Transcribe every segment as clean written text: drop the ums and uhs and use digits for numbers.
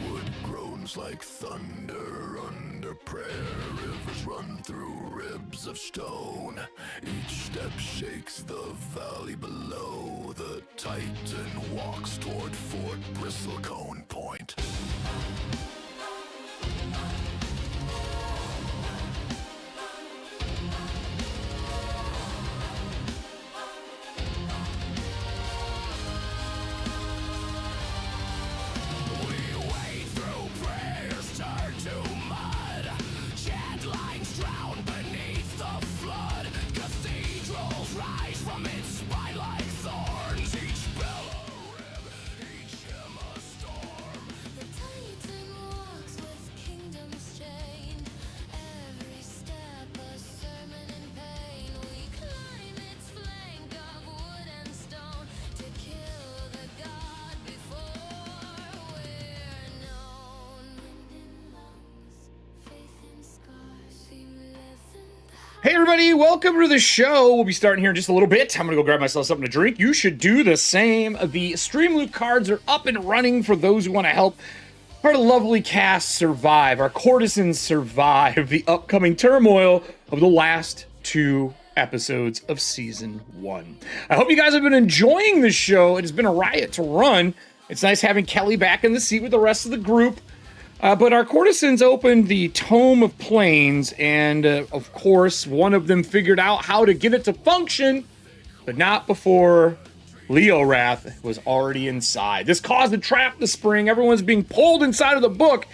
Wood groans like thunder under prayer. Rivers run through ribs of stone. Each step shakes the valley below. The Titan walks toward Fort Bristlecone Point. Hey everybody, welcome to the show. We'll be starting here in just a little bit. I'm gonna go grab myself something to drink. You should do the same. The Streamloot cards are up and running for those who want to help our lovely cast survive, our courtesans survive the upcoming turmoil of the last 2 episodes of Season 1. I hope you guys have been enjoying the show. It has been a riot to run. It's nice having Kelly back in the seat with the rest of the group. But our courtesans opened the Tome of Plains, and of course, one of them figured out how to get it to function, but not before Leorath was already inside. This caused a trap to spring. Everyone's being pulled inside of the book,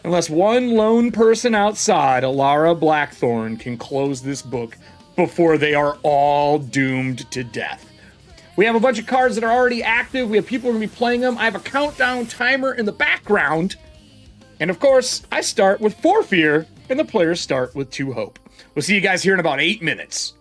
unless one lone person outside, Alara Blackthorn, can close this book before they are all doomed to death. We have a bunch of cards that are already active. We have people who are going to be playing them. I have a countdown timer in the background. And of course, I start with 4 fear, and the players start with 2 hope. We'll see you guys here in about 8 minutes.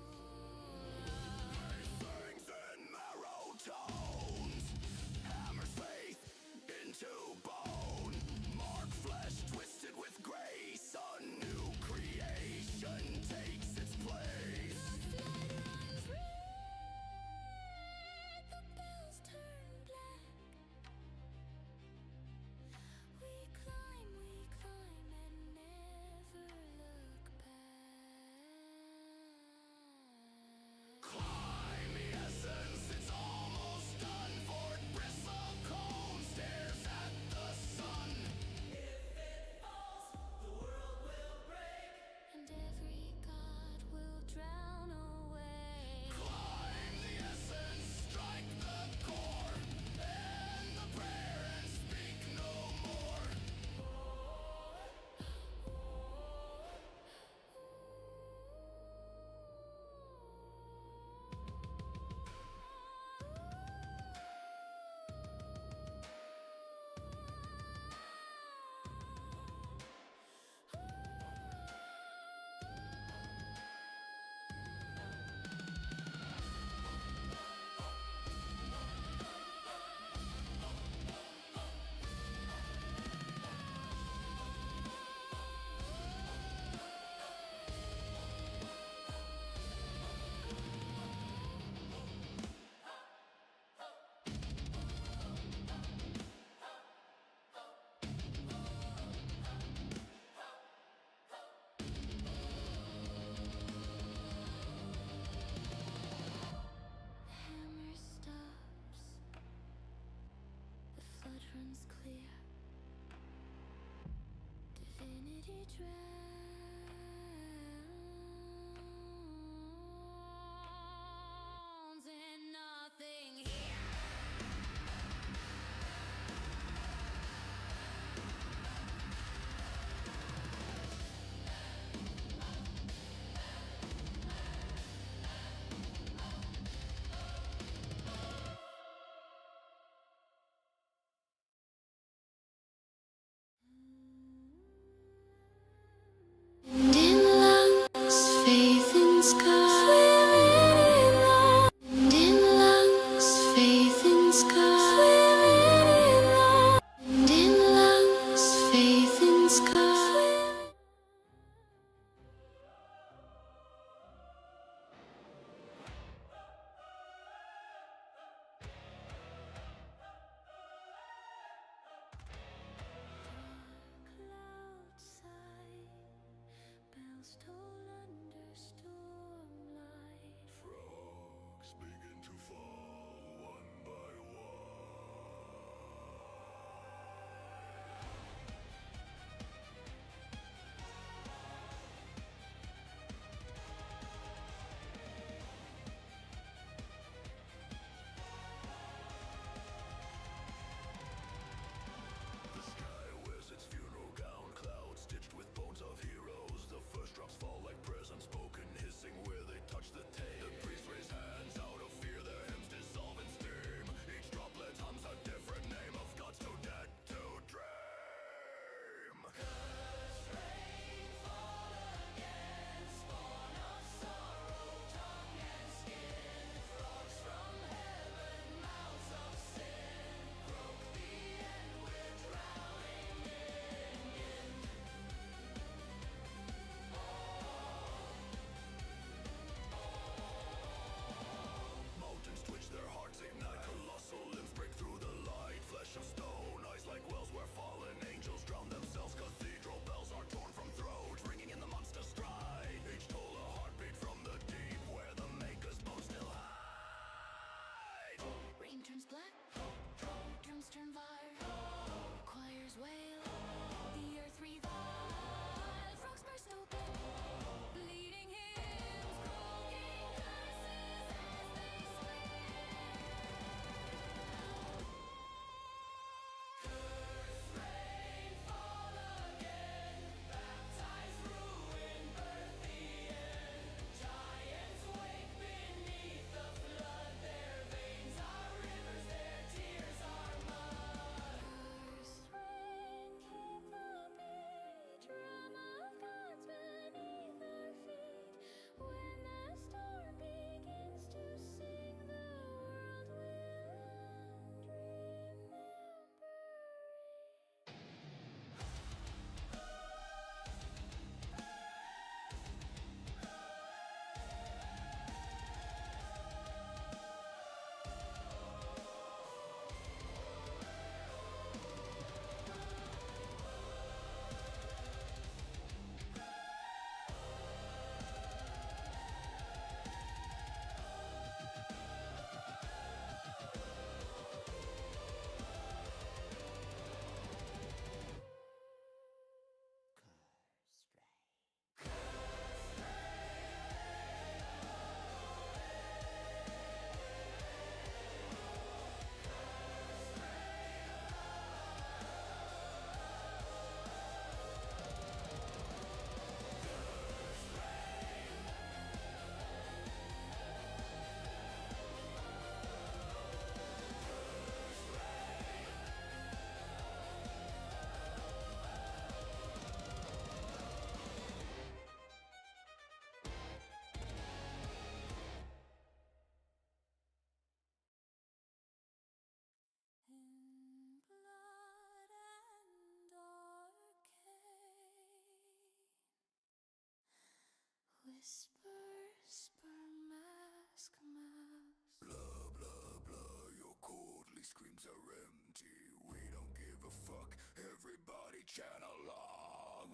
fuck, everybody chant along.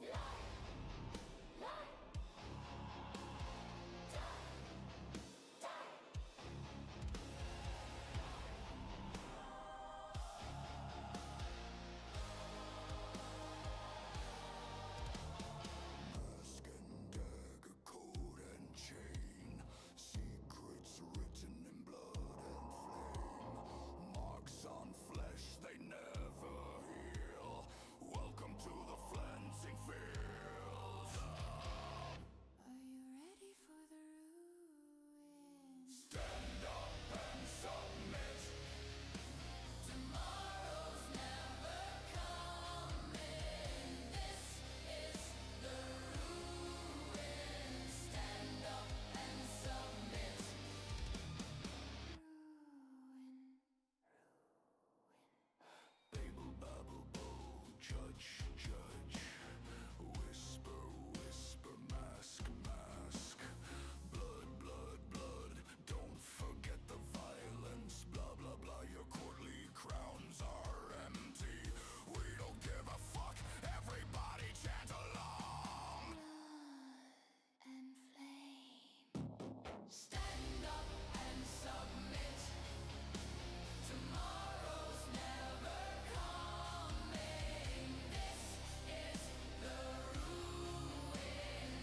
Mask and dagger, code and chain, secrets written in blood and flame, marks on flesh they never heal. Welcome to the flensing fields. Are you ready for the ruins? Stand up and submit. Tomorrow's never coming. This is the ruins. Stand up and submit. Babel, babble, bow, judge, judge. Whisper, whisper, mask, mask. Blood, blood, blood. Don't forget the violence. Blah, blah, blah. Your courtly crowns are empty. We don't give a fuck. Everybody chant along. Blood and flame. Stand up and submit. Tomorrow's never coming. This is the ruins.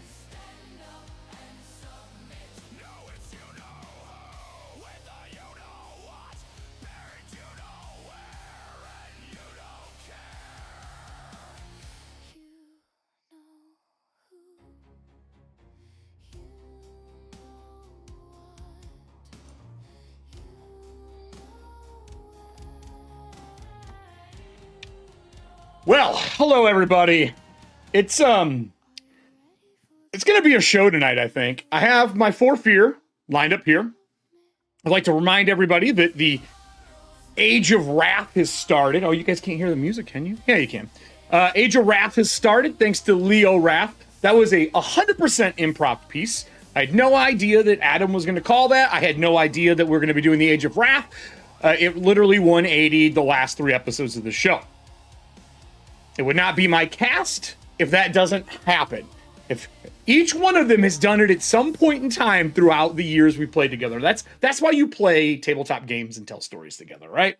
Stand up and submit. No, it's you know who with the you know what, buried you know where, and you don't care. You know who. You Well, hello everybody. It's gonna be a show tonight, I think. I have my For Fear lined up here. I'd like to remind everybody that the Age of Wrath has started. Oh, you guys can't hear the music, can you? Yeah, you can. Age of Wrath has started thanks to Leo Wrath. That was a 100% improv piece. I had no idea that Adam was going to call that. I had no idea that we're going to be doing the Age of Wrath. It literally 180'd the last 3 episodes of the show. It would not be my cast if that doesn't happen. If each one of them has done it at some point in time throughout the years we played together. That's why you play tabletop games and tell stories together, right?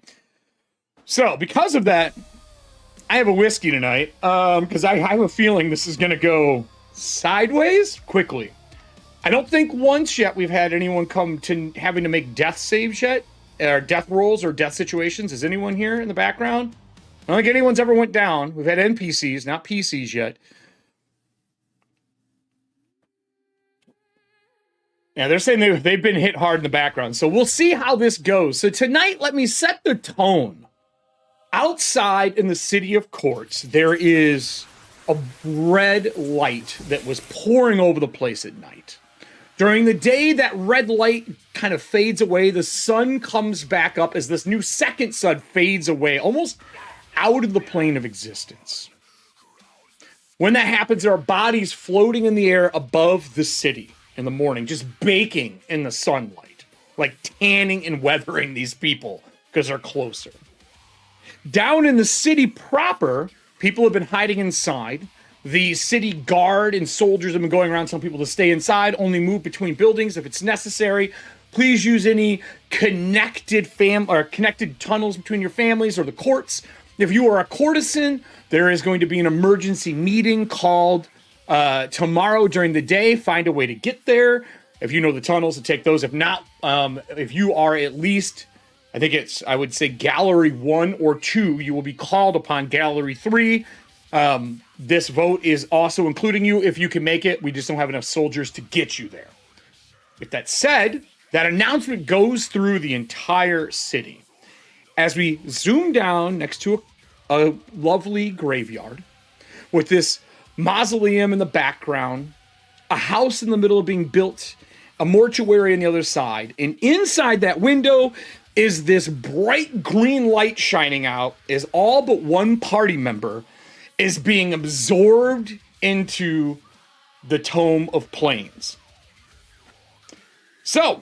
So, because of that, I have a whiskey tonight, because I have a feeling this is going to go sideways quickly. I don't think once yet we've had anyone come to having to make death saves yet, or death rolls or death situations. Is anyone here in the background? I don't think anyone's ever went down. We've had NPCs, not PCs yet. Yeah, they're saying they've been hit hard in the background. So we'll see how this goes. So tonight, let me set the tone. Outside in the city of Courts, there is a red light that was pouring over the place at night. During the day, that red light kind of fades away. The sun comes back up as this new second sun fades away, almost out of the plane of existence. When that happens, there are bodies floating in the air above the city in the morning, just baking in the sunlight, like tanning and weathering these people because they're closer. Down in the city proper, people have been hiding inside. The city guard and soldiers have been going around telling people to stay inside, only move between buildings if it's necessary. Please use any connected tunnels between your families or the courts. If you are a courtesan, there is going to be an emergency meeting called tomorrow during the day. Find a way to get there. If you know the tunnels, to take those. If not, if you are at least, I would say Gallery 1 or 2, you will be called upon Gallery 3. This vote is also including you if you can make it. We just don't have enough soldiers to get you there. With that said, that announcement goes through the entire city. As we zoom down next to a lovely graveyard with this mausoleum in the background, a house in the middle of being built, a mortuary on the other side, and inside that window is this bright green light shining out as all but one party member is being absorbed into the Tome of Plains. So,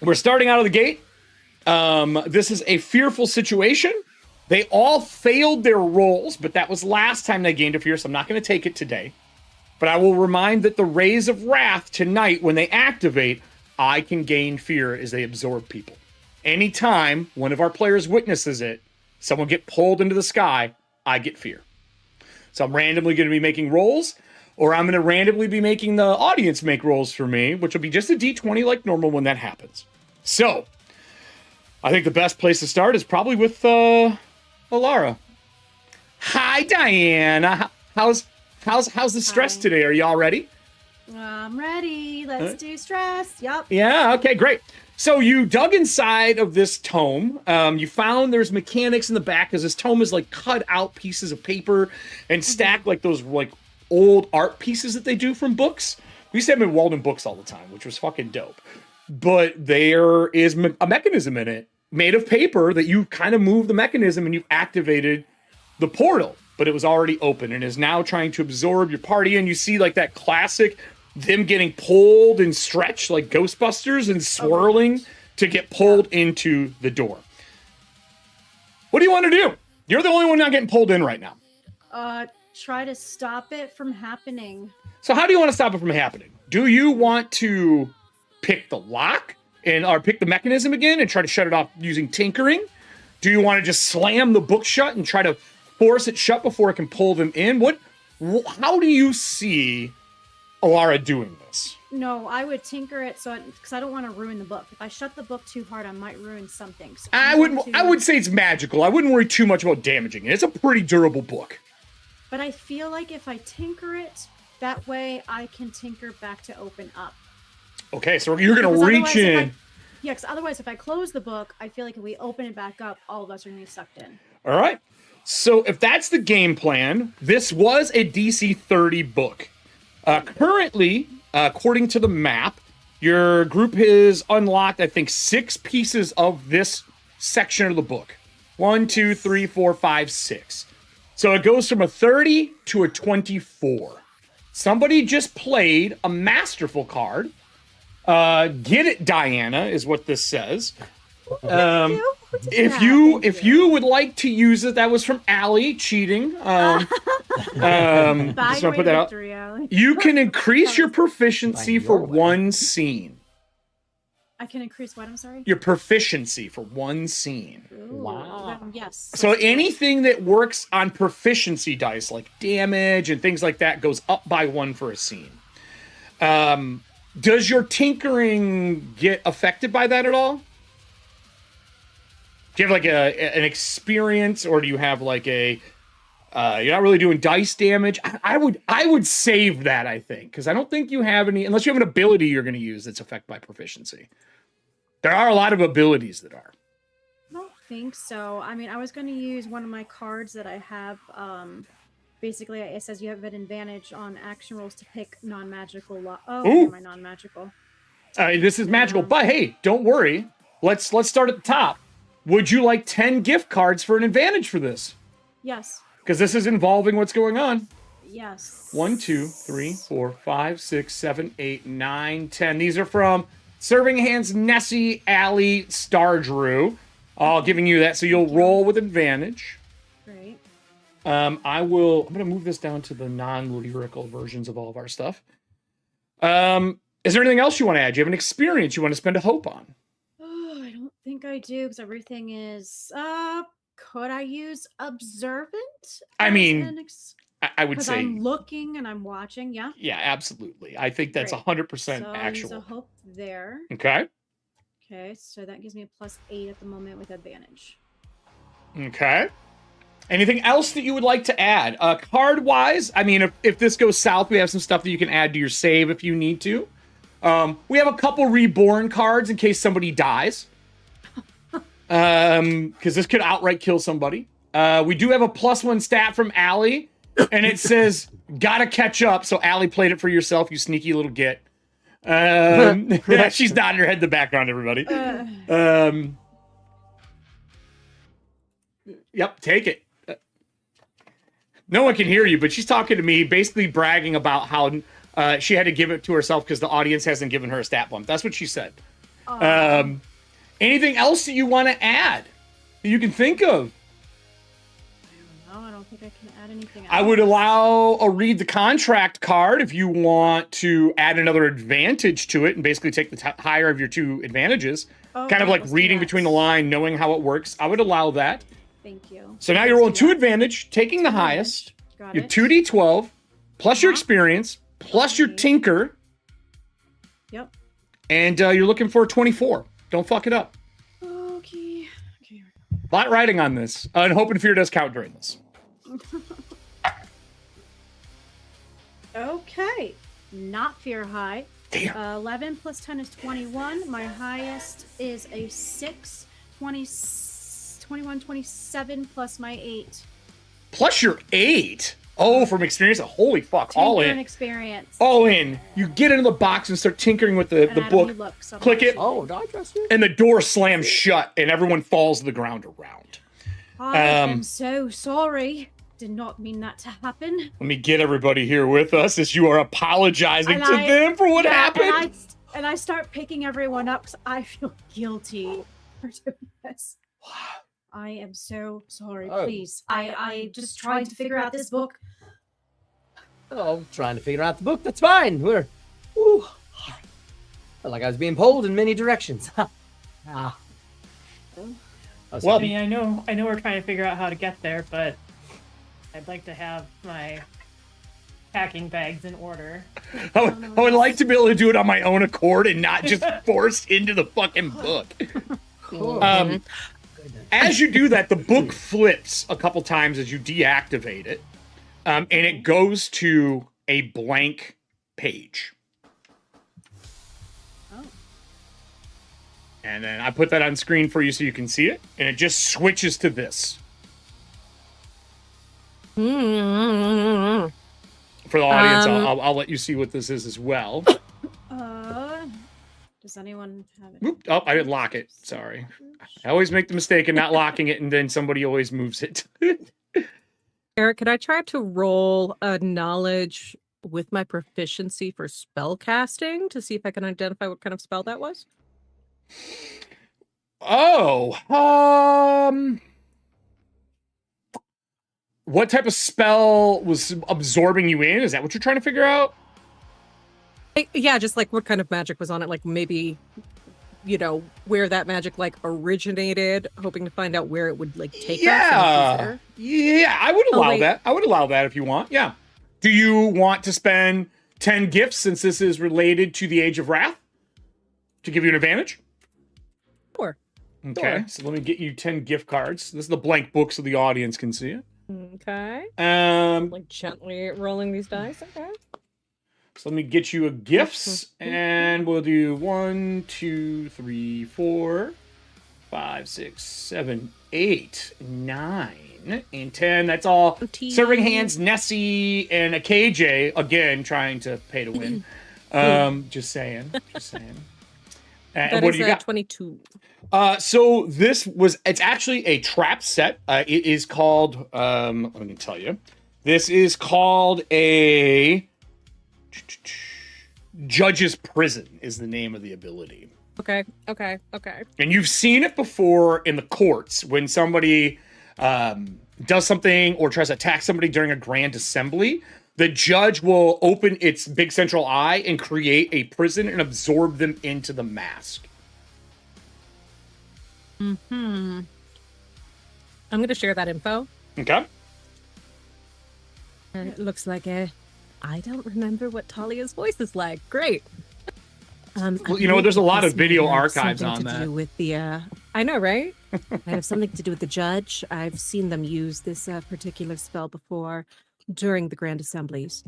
we're starting out of the gate. This is a fearful situation They all failed their rolls, but that was last time they gained a fear, so I'm not going to take it today. But I will remind that the Rays of Wrath tonight, when they activate, I can gain fear as they absorb people. Anytime one of our players witnesses it, someone get pulled into the sky, I get fear. So I'm randomly going to be making rolls, or I'm going to randomly be making the audience make rolls for me, which will be just a d20 like normal when that happens. So I think the best place to start is probably with Alara. Hi, Diana. How's the stress today? Are y'all ready? I'm ready. Let's do stress. Yep. Yeah, okay, great. So you dug inside of this tome. You found there's mechanics in the back because this tome is like cut out pieces of paper and stacked like those like old art pieces that they do from books. We used to have them in Walden Books all the time, which was fucking dope. But there is a mechanism in it made of paper that you kind of move the mechanism and you've activated the portal, but it was already open and is now trying to absorb your party. And you see like that classic, them getting pulled and stretched like Ghostbusters and swirling to get pulled into the door. What do you want to do? You're the only one not getting pulled in right now. Try to stop it from happening. So how do you want to stop it from happening? Do you want to pick the lock or pick the mechanism again and try to shut it off using tinkering? Do you want to just slam the book shut and try to force it shut before it can pull them in? How do you see Alara doing this? No, I would tinker it because I don't want to ruin the book. If I shut the book too hard, I might ruin something. So I would say it's magical. I wouldn't worry too much about damaging it. It's a pretty durable book. But I feel like if I tinker it, that way I can tinker back to open up. Okay, so you're going to reach in. Because otherwise, if I close the book, I feel like if we open it back up, all of us are going to be sucked in. All right. So if that's the game plan, this was a DC 30 book. Currently, according to the map, your group has unlocked, I think, 6 pieces of this section of the book. 1, 2, 3, 4, 5, 6. So it goes from a 30 to a 24. Somebody just played a masterful card. Get it, Diana, is what this says. If you would like to use it, that was from Allie cheating. Just want to put that out. You can increase your proficiency for one scene. I can increase what? I'm sorry. Your proficiency for one scene. Ooh, wow. Yes. So anything that works on proficiency dice, like damage and things like that, goes up by 1 for a scene. Does your tinkering get affected by that at all? Do you have like an experience, or do you have like you're not really doing dice damage? I would save that, I think, because I don't think you have any, unless you have an ability you're going to use that's affected by proficiency. There are a lot of abilities that are. I don't think so. I mean, I was going to use one of my cards that I have. Basically, it says you have an advantage on action rolls to pick non-magical. My non-magical. This is magical, but hey, don't worry. Let's start at the top. Would you like 10 gift cards for an advantage for this? Yes. Because this is involving what's going on. Yes. 1, 2, 3, 4, 5, 6, 7, 8, 9, 10. These are from Serving Hands, Nessie, Allie, Star Drew. All giving you that, so you'll roll with advantage. Great. I'm going to move this down to the non-lyrical versions of all of our stuff. Is there anything else you want to add? Do you have an experience you want to spend a hope on? I don't think I do, because everything is... could I use observant? I mean, I would say... I'm looking and I'm watching, yeah? Yeah, absolutely. I think that's 100% actual. So use a hope there. Okay. Okay, so that gives me a +8 at the moment with advantage. Okay. Anything else that you would like to add? Card-wise, I mean, if this goes south, we have some stuff that you can add to your save if you need to. We have a couple reborn cards in case somebody dies. Because this could outright kill somebody. We do have a +1 stat from Allie, and it says, gotta catch up. So Allie played it for yourself, you sneaky little git. She's nodding her head in the background, everybody. Yep, take it. No one can hear you, but she's talking to me, basically bragging about how she had to give it to herself because the audience hasn't given her a stat bump. That's what she said. Anything else that you want to add that you can think of? anything else? I would allow a read the contract card if you want to add another advantage to it and basically take the higher of your 2 advantages. Kind of like let's do reading that. between the line, knowing how it works. I would allow that. Thank you. So now Let's you're rolling do 2 that. advantage, taking the highest. Got Your it. 2d12 plus your experience plus your Okay. tinker, Yep. and you're looking for a 24. Don't fuck it up. Okay. Okay. A lot riding on this. And Hope and Fear does count during this. Okay. Not fear high. Damn. 11 plus 10 is 21. My highest is a 6. 21, 27 plus my 8. Plus your 8. Oh, from experience. Holy fuck. All Tinker in. and experience. All in. You get into the box and start tinkering with the And add a book. new look, so I'm Click it. actually- Oh, did I trust you? And the door slams shut and everyone falls to the ground around. I am so sorry. Did not mean that to happen. Let me get everybody here with us as you are apologizing And to I- them for what Yeah, happened. And I start picking everyone up because I feel guilty for doing this. I am so sorry. Oh. Please. I just tried to figure out this book. Oh, I'm trying to figure out the book. That's fine. We're. Ooh. Felt like I was being pulled in many directions. Ah. Well, I mean, I know we're trying to figure out how to get there, but I'd like to have my packing bags in order. I would like to be able to do it on my own accord and not just forced into the fucking book. As you do that, the book flips a couple times as you deactivate it, and it goes to a blank page. Oh. And then I put that on screen for you so you can see it, and it just switches to this. For the audience, I'll let you see what this is as well. Does anyone have it? Oop, oh, I didn't lock it. Sorry. I always make the mistake of not locking it, and then somebody always moves it. Eric, could I try to roll a knowledge with my proficiency for spell casting to see if I can identify what kind of spell that was? Oh, what type of spell was absorbing you in? Is that what you're trying to figure out? Yeah, just like what kind of magic was on it, like maybe, you know, where that magic like originated, hoping to find out where it would like take us. Yeah, yeah, I would allow wait. that. I would allow that if you want. Yeah. Do you want to spend 10 gifts since this is related to the Age of Wrath to give you an advantage? Sure. Okay, Sure. so let me get you 10 gift cards. This is the blank book so the audience can see it. Okay. Like, Gently rolling these dice. Okay. so let me get you a gifts, and we'll do 1, 2, 3, 4, 5, 6, 7, 8, 9, and 10. That's all. Serving hands, Nessie, and a KJ again trying to pay to win. Just saying. Just saying. That what is do you got? 22. So it's actually a trap set. It is called, let me tell you. This is called a Judge's Prison is the name of the ability. Okay. And you've seen it before in the courts when somebody does something or tries to attack somebody during a grand assembly. The judge will open its big central eye and create a prison and absorb them into the mask. I'm going to share that info. Okay. And it looks like I don't remember what Talia's voice is like. Great. Well, you know, there's a lot of video archives on something that. to do with the, I know, right? I have something to do with the judge. I've seen them use this particular spell before during the grand assemblies.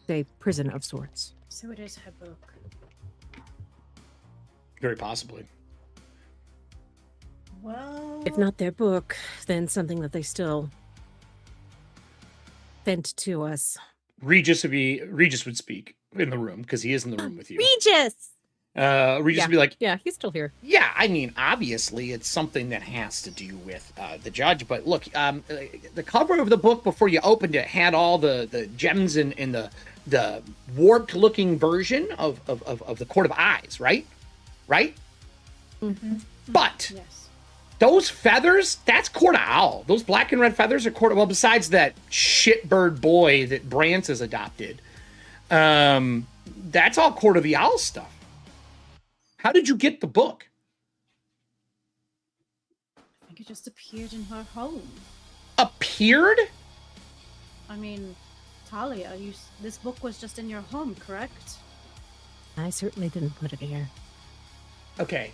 A prison of sorts. So it is her book. Very possibly. Well, If not their book, then something that they still sent to us. Regis would speak in the room because he is in the room with you. Regis! Regis would be like, Yeah, he's still here. yeah, I mean, obviously it's something that has to do with the judge, but look, the cover of the book before you opened it had all the gems in the warped looking version of the Court of Eyes, right? Right? Mm-hmm. But yes. those feathers, that's Court of Owl. Those black and red feathers are Court of... Well, besides that shitbird boy that Brance has adopted, that's all Court of the Owl stuff. How did you get the book? I think it just appeared in her home. Appeared? I mean, Talia, this book was just in your home, correct? I certainly didn't put it here. Okay.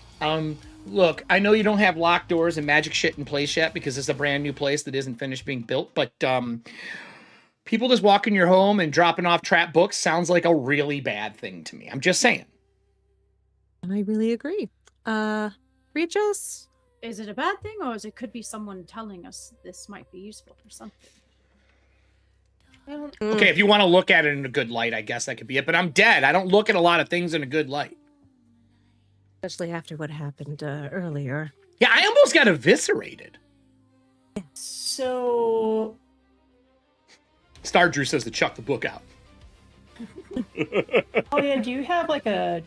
Look, I know you don't have locked doors and magic shit in place yet because it's a brand new place that isn't finished being built, but people just walking your home and dropping off trap books sounds like a really bad thing to me. I'm just saying. And I really agree. Regis? Is it a bad thing, or could be someone telling us this might be useful for something? Okay, if you want to look at it in a good light, I guess that could be it. But I'm dead. I don't look at a lot of things in a good light. Especially after what happened earlier. Yeah, I almost got eviscerated. So... Star Drew says to chuck the book out. Oh yeah, do you have like a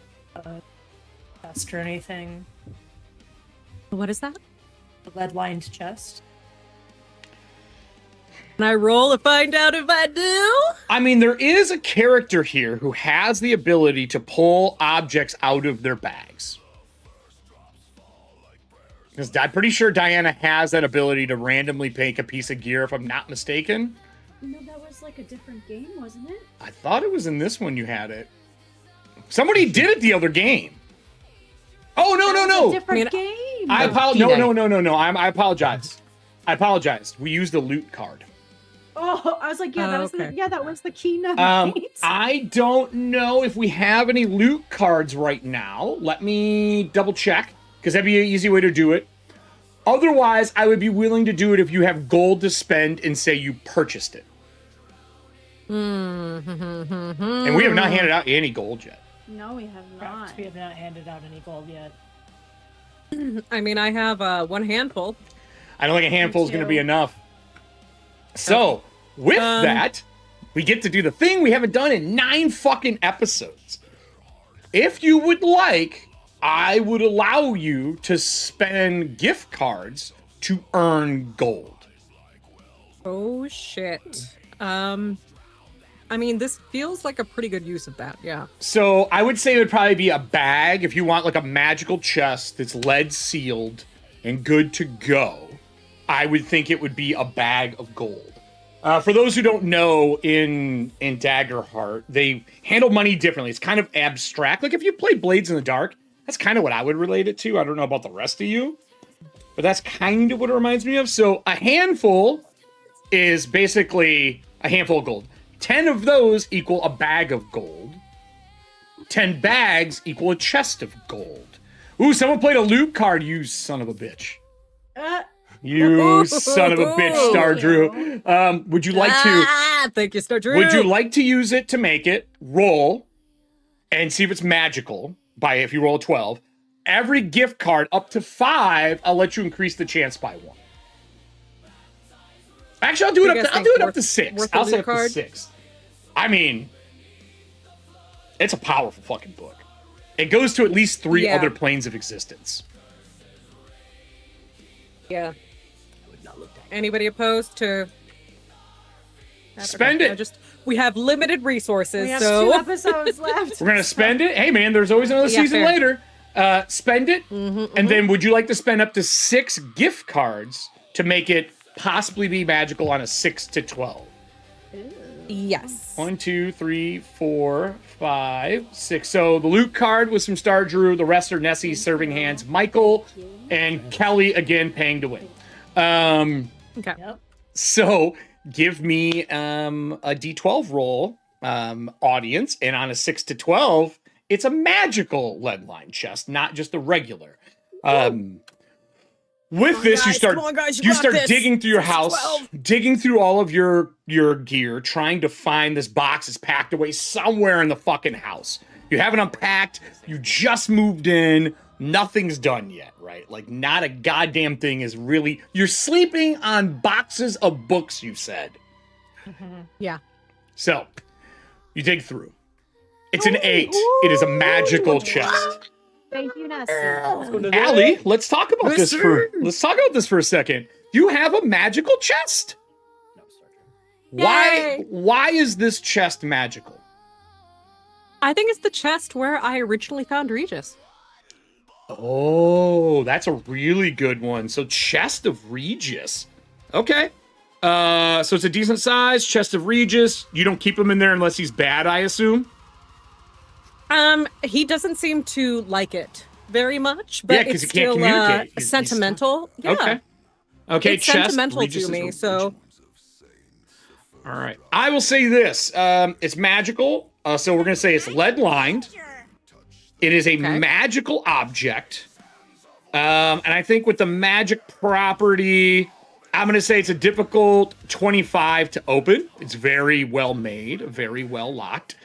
chest or anything? What is that? A lead-lined chest? Can I roll to find out if I do? I mean, there is a character here who has the ability to pull objects out of their bags. Because I'm pretty sure Diana has that ability to randomly pick a piece of gear, if I'm not mistaken. No, that was like a different game, wasn't it? I thought it was in this one you had it. Somebody did it the other game. Oh, no, no, no. Different game. I apologize. No. I apologize. I apologize. We used the loot card. Oh, I was like, yeah, that was the keynote. I don't know if we have any loot cards right now. Let me double check, because that'd be an easy way to do it. Otherwise, I would be willing to do it if you have gold to spend and say you purchased it. And we have not handed out any gold yet. No, we have not. We have not handed out any gold yet. I mean, I have one handful. I don't think a handful is going to be enough. So, with that, we get to do the thing we haven't done in 9 fucking episodes. If you would like, I would allow you to spend gift cards to earn gold. Oh, shit. I mean, this feels like a pretty good use of that, yeah. So, I would say it would probably be a bag if you want like a magical chest that's lead sealed and good to go. I would think it would be a bag of gold. For those who don't know, in Daggerheart, they handle money differently. It's kind of abstract. Like if you play Blades in the Dark, that's kind of what I would relate it to. I don't know about the rest of you, but that's kind of what it reminds me of. So a handful is basically a handful of gold. 10 of those equal a bag of gold. 10 bags equal a chest of gold. Ooh, someone played a loot card, you son of a bitch. You son of a bitch, Star Drew. Would you like to... Thank you, Star Drew. Would you like to use it to make it? Roll and see if it's magical by if you roll a 12. Every gift card up to 5, I'll let you increase the chance by 1. Actually, I'll do it up to 6. I'll say up to 6. I mean, it's a powerful fucking book. It goes to at least 3 other planes of existence. Yeah. Anybody opposed to spend it? We have limited resources. We have so 2 episodes left. We're gonna spend it. Hey man, there's always another season later. Spend it, and then would you like to spend up to 6 gift cards to make it possibly be magical on a 6 to 12? Yes. 1, 2, 3, 4, 5, 6. So the loot card was from Star Drew. The rest are Nessie, Serving Hands, Michael, and Kelly again paying to win. Okay. Yep. So give me a D12 roll, audience, and on a 6 to 12, it's a magical lead line chest, not just a regular. With this, you start digging through your house, digging through all of your gear, trying to find this box that's packed away somewhere in the fucking house. You haven't unpacked. You just moved in. Nothing's done yet, right? Like, not a goddamn thing is really... You're sleeping on boxes of books, you said. Yeah. So, you dig through. It's an 8. It is a magical chest. Thank you, Nessie. Allie, let's talk about this for a second. You have a magical chest. Why is this chest magical? I think it's the chest where I originally found Regis. Oh, that's a really good one. So chest of Regis. Okay. So it's a decent size chest of Regis. You don't keep him in there unless he's bad, I assume. He doesn't seem to like it very much, but because it's he can't still communicate. sentimental. Yeah. Okay. It's chest, sentimental Regis to me, is so. all right. I will say this. It's magical. So we're going to say it's lead lined. It is a magical object. And I think with the magic property, I'm going to say it's a difficult 25 to open. It's very well made, very well locked.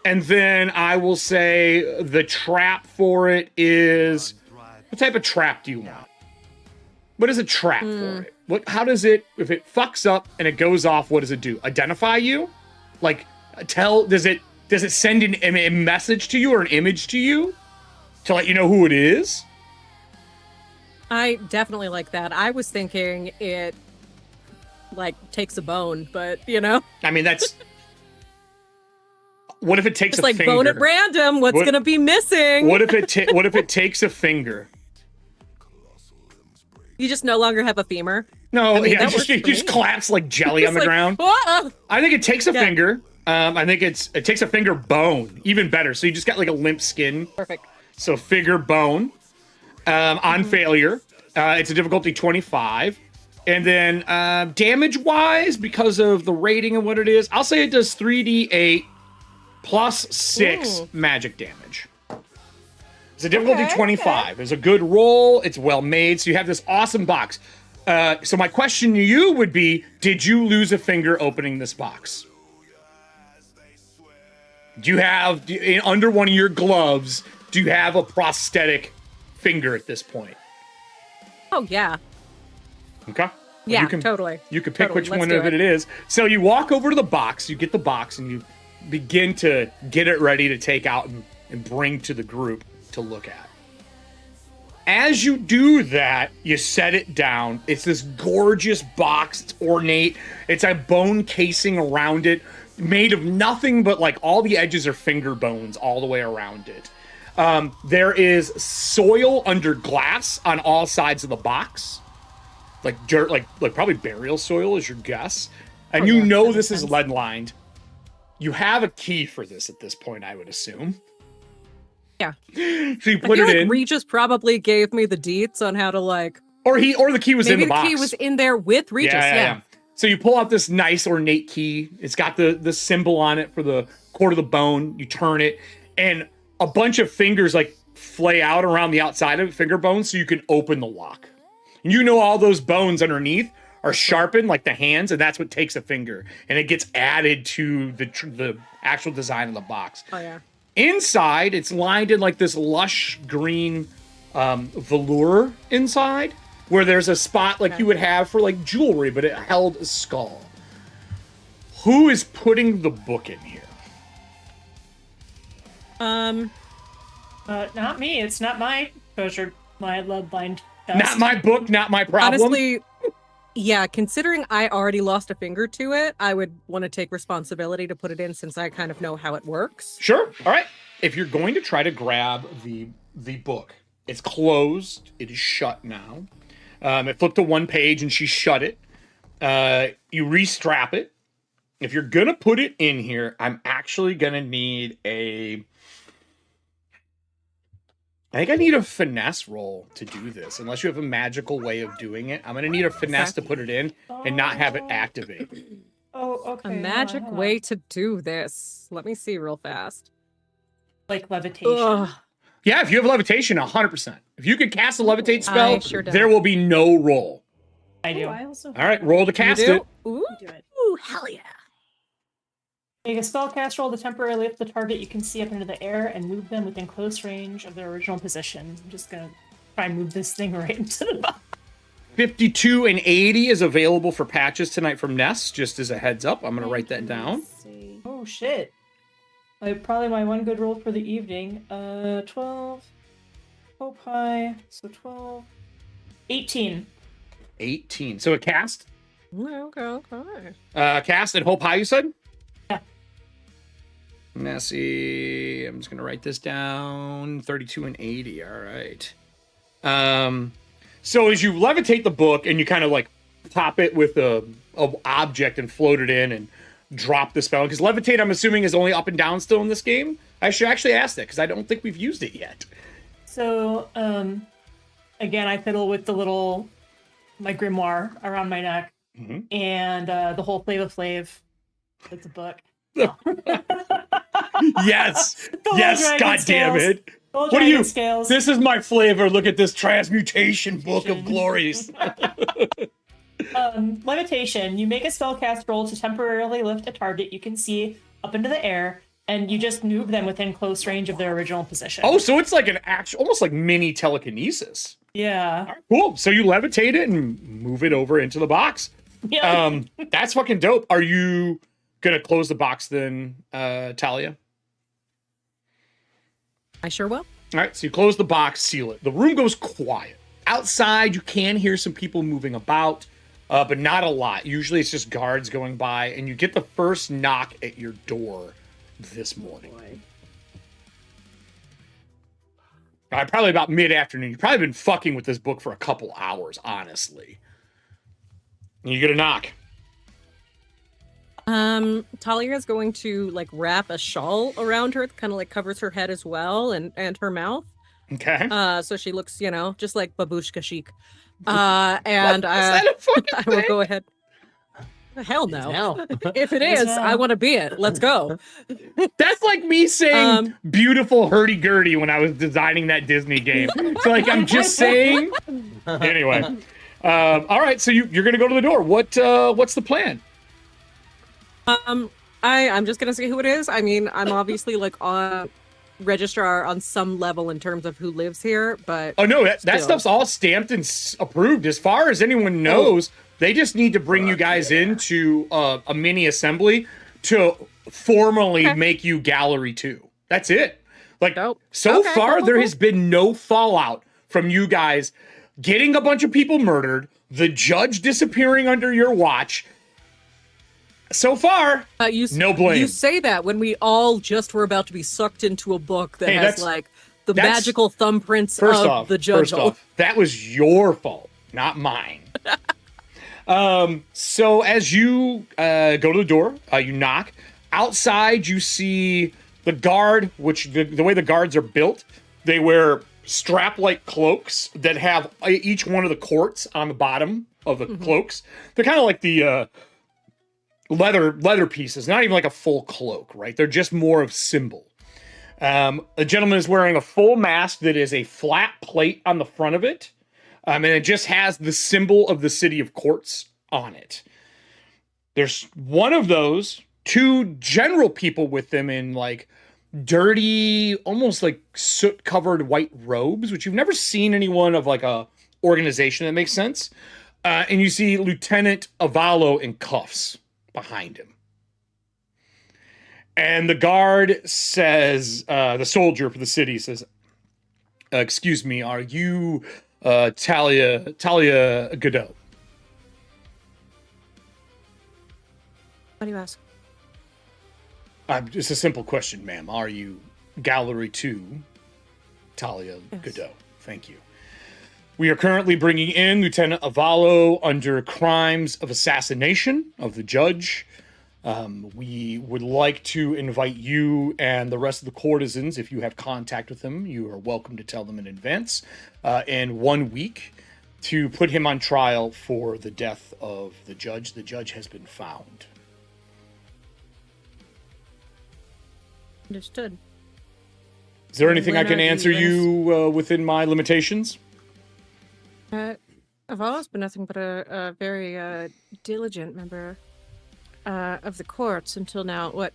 And then I will say the trap for it is, what type of trap do you want? What is a trap for it? How does it, if it fucks up and it goes off, what does it do? Identify you? Like, does it send a message to you or an image to you to let you know who it is? I definitely like that. I was thinking it, like, takes a bone, but, you know. I mean, that's... What if it takes It's a like finger? bone at random. What's going to be missing? What if it takes a finger? You just no longer have a femur. No, I mean, yeah, it just collapse like jelly on the ground. Whoa! I think it takes a finger. I think it takes a finger bone, even better. So you just got like a limp skin. Perfect. So finger bone. On failure, it's a difficulty 25. And then damage-wise, because of the rating and what it is, I'll say it does 3d8 plus 6 magic damage. It's a difficulty 25. It's a good roll. It's well made. So you have this awesome box. So my question to you would be, did you lose a finger opening this box? Do you have, under one of your gloves, do you have a prosthetic finger at this point? Oh, yeah. Okay. Yeah, you can, totally. You can pick Totally. which Let's one do of it is. So you walk over to the box, you get the box, and you begin to get it ready to take out and bring to the group to look at. As you do that, you set it down. It's this gorgeous box. It's ornate. It's a bone casing around it, made of nothing but like all the edges are finger bones all the way around it. There is soil under glass on all sides of the box. Like dirt, like probably burial soil is your guess. And you know this is lead lined. You have a key for this at this point, I would assume. Yeah. So you put it in. Regis probably gave me the deets on how to like. Or the key was in the box. Maybe the key was in there with Regis. Yeah. So you pull out this nice ornate key. It's got the symbol on it for the cord of the bone. You turn it, and a bunch of fingers like flay out around the outside of it, finger bones, so you can open the lock. And you know all those bones underneath are sharpened like the hands, and that's what takes a finger, and it gets added to the actual design of the box. Oh yeah. Inside, it's lined in like this lush green velour inside, where there's a spot like you would have for like jewelry, but it held a skull. Who is putting the book in here? Not me. It's not my treasure, my bloodline. Not my book, not my problem. Honestly, yeah, considering I already lost a finger to it, I would want to take responsibility to put it in since I kind of know how it works. Sure. All right. If you're going to try to grab the book, it's closed. It is shut now. It flipped to one page and she shut it. You restrap it. If you're going to put it in here, I'm actually going to need I think I need a finesse roll to do this, unless you have a magical way of doing it. I'm going to need a finesse to put it in and not have it activate. Oh, okay. A magic way to do this. Let me see real fast. Like levitation. Ugh. Yeah, if you have levitation, 100%. If you can cast a levitate spell, sure do. there will be no roll. I do. I also All right, roll to cast You do? it. Ooh, do it. Ooh, hell yeah. Make a spellcast roll to temporarily lift the target you can see up into the air and move them within close range of their original position. I'm just gonna try and move this thing right into the box. 52 and 80 is available for patches tonight from Ness, just as a heads up. I'm going to write that down. Let's see. Oh shit. Probably my one good roll for the evening. 12, hope high. So 12. 18. 18. So a cast? Okay. Cast and hope high, you said? Yeah. Messy. I'm just going to write this down. 32 and 80. All right. So as you levitate the book and you kind of like top it with a object and float it in and drop the spell, because levitate, I'm assuming, is only up and down still in this game. I should actually ask that because I don't think we've used it yet. So, again, I fiddle with my grimoire around my neck, and the whole Flava Flav with the book. Yes, yes, God damn it! What are you? Scales. This is my flavor. Look at this transmutation book of glories. Levitation. You make a spellcast roll to temporarily lift a target you can see up into the air, and you just move them within close range of their original position. Oh, so it's like an actual, almost like mini telekinesis. Yeah. All right, cool. So you levitate it and move it over into the box. Yeah. That's fucking dope. Are you gonna close the box then, Talia? I sure will. All right, so you close the box, seal it. The room goes quiet. Outside, you can hear some people moving about, but not a lot. Usually it's just guards going by, and you get the first knock at your door this morning. Probably about mid-afternoon. You've probably been fucking with this book for a couple hours, honestly. And you get a knock. Talia's going to like wrap a shawl around her, kind of like covers her head as well and her mouth. Okay. So she looks, just like babushka chic. And that a fucking I will thing? go ahead. Hell no. No. If it is, I want to be it. Let's go. That's like me saying beautiful hurdy-gurdy when I was designing that Disney game. So like I'm just saying. Anyway. All right, so you're gonna go to the door. What's the plan? I'm just gonna say who it is. I mean, I'm obviously like on registrar on some level in terms of who lives here, but Oh no, that stuff's all stamped and approved. As far as anyone knows, they just need to bring you guys into a mini assembly to formally make you gallery 2. That's it. Like so far, there has been no fallout from you guys getting a bunch of people murdered, the judge disappearing under your watch. So far, no blame. You say that when we all just were about to be sucked into a book that has like the magical thumbprints of the judge. First off, that was your fault, not mine. So as you go to the door, you knock. Outside, you see the guard, which the way the guards are built, they wear strap-like cloaks that have each one of the cords on the bottom of the cloaks. They're kind of like the leather pieces, not even like a full cloak, right? They're just more of symbol. The gentleman is wearing a full mask that is a flat plate on the front of it. And it just has the symbol of the city of Quartz on it. There's one of those, 2 general people with them in like dirty, almost like soot-covered white robes, which you've never seen anyone of like a organization that makes sense. And you see Lieutenant Avalo in cuffs behind him. And the guard says, the soldier for the city says, excuse me, are you Talia Godot? What do you ask? It's a simple question, ma'am. Are you Gallery 2, Talia Godot? Thank you. We are currently bringing in Lieutenant Avalo under crimes of assassination of the judge. We would like to invite you and the rest of the courtesans, if you have contact with him, you are welcome to tell them in advance, in 1 week to put him on trial for the death of the judge. The judge has been found. Understood. Is there anything I can answer you within my limitations? Avalo's been nothing but a very diligent member of the courts until now. What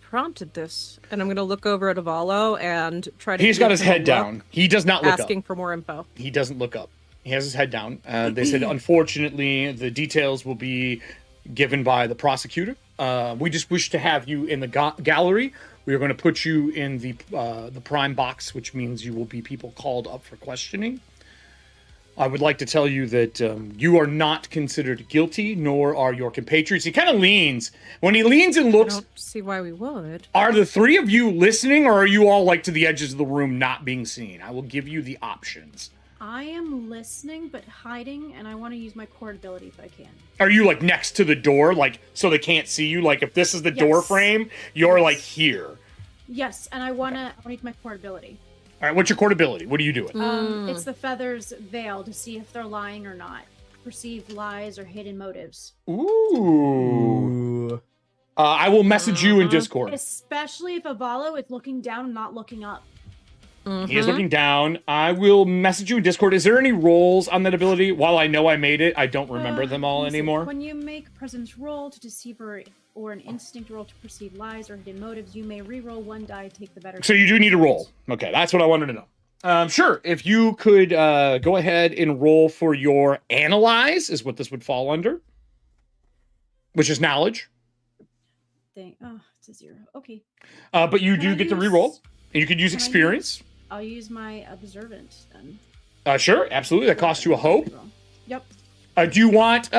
prompted this? And I'm going to look over at Avalo and try to. He's got his head down. He does not look up. Asking for more info. He doesn't look up. He has his head down. They said, unfortunately, the details will be given by the prosecutor. We just wish to have you in the gallery We are going to put you in the prime box, which means you will be people called up for questioning. I would like to tell you that you are not considered guilty, nor are your compatriots. He kind of leans. When he leans and I looks, don't see why we would. are the three of you listening, or are you all like to the edges of the room not being seen? I will give you the options. I am listening, but hiding, and I want to use my core ability if I can. Are you like next to the door, like so they can't see you? Like if this is the door Yes. frame, you're like here. Yes, and I want to use my core ability. All right, what's your core ability? What are you doing? It's the feather's veil to see if they're lying or not. Perceive lies or hidden motives. Ooh. I will message you in Discord. Especially if Avalo is looking down and not looking up. He is looking down. I will message you in Discord. Is there any rolls on that ability? While I know I made it, I don't remember them all Let me see. anymore. When you make a presence roll to deceive or an instinct roll to perceive lies or hidden motives, you may re-roll one die, take the better. So you do need to roll. Okay, that's what I wanted to know. Sure, if you could go ahead and roll for your analyze, is what this would fall under, which is knowledge. It's a 0. Okay. But you Can do I get to use- re-roll, and you could use can I experience. I'll use my observant then. Sure, absolutely. That costs you a hope. Yep. Do you want,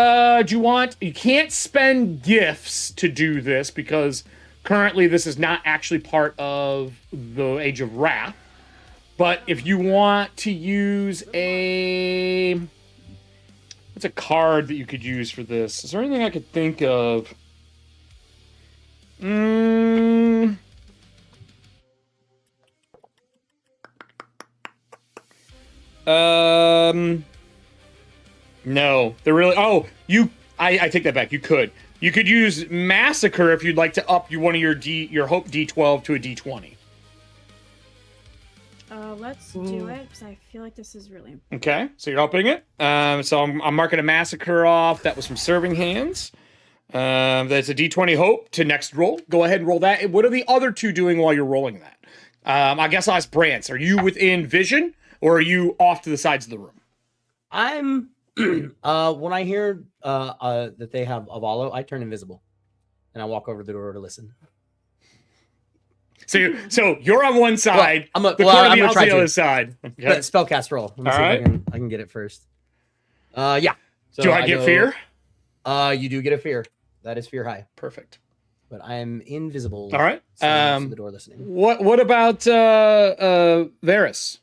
you can't spend gifts to do this because currently this is not actually part of the Age of Wrath. But if you want to use what's a card that you could use for this? Is there anything I could think of? No, they're really. Oh, I take that back. You could use Massacre if you'd like to up one of your Hope D12 to a D20. Let's do it because I feel like this is really important. Okay, so you're upping it. So I'm marking a Massacre off. That was from Serving Hands. That's a D20 Hope to next roll. Go ahead and roll that. What are the other two doing while you're rolling that? I guess I'll ask Brance. Are you within vision or are you off to the sides of the room? I'm when I hear that they have Avalo, I turn invisible and I walk over to the door to listen. So you're on one side. I'm the corner on the other side. Okay. Okay. Spellcast roll. Let me see if I can get it first. Yeah. So Do I get fear? You do get a fear. That is fear high. Perfect. But I am invisible. All right. To the door listening. What about Varys?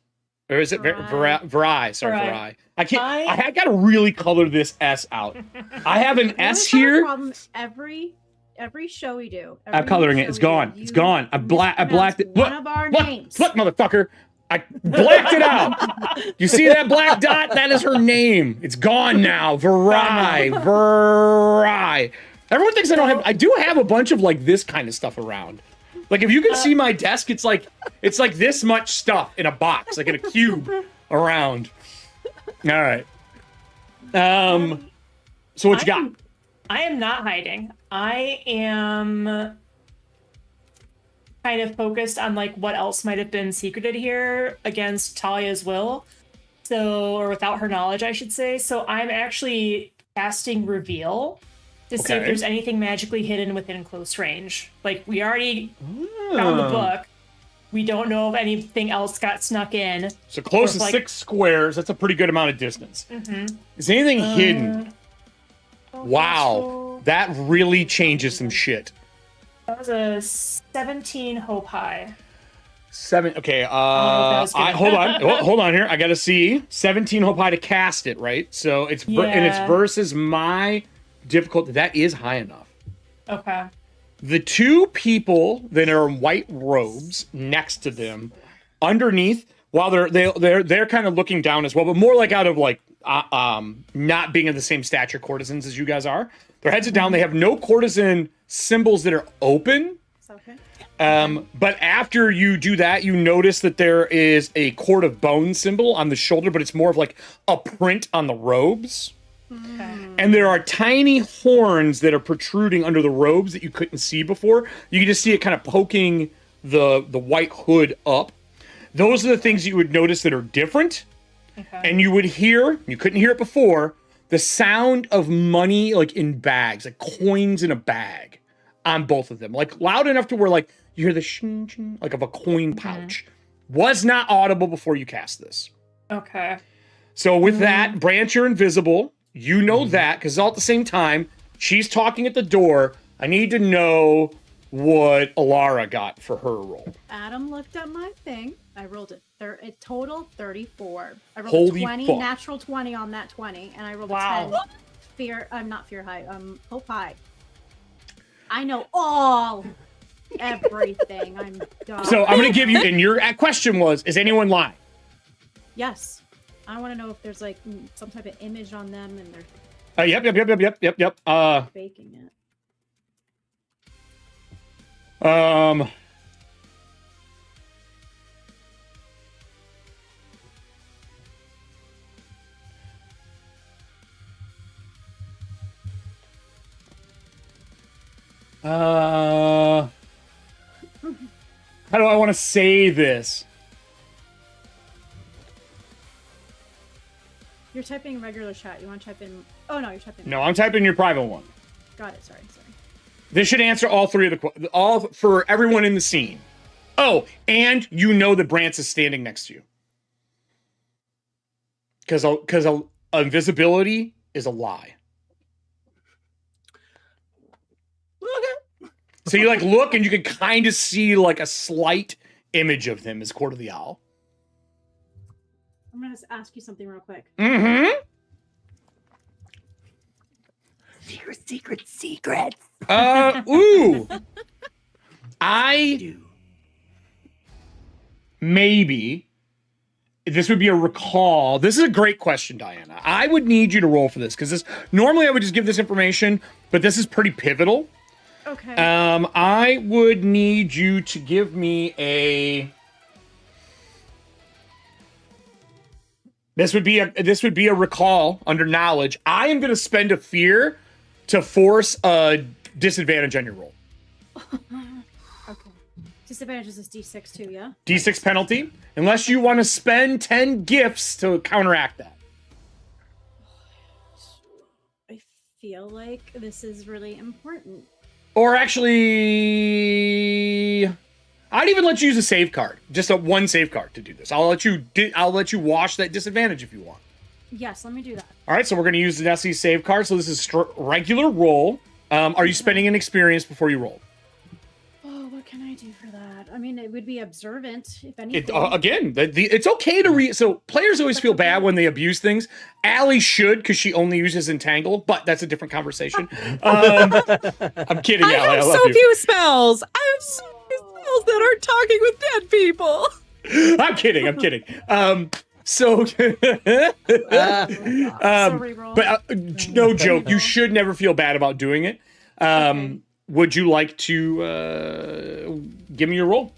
Or is it Varai. Varai? Sorry, Varai. Varai. I got to really color this S out. I have an S here. Problem every show we do. I'm coloring it. It's gone. It's gone. I blacked it. One of our names. Look, motherfucker. I blacked it out. You see that black dot? That is her name. It's gone now. Varai. Everyone thinks I don't have. I do have a bunch of like this kind of stuff around. Like if you can see my desk, it's like this much stuff in a box, like in a cube around. All right. So what you got? I am not hiding. I am kind of focused on like what else might have been secreted here against Talia's will. Or without her knowledge, I should say. So I'm actually casting Reveal to see if there's anything magically hidden within close range. Like we already found the book. We don't know if anything else got snuck in. So close to like, 6 squares. That's a pretty good amount of distance. Mm-hmm. Is anything hidden? Wow, that really changes some shit. That was a 17 hope high. 7. Okay. hold on here. I gotta see 17 hope high to cast it, right? So it's and it's versus my difficulty. That is high enough. Okay. The two people that are in white robes next to them, underneath, while they're kind of looking down as well, but more like out of like not being of the same stature courtesans as you guys are. Their heads are down. They have no courtesan symbols that are open. Okay. But after you do that, you notice that there is a cord of bone symbol on the shoulder, but it's more of like a print on the robes. Okay. And there are tiny horns that are protruding under the robes that you couldn't see before. You can just see it kind of poking the white hood up. Those are the things you would notice that are different. Okay. And you would hear, you couldn't hear it before, the sound of money like in bags, like coins in a bag on both of them. Like loud enough to where like You hear the shing, shing, like of a coin pouch. Was not audible before you cast this. Okay. So with that, Branch, you're invisible. You know that, because all at the same time, she's talking at the door. I need to know what Alara got for her roll. Adam looked at my thing. I rolled a total 34. I rolled Holy a 20, fuck. natural 20 on that 20, and I rolled Wow. a 10. I'm not fear high, hope high. I know all everything. I'm done. So I'm going to give you, and your question was, is anyone lying? Yes. I want to know if there's like some type of image on them and they're Yep. baking it. How do I want to say this? You're typing regular chat. You want to type in? Oh no, you're typing. No, I'm typing your private one. Got it. Sorry. This should answer all three of all for everyone in the scene. Oh, and you know that Brance is standing next to you. Because invisibility is a lie. So you like look and you can kind of see like a slight image of him as Court of the Owl. I'm gonna ask you something real quick. Mm-hmm. Secret. Ooh. Maybe this would be a recall. This is a great question, Diana. I would need you to roll for this because normally I would just give this information, but this is pretty pivotal. Okay. I would need you to give me a. This would be a recall under knowledge. I am going to spend a fear to force a disadvantage on your roll. Okay. Disadvantage is D6 too, yeah? D6 penalty, unless you want to spend 10 gifts to counteract that. I feel like this is really important. Or actually, I'd even let you use a save card, just one save card to do this. I'll let you wash that disadvantage if you want. Yes, let me do that. All right, so we're going to use the Nessie save card. So this is regular roll. Are you spending an experience before you roll? Oh, what can I do for that? I mean, it would be observant, if anything. It's okay to read. So players always feel bad when they abuse things. Allie should, because she only uses Entangle, but that's a different conversation. I'm kidding, Allie. I have love so you. few spells. I have so few spells that aren't talking with dead people. I'm kidding. So, reroll. but no joke. You should never feel bad about doing it. Okay. Would you like to give me your roll?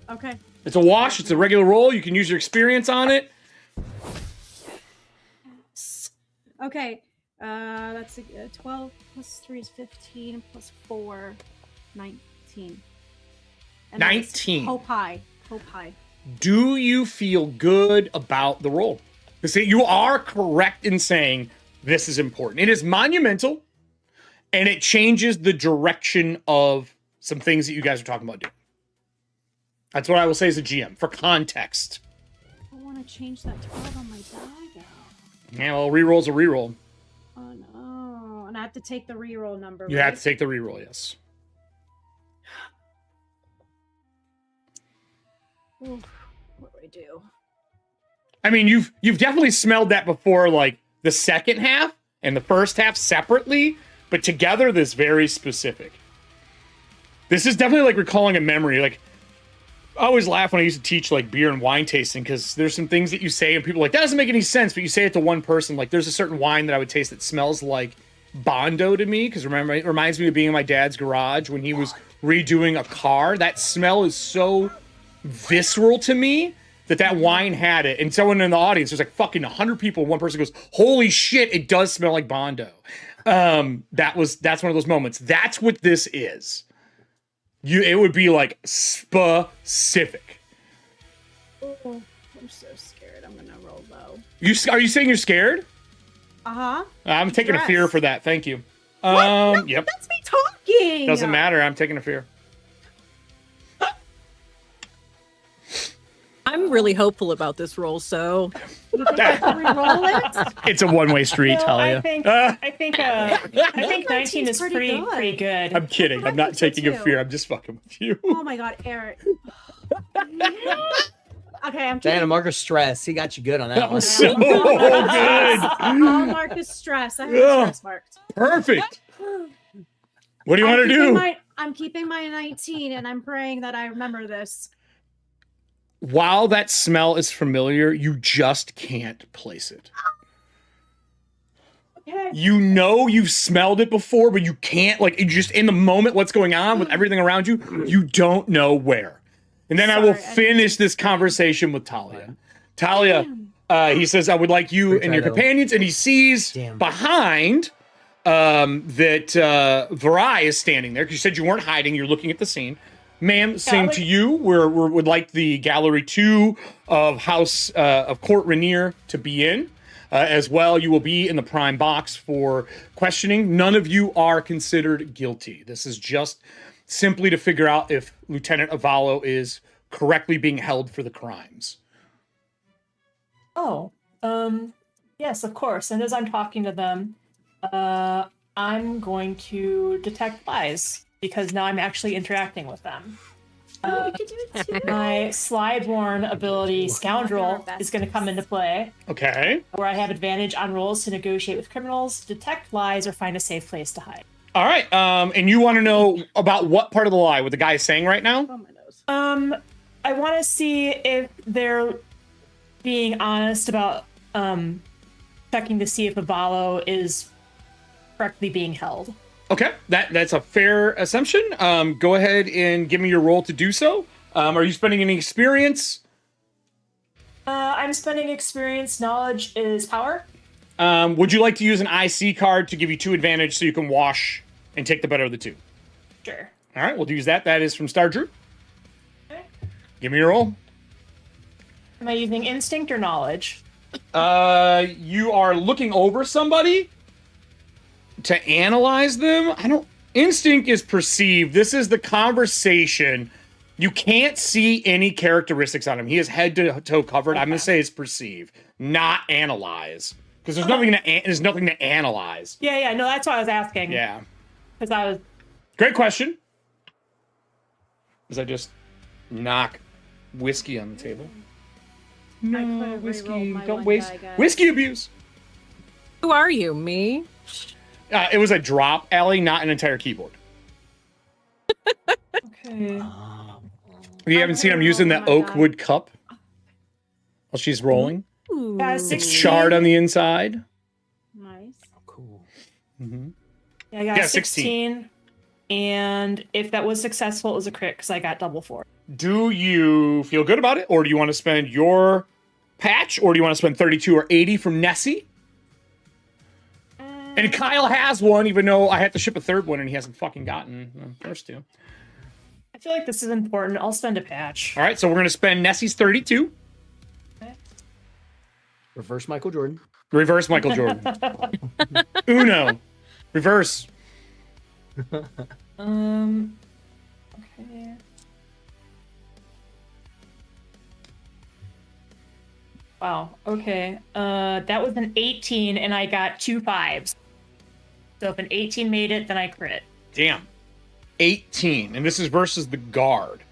Okay. It's a wash. It's a regular roll. You can use your experience on it. Okay. That's 12 plus 3 is 15 plus 4, 19. And then it's 19. Hope high. Do you feel good about the roll? See, you are correct in saying this is important. It is monumental, and it changes the direction of some things that you guys are talking about doing. That's what I will say as a GM, for context. I want to change that 12 on my die, though. Yeah, well, reroll's a reroll. Oh, no. And I have to take the reroll number, You right? have to take the reroll, yes. Oof. What do I do? I mean, you've definitely smelled that before, like the second half and the first half separately, but together, this very specific. This is definitely like recalling a memory. Like, I always laugh when I used to teach like beer and wine tasting because there's some things that you say and people are like, that doesn't make any sense, but you say it to one person. Like, there's a certain wine that I would taste that smells like Bondo to me because remember, it reminds me of being in my dad's garage when he was redoing a car. That smell is so visceral to me that wine had it, and someone in the audience, there's like fucking 100 people, one person goes, holy shit, it does smell like Bondo. That's one of those moments. That's what this is. It would be like specific. Oh, I'm so scared. I'm gonna roll low. Are you saying you're scared? Uh-huh. I'm taking a fear Yes. for that. Thank you. No, Yep. that's me talking. Doesn't matter. I'm taking a fear. I'm really hopeful about this roll, so Re-roll it. It's a one-way street, No, Talia. I think 19 is pretty pretty good. good. I'm kidding. I'm not taking a fear. I'm just fucking with you. Oh my god, Eric. Okay, I'm Diana, keeping mark a stress. He got you good on that That one. was so good. I'll mark as stress. I have Ugh. stress marked. Perfect. What do you want to do? I'm keeping my 19 and I'm praying that I remember this. While that smell is familiar, you just can't place it. Okay. You know you've smelled it before, but you can't, like, it just in the moment, what's going on with everything around you, you don't know where. And then I will Sorry, I finish this conversation with Talia. Talia, he says, I would like you Great and your title. companions, and he sees Damn. behind that Varai is standing there, because you said you weren't hiding, you're looking at the scene. Ma'am, same to you. We would like the Gallery 2 of House of Court Rainier to be in. As well, you will be in the prime box for questioning. None of you are considered guilty. This is just simply to figure out if Lieutenant Avalo is correctly being held for the crimes. Oh, yes, of course. And as I'm talking to them, I'm going to detect lies because now I'm actually interacting with them. Oh, we could do it too. My Slyborn ability, Scoundrel, is going to come into play, Okay. where I have advantage on rolls to negotiate with criminals, detect lies, or find a safe place to hide. All right. And you want to know about what part of the lie? What the guy is saying right now? Oh, my nose. I want to see if they're being honest about checking to see if Avalo is correctly being held. Okay. That's a fair assumption. Go ahead and give me your roll to do so. Are you spending any experience? I'm spending experience. Knowledge is power. Would you like to use an IC card to give you 2 advantage so you can wash and take the better of the 2? Sure. All right, we'll use that. That is from Star Drew. Okay. Give me your roll. Am I using instinct or knowledge? You are looking over somebody to analyze them. Instinct is perceived. This is the conversation. You can't see any characteristics on him. He is head to toe covered. I'm going to say it's perceive, not analyze. Because there's nothing to analyze. Yeah. No, that's what I was asking. Yeah. Because I was. Great question. As I just knock whiskey on the table. I No, could've whiskey. re-rolled my Don't one waste. die, guys. Whiskey abuse. who are you? Me? It was a drop, Allie, not an entire keyboard. Okay. If you haven't seen, I'm using the Oh my God. oak wood cup while she's rolling. Ooh. Guys, It's 16. charred on the inside. Nice. Cool. Yeah, I got Yeah, 16. And if that was successful, it was a crit because I got double 4. Do you feel good about it, or do you want to spend your patch, or do you want to spend 32 or 80 from Nessie? And Kyle has one, even though I had to ship a third one and he hasn't fucking gotten the first 2. I feel like this is important. I'll spend a patch. All right, so we're going to spend Nessie's 32. Reverse Michael Jordan. Reverse Michael Jordan. Uno. Reverse. Okay. Wow. Okay. That was an 18, and I got 2 5s. So if an 18 made it, then I crit. Damn. 18. And this is versus the guard.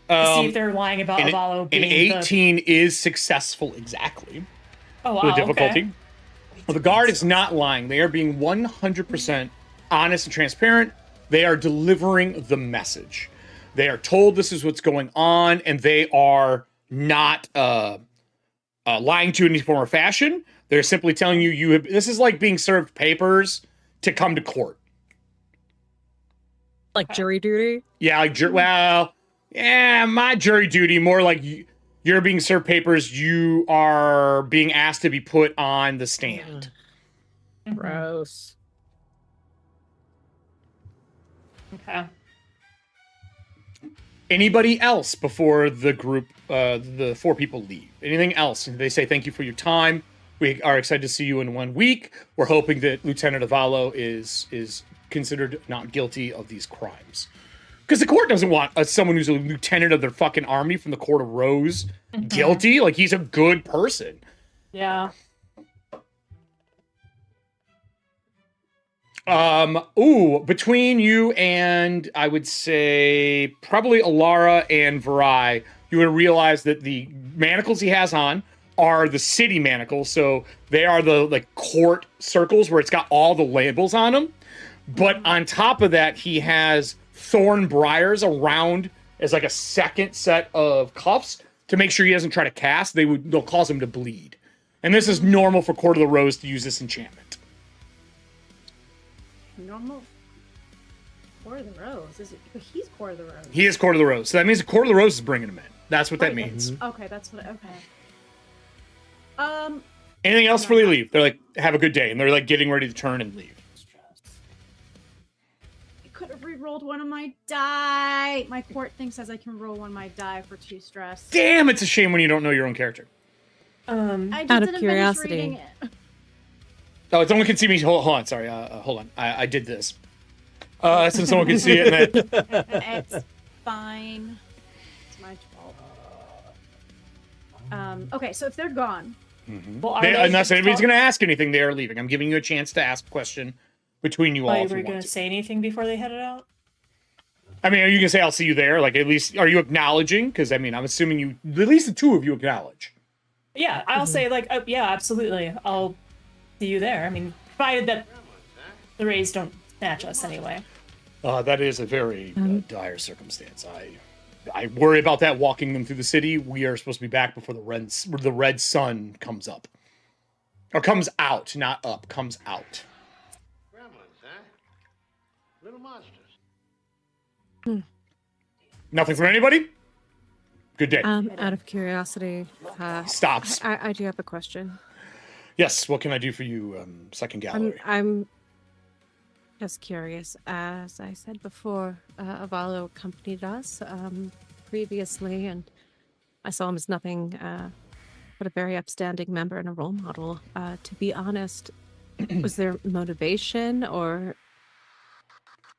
To see if they're lying about Avalo An being 18 is successful, exactly. Oh, wow. The difficulty. Okay. Well, the guard is not lying. They are being 100% honest and transparent. They are delivering the message. They are told this is what's going on, and they are not lying to you in any form or fashion. They're simply telling you this is like being served papers to come to court. Like jury duty? Yeah, like my jury duty, more like you're being served papers. You are being asked to be put on the stand. Gross. Okay. Anybody else before the group, the 4 people leave? Anything else? And they say thank you for your time. We are excited to see you in 1 week. We're hoping that Lieutenant Avalo is considered not guilty of these crimes. Because the court doesn't want someone who's a lieutenant of their fucking army from the Court of Rose guilty. Like, he's a good person. Yeah. Between you and, I would say, probably Alara and Varai, you would realize that the manacles he has on are the city manacles. So they are the, like, court circles where it's got all the labels on them. But on top of that, he has thorn briars around as like a second set of cuffs to make sure he doesn't try to cast. They'll cause him to bleed. And this is normal for Court of the Rose to use this enchantment. Normal. Court of the Rose. He's Court of the Rose. He is Court of the Rose. So that means the Court of the Rose is bringing him in. That's what that means. Okay, that's what. Okay. Anything else before they leave? They're like, have a good day. And they're like getting ready to turn and leave. Could have re-rolled one of my die. My court thing says I can roll one of my die for 2 stress. Damn, it's a shame when you don't know your own character. I just Out of didn't curiosity. finish reading it. Oh, someone can see me. Hold on, sorry. Hold on. I did this. Since someone can see it. It's fine. It's my fault. Okay, so if they're gone. Well, Unless anybody's going to ask anything, they are leaving. I'm giving you a chance to ask a question between you all. Oh, if you were you going want to say anything before they headed out? I mean, are you going to say, I'll see you there? Like, at least, are you acknowledging? Because, I mean, I'm assuming at least the two of you acknowledge. Yeah, I'll say, like, yeah, absolutely. I'll see you there. I mean, provided that the Rays don't snatch us anyway. That is a very dire circumstance. I worry about that walking them through the city. We are supposed to be back before the red sun comes up. Or comes out, not up, comes out. Gremlins, huh? Little monsters. Nothing from anybody? Good day. Out of curiosity, Stops. I do have a question. Yes, what can I do for you, second gallery? I'm just curious. As I said before, Avalo accompanied us previously, and I saw him as nothing but a very upstanding member and a role model. To be honest, was there motivation or?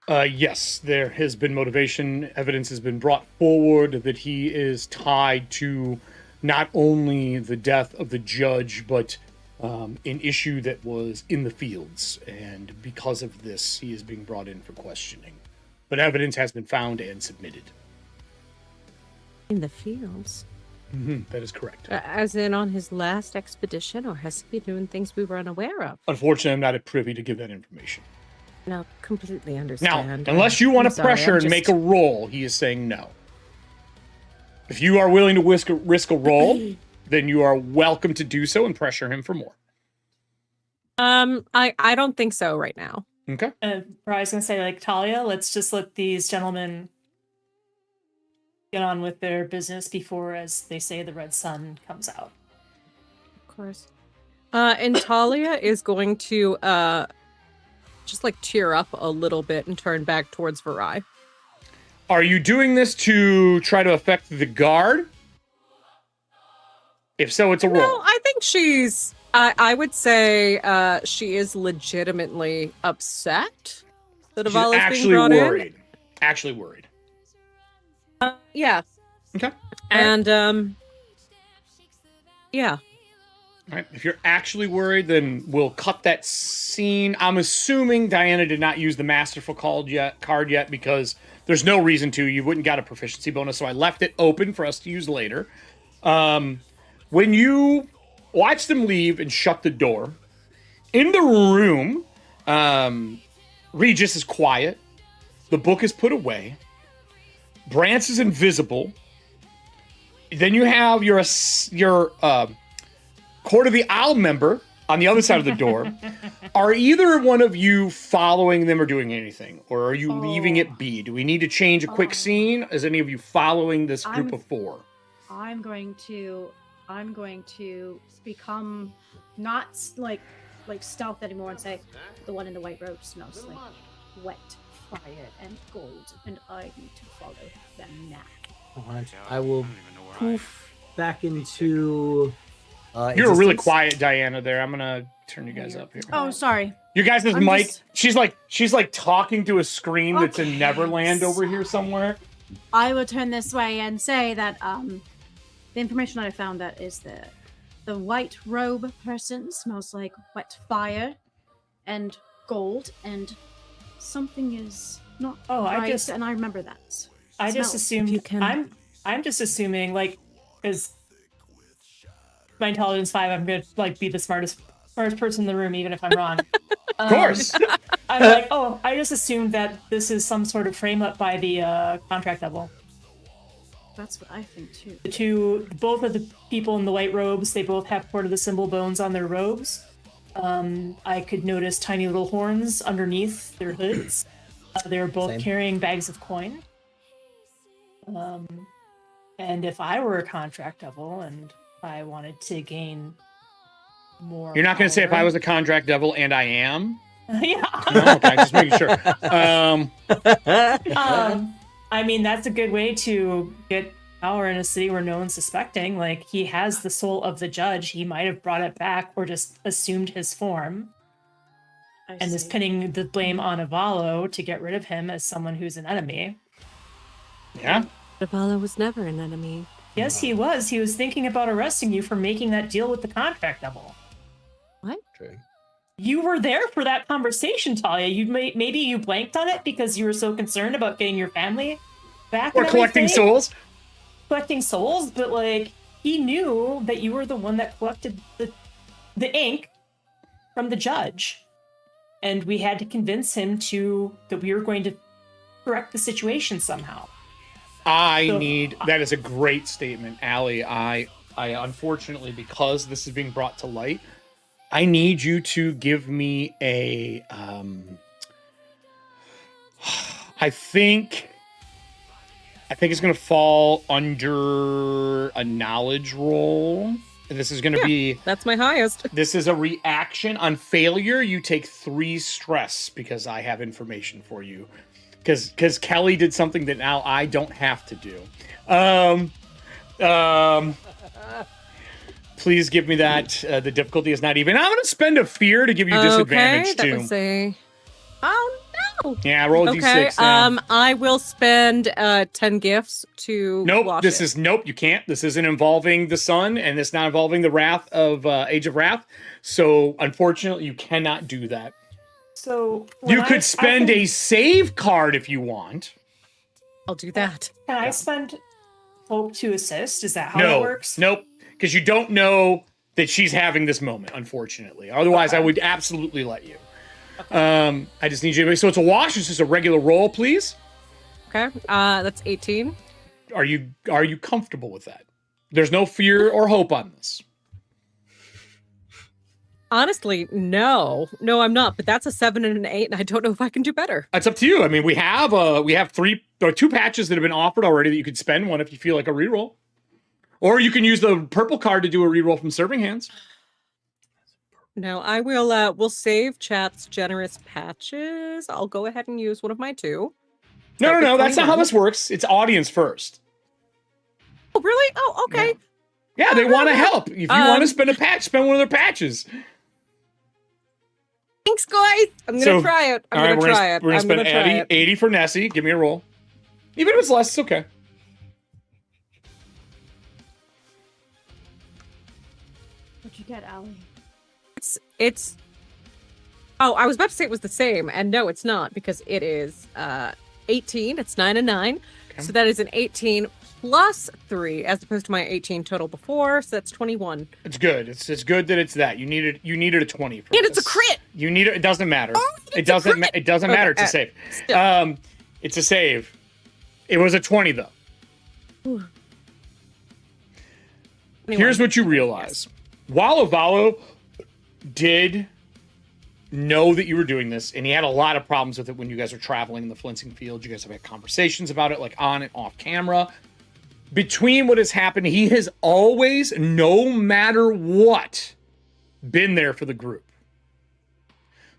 Yes, there has been motivation. Evidence has been brought forward that he is tied to not only the death of the judge, but an issue that was in the fields. And because of this, he is being brought in for questioning. But evidence has been found and submitted. In the fields? That is correct. As in on his last expedition, or has he been doing things we were unaware of? Unfortunately, I'm not at privy to give that information. No, completely Now, understand. unless you want I'm to sorry, pressure I'm and make a roll, he is saying no. If you are willing to risk a roll, then you are welcome to do so and pressure him for more. I don't think so right now. Okay. I was going to say, like, Talia, let's just let these gentlemen get on with their business before, as they say, the red sun comes out. Of course. And Talia is going to just like tear up a little bit and turn back towards Varai. Are you doing this to try to affect the guard? If so, it's a roll. No, I think she's. I would say she is legitimately upset that She's Avalo's being actually brought worried. Actually worried. in. Yeah, Okay. and yeah. All right. If you're actually worried, then we'll cut that scene. I'm assuming Diana did not use the Masterful card yet because there's no reason to. You wouldn't got a proficiency bonus, so I left it open for us to use later. When you watch them leave and shut the door, in the room, Regis is quiet. The book is put away. Brance is invisible. Then you have your Court of the Owl member on the other side of the door. Are either one of you following them or doing anything? Or are you leaving it be? Do we need to change a quick scene? Is any of you following this group of four? I'm going to become not like stealth anymore and say the one in the white robe smells like wet fire and gold, and I need to follow them now. I will poof back into You're really existence. quiet, Diana. There, I'm gonna turn you guys up here. Oh, sorry. You guys' I'm mic. just- She's like talking to a screen that's in Okay, Neverland over here somewhere. I will turn this way and say that the information I found that is the white robe person smells like wet fire and gold, and something is not Oh, right, and I remember that. I just Smell. assumed If you can- I'm just assuming like because my intelligence 5, I'm gonna like be the smartest person in the room, even if I'm wrong. Of course. I'm like, oh, I just assumed that this is some sort of frame up by the contract devil. That's what I think too. Both of the people in the white robes, they both have part of the symbol bones on their robes. I could notice tiny little horns underneath their hoods. They're both Same. carrying bags of coin. And if I were a contract devil and I wanted to gain more, You're not gonna say if I power- was a contract devil, and I am. yeah. No, okay, just making sure. I mean, that's a good way to get power in a city where no one's suspecting. Like, he has the soul of the judge. He might have brought it back or just assumed his form I and is see. pinning the blame on Avalo to get rid of him as someone who's an enemy. Yeah. Davala was never an enemy. Yes, he was. He was thinking about arresting you for making that deal with the contract devil. True. You were there for that conversation, Talia. Maybe you blanked on it because you were so concerned about getting your family back Or and collecting everything. souls. Collecting souls, but like he knew that you were the one that collected the ink from the judge, and we had to convince him that we were going to correct the situation somehow. That is a great statement, Allie. I unfortunately, because this is being brought to light, I need you to give me a I think it's going to fall under a knowledge roll. This is going to be That's my highest. This is a reaction. On failure, you take 3 stress because I have information for you. Because Kelly did something that now I don't have to do. Please give me that. The difficulty is not even. I'm going to spend a fear to give you disadvantage that too. was a... Oh no. Yeah, roll a Okay. d6. Yeah. I will spend 10 gifts to Nope. wash This it. is nope. You can't. This isn't involving the sun, and it's not involving the wrath of Age of Wrath. So unfortunately, you cannot do that. So You could spend a save card if you want. I'll do that. Can I spend hope to assist? Is that how No. that works? Nope. Because you don't know that she's having this moment, unfortunately. Otherwise, I would absolutely let you. I just need you to. So it's a wash. It's just a regular roll, please. Okay. That's 18. Are you comfortable with that? There's no fear or hope on this. Honestly, no. No, I'm not. But that's a 7 and an 8, and I don't know if I can do better. It's up to you. I mean, we have 2 patches that have been offered already that you could spend one if you feel like a reroll. Or you can use the purple card to do a reroll from Serving Hands. No, I will we'll save chat's generous patches. I'll go ahead and use one of my 2. No. That's not how 21. this works. It's audience first. Oh, really? Oh, okay. Yeah, they want to help. If you want to spend a patch, spend one of their patches. Thanks, guys. I'm gonna So, try it. I'm all right, gonna try it. We're gonna I'm spend gonna try 80, it. 80 for Nessie. Give me a roll. Even if it's less, it's okay. What'd you get, Allie? It's. Oh, I was about to say it was the same, and no, it's not because it is 18. It's 9 and 9, so that is an 18 plus 3, as opposed to my 18 total before. So that's 21. It's good. It's good that it's that. You needed a 20 for And it's a this. crit. You need it. It doesn't matter. Oh, It doesn't. It doesn't matter. It's a Okay, save. still. It's a save. It was a 20 though. 21. Here's what you realize. While Avalo did know that you were doing this, and he had a lot of problems with it when you guys were traveling in the Flintsing field. You guys have had conversations about it, like on and off camera. Between what has happened, he has always, no matter what, been there for the group.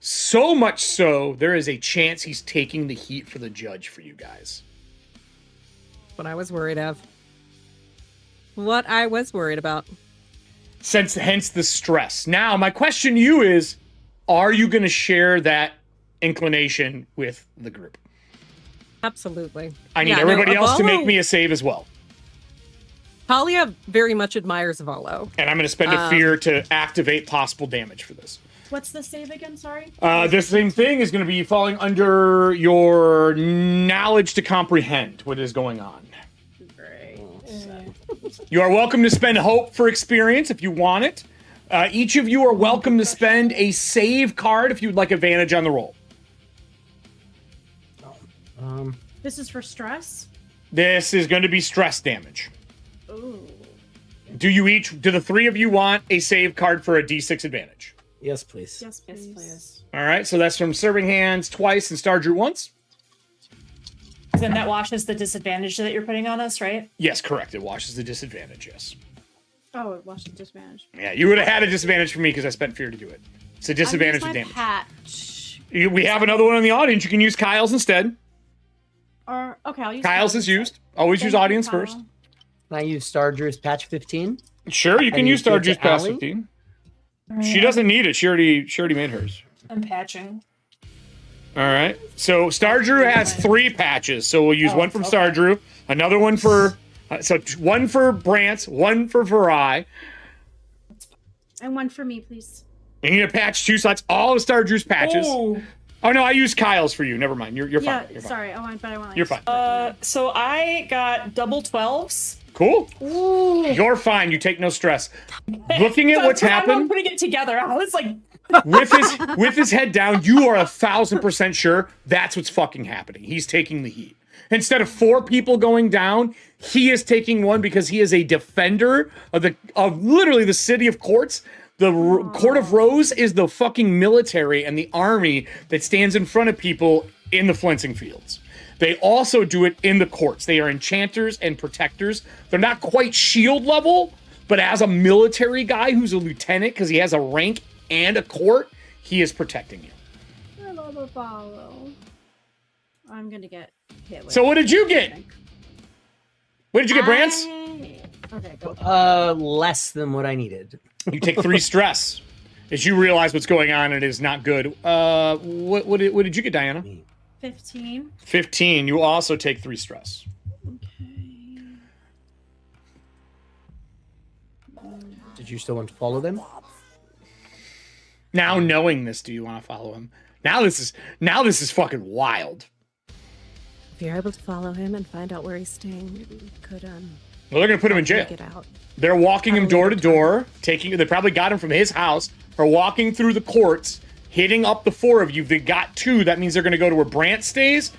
So much so, there is a chance he's taking the heat for the judge for you guys. What I was worried of. What I was worried about. hence the stress. Now, my question to you is, are you going to share that inclination with the group? Absolutely. I need Yeah, no, everybody else to make Avalo- me a save as well. Talia very much admires Avalo. And I'm going to spend a fear to activate possible damage for this. What's the save again? Sorry. The same thing is going to be falling under your knowledge to comprehend what is going on. Great. You are welcome to spend hope for experience if you want it. Each of you are welcome to spend a save card if you'd like advantage on the roll. This is for stress. This is going to be stress damage. Ooh. Do the three of you want a save card for a D6 advantage? Yes, please. Yes, please. All right, so that's from Serving Hands twice and Star Drew once. Then that washes the disadvantage that you're putting on us, right? Yes, correct. It washes the disadvantage, yes. Oh, it washed the disadvantage. Yeah, you would have had a disadvantage for me because I spent fear to do it. It's a disadvantage of my damage. patch. We have another one in the audience. You can use Kyle's instead. Or okay, I'll use Kyle's is used. Always use Thank you, audience Kyle. first. Can I use Star Drew's patch 15? Sure, you can And use you Star give Juice to past Allie? 15. She doesn't need it. She already made hers. I'm patching. All right. So Star Drew has 3 patches. So we'll use one from Star Drew, another one for one for Brant, one for Varai. And one for me, please. You need to patch 2 slots. All of Star Drew's patches. Oh. Oh no, I used Kyle's for you. Never mind. You're fine. Yeah, You're fine. sorry. I want like You're fine. So I got double 12s. Cool. You're fine. You take no stress. Looking at So what's I'm happened putting it together. I was like, with his head down, you are 1,000% sure that's what's fucking happening. He's taking the heat. Instead of 4 people going down, he is taking one because he is a defender of literally the city of Courts. The Court of Rose is the fucking military and the army that stands in front of people in the flensing fields. They also do it in the courts. They are enchanters and protectors. They're not quite shield level, but as a military guy who's a lieutenant, because he has a rank and a court, he is protecting you. I love a follow. I'm gonna get hit with So what did you get? What did you get, Brance? Okay, go. Less than what I needed. You take 3 stress as you realize what's going on and it is not good. What did you get, Diana? 15. 15. You also take 3 stress. Did you still want to follow them? Now knowing this, do you want to follow him? Now this is fucking wild. If you're able to follow him and find out where he's staying, we could Well, they're gonna put him in jail. Get out. They're walking him door to door, they probably got him from his house, are walking through the courts, hitting up the 4 of you. They got 2. That means they're going to go to where Brant stays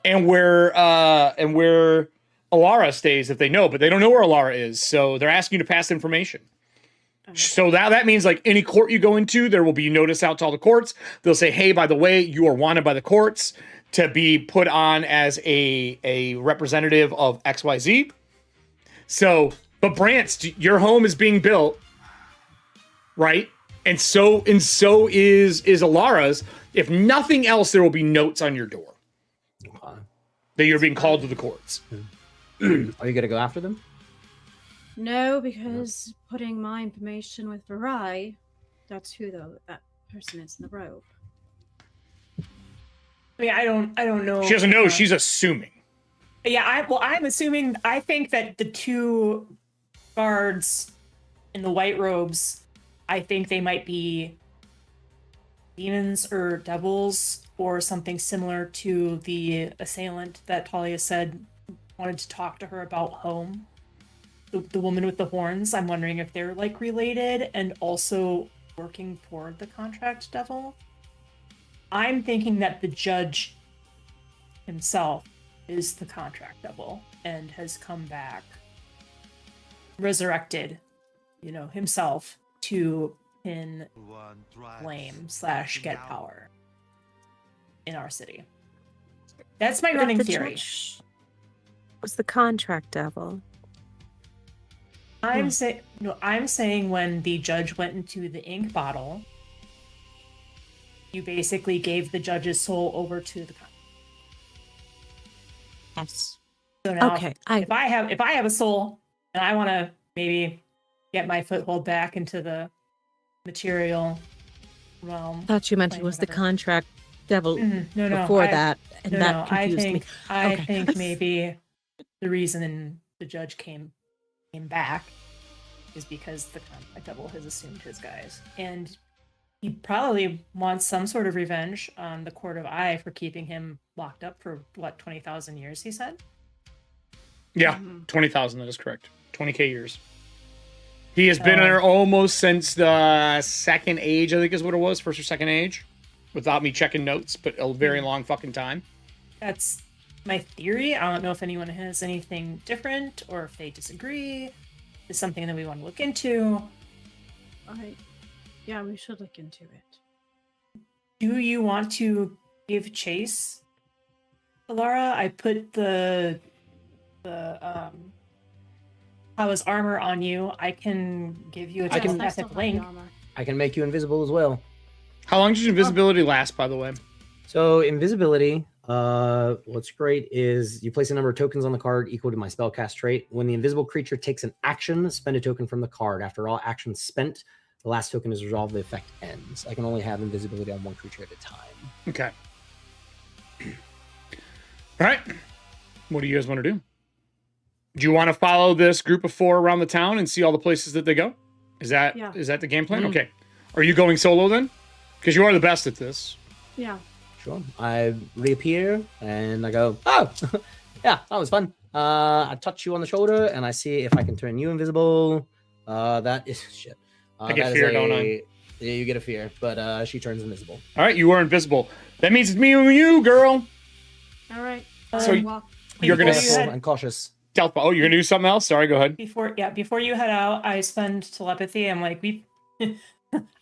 and where Alara stays if they know, but they don't know where Alara is. So they're asking you to pass information. So now that means like any court you go into, there will be notice out to all the courts. They'll say, hey, by the way, you are wanted by the courts to be put on as a representative of XYZ. So, but Brant, your home is being built, right? And so is Alara's. If nothing else, there will be notes on your door that you're being called to the courts. Are you gonna go after them? No, because putting my information with Varai, that's who that person is in the robe. I mean, I don't know. She doesn't know. She's assuming. Yeah, I'm assuming. I think that the 2 guards in the white robes, I think they might be demons or devils or something similar to the assailant that Talia said wanted to talk to her about home. The woman with the horns. I'm wondering if they're like related and also working toward the contract devil. I'm thinking that the judge himself is the contract devil and has come back resurrected, himself to pin blame / get power in our city. That's my running theory. Was the contract devil? I'm saying when the judge went into the ink bottle, you basically gave the judge's soul over to the contract. Yes. So now, Okay, if I have a soul and I want to maybe get my foothold back into the material realm. Thought you meant it Like, was the whatever. contract devil No, before that, and that confused me. I Okay. think maybe the reason the judge came back is because the contract devil has assumed his guise, and he probably wants some sort of revenge on the Court of Eye for keeping him locked up for what 20,000 years. He said. Yeah, 20,000. That is correct. 20K years. He has been there almost since the second age, I think is what it was, first or second age, without me checking notes, but a very long fucking time. That's my theory. I don't know if anyone has anything different or if they disagree. It's something that we want to look into. Yeah, we should look into it. Do you want to give chase, Alara? I put the Pawa's armor on you. I can give you a Yes, I still telepathic have link. the armor. I can make you invisible as well. How long does your invisibility last, by the way? So invisibility, what's great is you place a number of tokens on the card equal to my spellcast trait. When the invisible creature takes an action, spend a token from the card. After all actions spent, the last token is resolved, the effect ends. I can only have invisibility on one creature at a time. Okay. All right. What do you guys want to do? Do you want to follow this group of 4 around the town and see all the places that they go? Is that Yeah. is that the game plan? Okay. Are you going solo then? Because you are the best at this. Yeah. Sure. I reappear and I go, oh, yeah, that was fun. I touch you on the shoulder and I see if I can turn you invisible. That is shit. I get that is fear, don't I? Yeah, you get a fear, but she turns invisible. All right, you are invisible. That means it's me and you, girl. All right. So Well, you're gonna Before you s- head- I'm cautious. stealth. Oh, you're gonna do something else? Sorry, go ahead. Before you head out, I spend telepathy. I'm like, you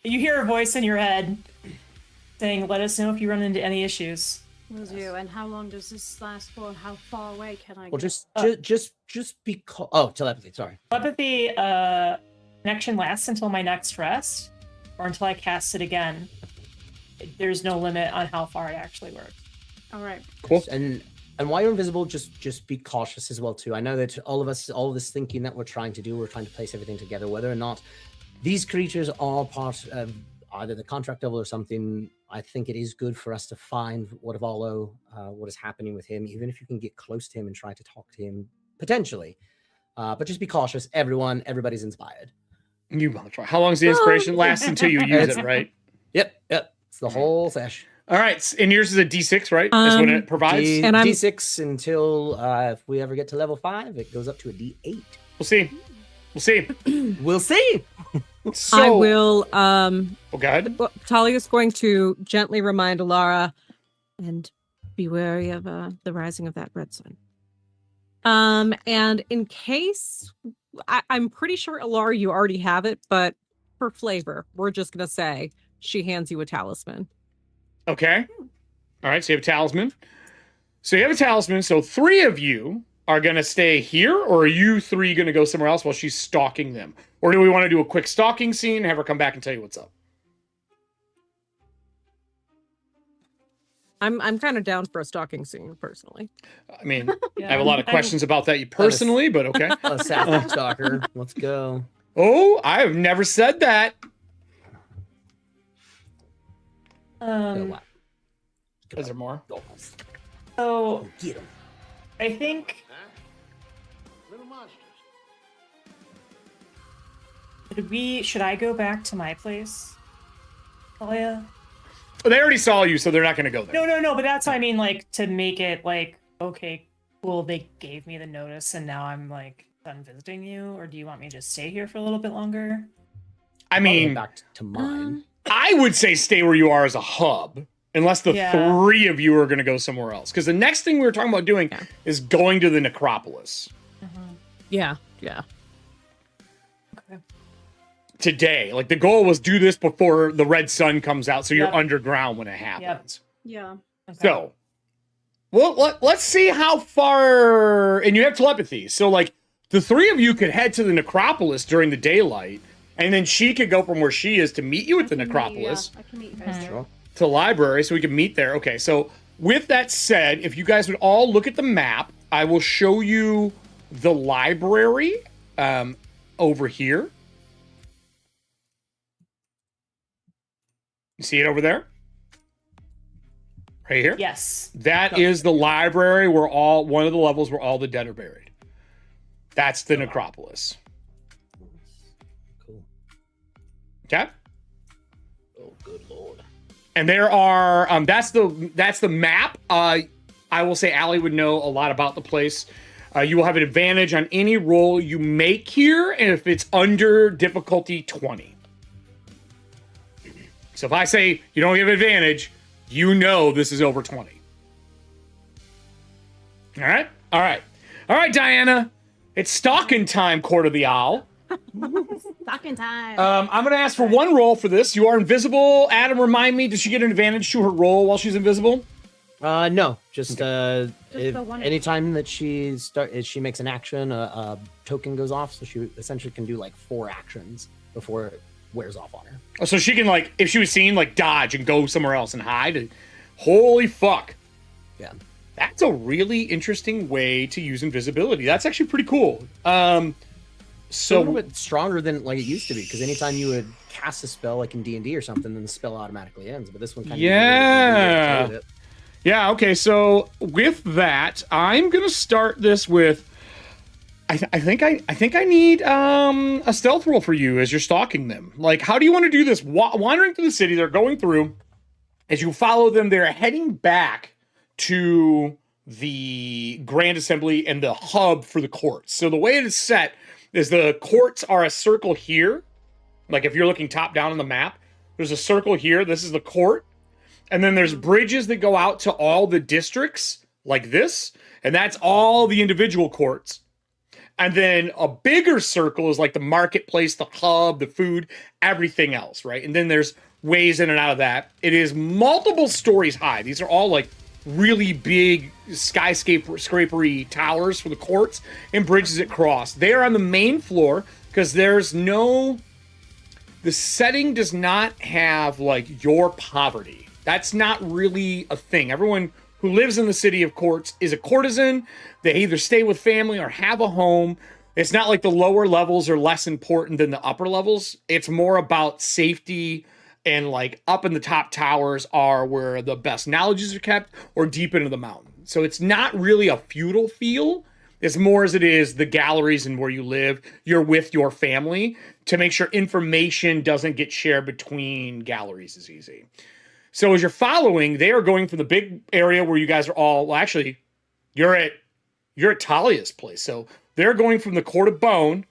hear a voice in your head saying, "Let us know if you run into any issues." will do. And how long does this last for? And how far away can I Well, get? just because. Oh, telepathy. Sorry. Telepathy connection lasts until my next rest, or until I cast it again. There's no limit on how far it actually works. All right. Cool. And while you're invisible, just be cautious as well too. I know that all this thinking that we're trying to do, we're trying to place everything together, whether or not these creatures are part of either the contract devil or something. I think it is good for us to find what is happening with him, even if you can get close to him and try to talk to him potentially. But just be cautious, everyone. Everybody's inspired. You motherfucker. How long does the inspiration last until you use it, right? Yep. It's the whole sesh. All right, and yours is a D6, right? Is what it provides. And I'm- D6 until if we ever get to level 5, it goes up to a D8. We'll see. We'll see. We'll see. So, I will. Oh, go ahead. Well, Talia's going to gently remind Alara, and be wary of the rising of that red sun. And in case, I'm pretty sure Alara, you already have it, but for flavor, we're just gonna say she hands you a talisman. Okay. All right, so you have a talisman. So 3 of you are going to stay here, or are you 3 going to go somewhere else while she's stalking them? Or do we want to do a quick stalking scene and have her come back and tell you what's up? I'm kind of down for a stalking scene personally. I mean, I have a lot of questions about that personally, but okay. Assassin stalker. Let's go. Oh, I have never said that. Is there more? So Get him. I think Huh? Little monsters. should I go back to my place, Talia? They already saw you, so they're not going to go there. No, but that's what I mean, like, to make it like, okay, cool, they gave me the notice and now I'm like done visiting you, or do you want me to just stay here for a little bit longer? I mean, Back to mine. I would say stay where you are as a hub, unless the Yeah. 3 of you are going to go somewhere else. Because the next thing we were talking about doing Yeah. is going to the necropolis Yeah. today. Like, the goal was do this before the red sun comes out, so you're Yep. underground when it happens. Yeah. Okay. So, well, let's see how far. And you have telepathy, so like the 3 of you could head to the necropolis during the daylight, and then she could go from where she is to meet you at the necropolis I can meet you guys there. Sure. to the library, so we can meet there. Okay, so with that said, if you guys would all look at the map, I will show you the library over here. You see it over there? Right here? Yes. That is the library where one of the levels where all the dead are buried. That's the necropolis. Cool. Okay? Oh, good lord. And there are that's the map. I will say Allie would know a lot about the place. You will have an advantage on any roll you make here, and if it's under difficulty 20. So if I say you don't give advantage, you know this is over 20. All right? All right. All right, Diana. It's stalking time, Court of the Owl. Stalking time. I'm going to ask for one roll for this. You are invisible. Adam, remind me, does she get an advantage to her roll while she's invisible? No, just the one. anytime that she makes an action, a token goes off, so she essentially can do like 4 actions before it wears off on her. Oh, so she can, like, if she was seen, like, dodge and go somewhere else and hide. Holy fuck. Yeah. That's a really interesting way to use invisibility. That's actually pretty cool. So a little bit stronger than like it used to be, because anytime you would cast a spell like in D&D or something, then the spell automatically ends. But this one kind of yeah. Okay. So with that, I'm gonna start this with. I think I need a stealth roll for you as you're stalking them. Like, how do you want to do this? Wandering through the city, they're going through. As you follow them, they're heading back to the Grand Assembly and the hub for the courts. So the way it is set is the courts are a circle here. Like if you're looking top down on the map, there's a circle here. This is the court. And then there's bridges that go out to all the districts like this. And that's all the individual courts. And then a bigger circle is like the marketplace, the hub, the food, everything else, right? And then there's ways in and out of that. It is multiple stories high. These are all like really big skyscrapery towers for the courts and bridges that cross. They are on the main floor because the setting does not have like your poverty. That's not really a thing. Everyone who lives in the city of courts is a courtesan. They either stay with family or have a home. It's not like the lower levels are less important than the upper levels. It's more about safety, and like up in the top towers are where the best knowledges are kept, or deep into the mountain. So it's not really a feudal feel. It's more as it is the galleries and where you live. You're with your family to make sure information doesn't get shared between galleries is easy. So as you're following, they are going from the big area where you guys are all, well, actually, you're at Talia's place. So they're going from the Court of Bone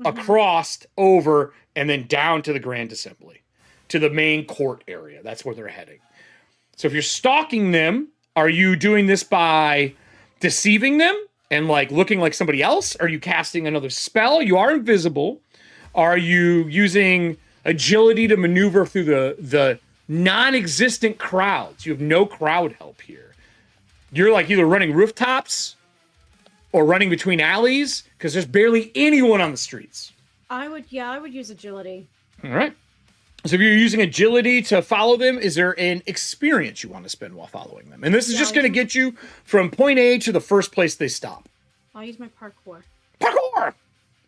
across, over, and then down to the Grand Assembly, to the main court area. That's where they're heading. So if you're stalking them, are you doing this by deceiving them and like looking like somebody else? Are you casting another spell? You are invisible. Are you using agility to maneuver through the non-existent crowds? You have no crowd help here. You're like either running rooftops or running between alleys because there's barely anyone on the streets. I would use agility. All right. So if you're using agility to follow them, is there an experience you want to spend while following them? And this is just going to get you from point A to the first place they stop. I'll use my parkour. Parkour!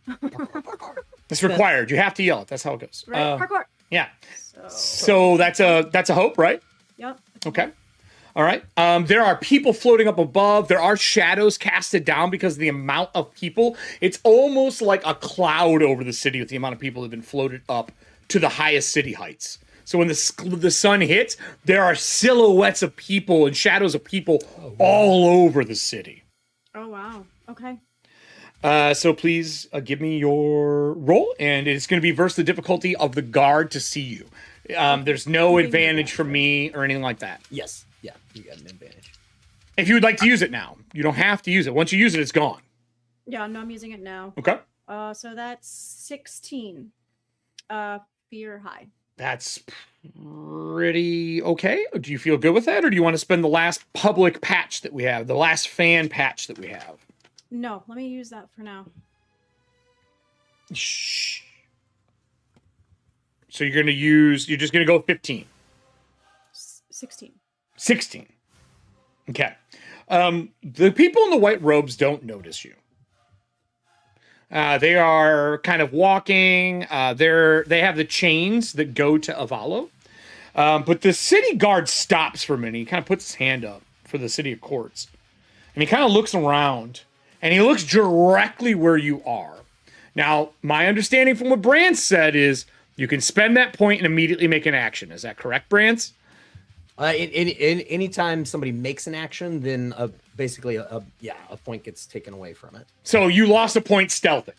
Parkour. It's required. You have to yell it. That's how it goes. Right, parkour. Yeah. So that's a hope, right? Yep. Okay. All right. There are people floating up above. There are shadows casted down because of the amount of people. It's almost like a cloud over the city with the amount of people that have been floated up to the highest city heights. So when the sun hits, there are silhouettes of people and shadows of people all over the city. Oh, wow. Okay. So please give me your roll, and it's going to be versus the difficulty of the guard to see you. There's no advantage for me or anything like that. Yes. Yeah, you got an advantage. If you would like to use it now, you don't have to use it. Once you use it, it's gone. Yeah, no, I'm using it now. Okay. So that's 16. Fear high. That's pretty okay. Do you feel good with that, or do you want to spend the last public patch that we have, the last fan patch that we have? No, let me use that for now. Shh. So you're just going to go 15. 16. 16. Okay. The people in the white robes don't notice you. They are kind of walking. They have the chains that go to Avalo. But the city guard stops for a minute. He kind of puts his hand up for the city of courts. And he kind of looks around. And he looks directly where you are. Now, my understanding from what Brance said is you can spend that point and immediately make an action. Is that correct, Brance? Anytime somebody makes an action, then basically a point gets taken away from it. So you lost a point stealthing.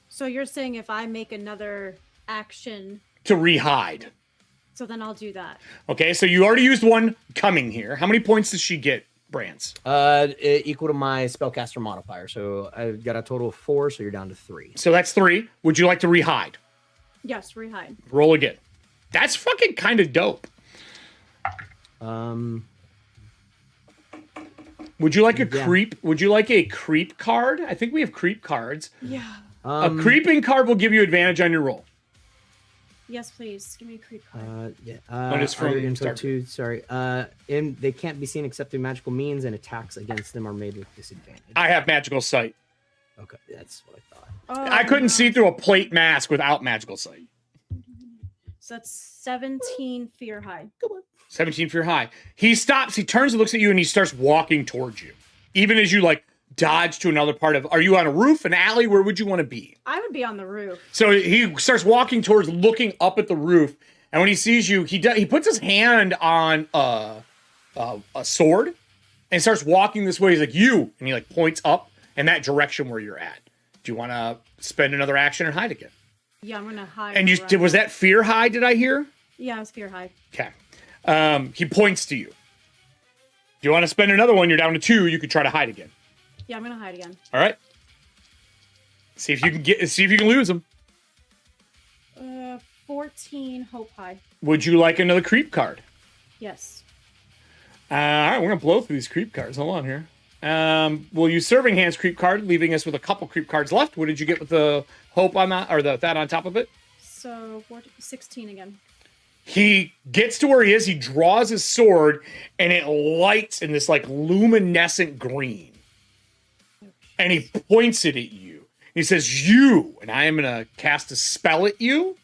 So you're saying if I make another action To rehide. So then I'll do that. Okay, so you already used one coming here. How many points does she get, Brance? Equal to my spellcaster modifier. So I've got a total of 4, so you're down to 3. So that's 3. Would you like to rehide? Yes, rehide. Roll again. That's fucking kind of dope. Would you like a creep? Would you like a creep card? I think we have creep cards. Yeah. A creeping card will give you advantage on your roll. Yes, please. Give me a creep card. Notice from info 2, sorry. And they can't be seen except through magical means, and attacks against them are made with disadvantage. I have magical sight. Okay, that's what I thought. Oh, I couldn't see through a plate mask without magical sight. So that's 17 fear high. 17 fear high. He stops, he turns and looks at you, and he starts walking towards you. Even as you, like, dodge to another part of... Are you on a roof, an alley? Where would you want to be? I would be on the roof. So he starts walking towards, looking up at the roof, and when he sees you, he puts his hand on a sword and starts walking this way. He's like, you! And he, like, points up in that direction where you're at. Do you want to spend another action and hide again? Yeah, I'm going to hide. And was that fear high, did I hear? Yeah, it was fear high. Okay. He points to you. If you want to spend another one, you're down to 2. You could try to hide again. Yeah, I'm gonna hide again. All right. See if you can lose him. 14 hope high. Would you like another creep card? Yes. All right, we're gonna blow through these creep cards. Hold on here. We'll use Serving Hands creep card, leaving us with a couple creep cards left. What did you get with the hope on that, or that on top of it? So 16 again. He gets to where he is. He draws his sword, and it lights in this like luminescent green. And he points it at you. He says, you, and I am going to cast a spell at you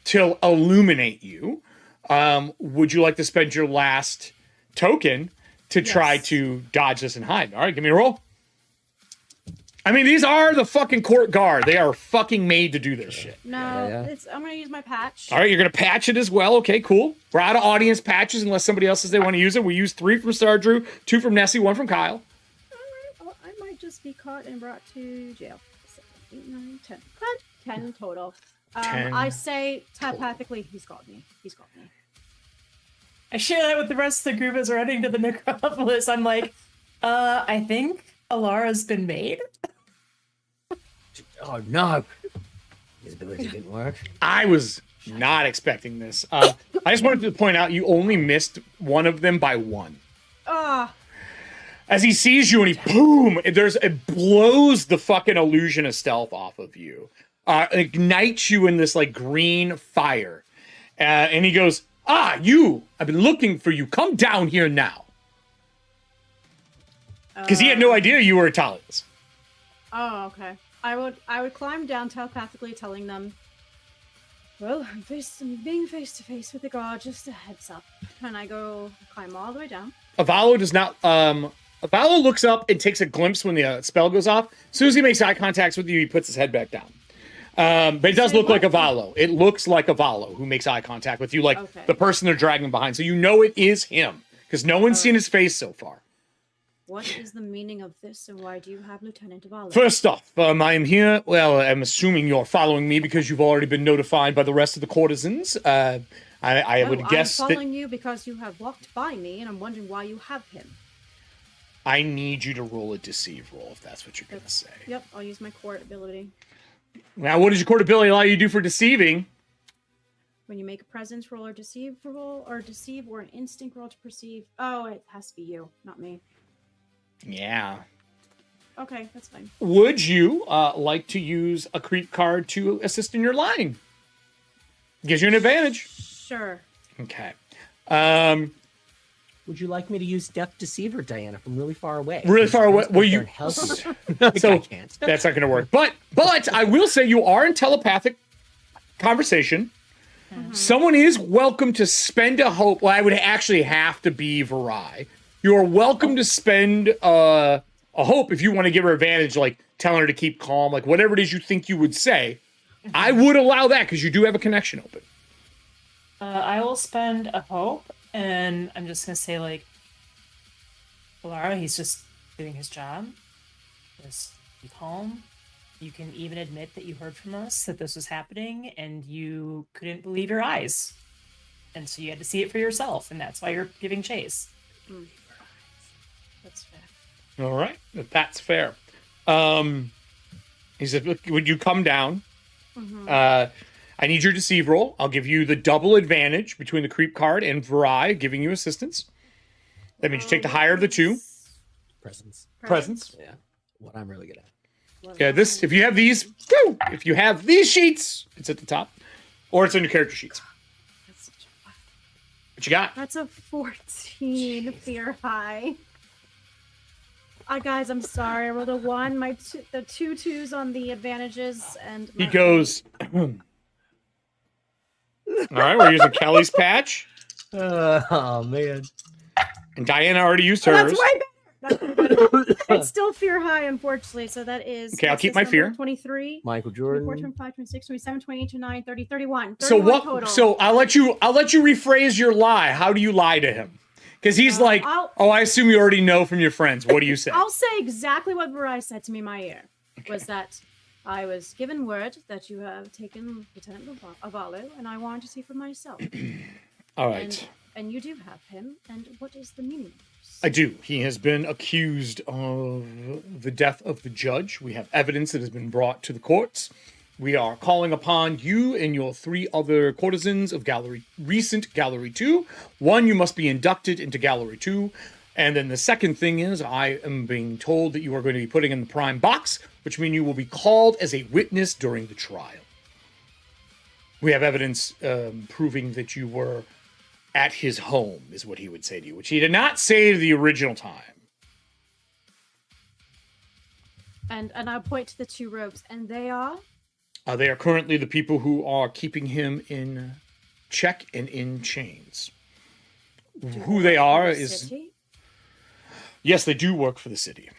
to illuminate you. Would you like to spend your last token to try to dodge this and hide? All right, give me a roll. I mean, these are the fucking court guard. They are fucking made to do this shit. No, I'm going to use my patch. All right, you're going to patch it as well. Okay, cool. We're out of audience patches unless somebody else says they want to use it. We use 3 from Star Drew, 2 from Nessie, 1 from Kyle. I might just be caught and brought to jail. 7, 8, 9, 10. 10 total. 10 I say telepathically, he's got me. He's got me. I share that with the rest of the group as we're heading to the necropolis. I'm like, I think Alara's been made. Oh no! His ability didn't work. I was not expecting this. I just wanted to point out you only missed one of them by 1. As he sees you and he boom, it blows the fucking illusion of stealth off of you. Ignites you in this like green fire. And he goes, you! I've been looking for you. Come down here now. Because he had no idea you were Italians. Oh, okay. I would climb down telepathically, telling them, well, I'm being face to face with the guard, just a heads up. And I climb all the way down. Avalo does not, Avalo looks up and takes a glimpse when the spell goes off. As soon as he makes eye contact with you, he puts his head back down. But it does look like Avalo. It looks like Avalo who makes eye contact with you, like the person they're dragging behind. So you know it is him, because no one's seen his face so far. What is the meaning of this, and why do you have Lieutenant Avalo? First off, I am here. Well, I'm assuming you're following me because you've already been notified by the rest of the courtesans. I would guess I'm following you because you have walked by me, and I'm wondering why you have him. I need you to roll a deceive roll, if that's what you're going to say. Yep, I'll use my court ability. Now, what does your court ability allow you to do for deceiving? When you make a presence roll or deceive or an instinct roll to perceive. Oh, it has to be you, not me. Yeah. Okay, that's fine. Would you like to use a creep card to assist in your lying? Gives you an advantage. Sure. Okay. Would you like me to use Death Deceiver, Diana, from really far away? Really far away? Well, you... Help you. So I can't. That's not going to work. But I will say you are in telepathic conversation. Someone is welcome to spend a hope. Well, I would actually have to be Varai. You are welcome to spend a hope if you want to give her advantage, like telling her to keep calm, like whatever it is you think you would say. I would allow that because you do have a connection open. I will spend a hope, and I'm just gonna say like, Valara, he's just doing his job. Just be calm. You can even admit that you heard from us that this was happening, and you couldn't believe your eyes, and so you had to see it for yourself, and that's why you're giving chase. That's fair. All right, if that's fair. He said, "Look, would you come down? I need your deceive roll. I'll give you the double advantage between the creep card and Varai giving you assistance. That means you take the higher of the two. Presence. Yeah. What I'm really good at. Yeah, this, if you have these, woo, if you have these sheets, it's at the top. Or it's on your character sheets. That's such a What you got? That's a 14 fear high. Guys, I'm sorry. I rolled a 1. The 2 2s on the advantages, and He goes, all right, we're using Kelly's patch. Oh, man. And Diana already used Oh, hers. that's way better. That's way better. It's still fear high, unfortunately. So that is. Okay, I'll what's keep this my number? fear. 23. Michael 24, Jordan. 25, 26, 27, 28, 29, 30, 31. So 31 what? total. So I'll let you rephrase your lie. How do you lie to him? Because he's like, oh, I assume you already know from your friends. What do you say? I'll say exactly what Varai said to me in my ear. Was that I was given word that you have taken Lieutenant Avalu, and I wanted to see for myself. All right. And you do have him. And what is the meaning of this? I do. He has been accused of the death of the judge. We have evidence that has been brought to the courts. We are calling upon you and your 3 other courtesans of recent Gallery 2. 1, you must be inducted into Gallery 2. And then the second thing is, I am being told that you are going to be putting in the prime box, which means you will be called as a witness during the trial. We have evidence proving that you were at his home, is what he would say to you, which he did not say to the original time. And I'll point to the 2 robes, and they are? They are currently the people who are keeping him in check and in chains. Who they are is... City? Yes, they do work for the city.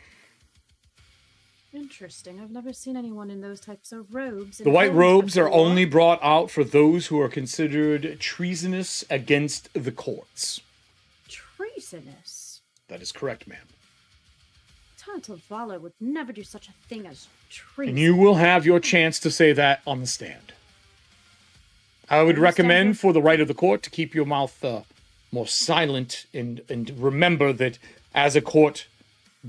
Interesting. I've never seen anyone in those types of robes. The white robes are only brought out for those who are considered treasonous against the courts. Treasonous? That is correct, ma'am. Tonto Vala would never do such a thing as treason. And you will have your chance to say that on the stand. I would recommend for the right of the court to keep your mouth more silent and remember that as a court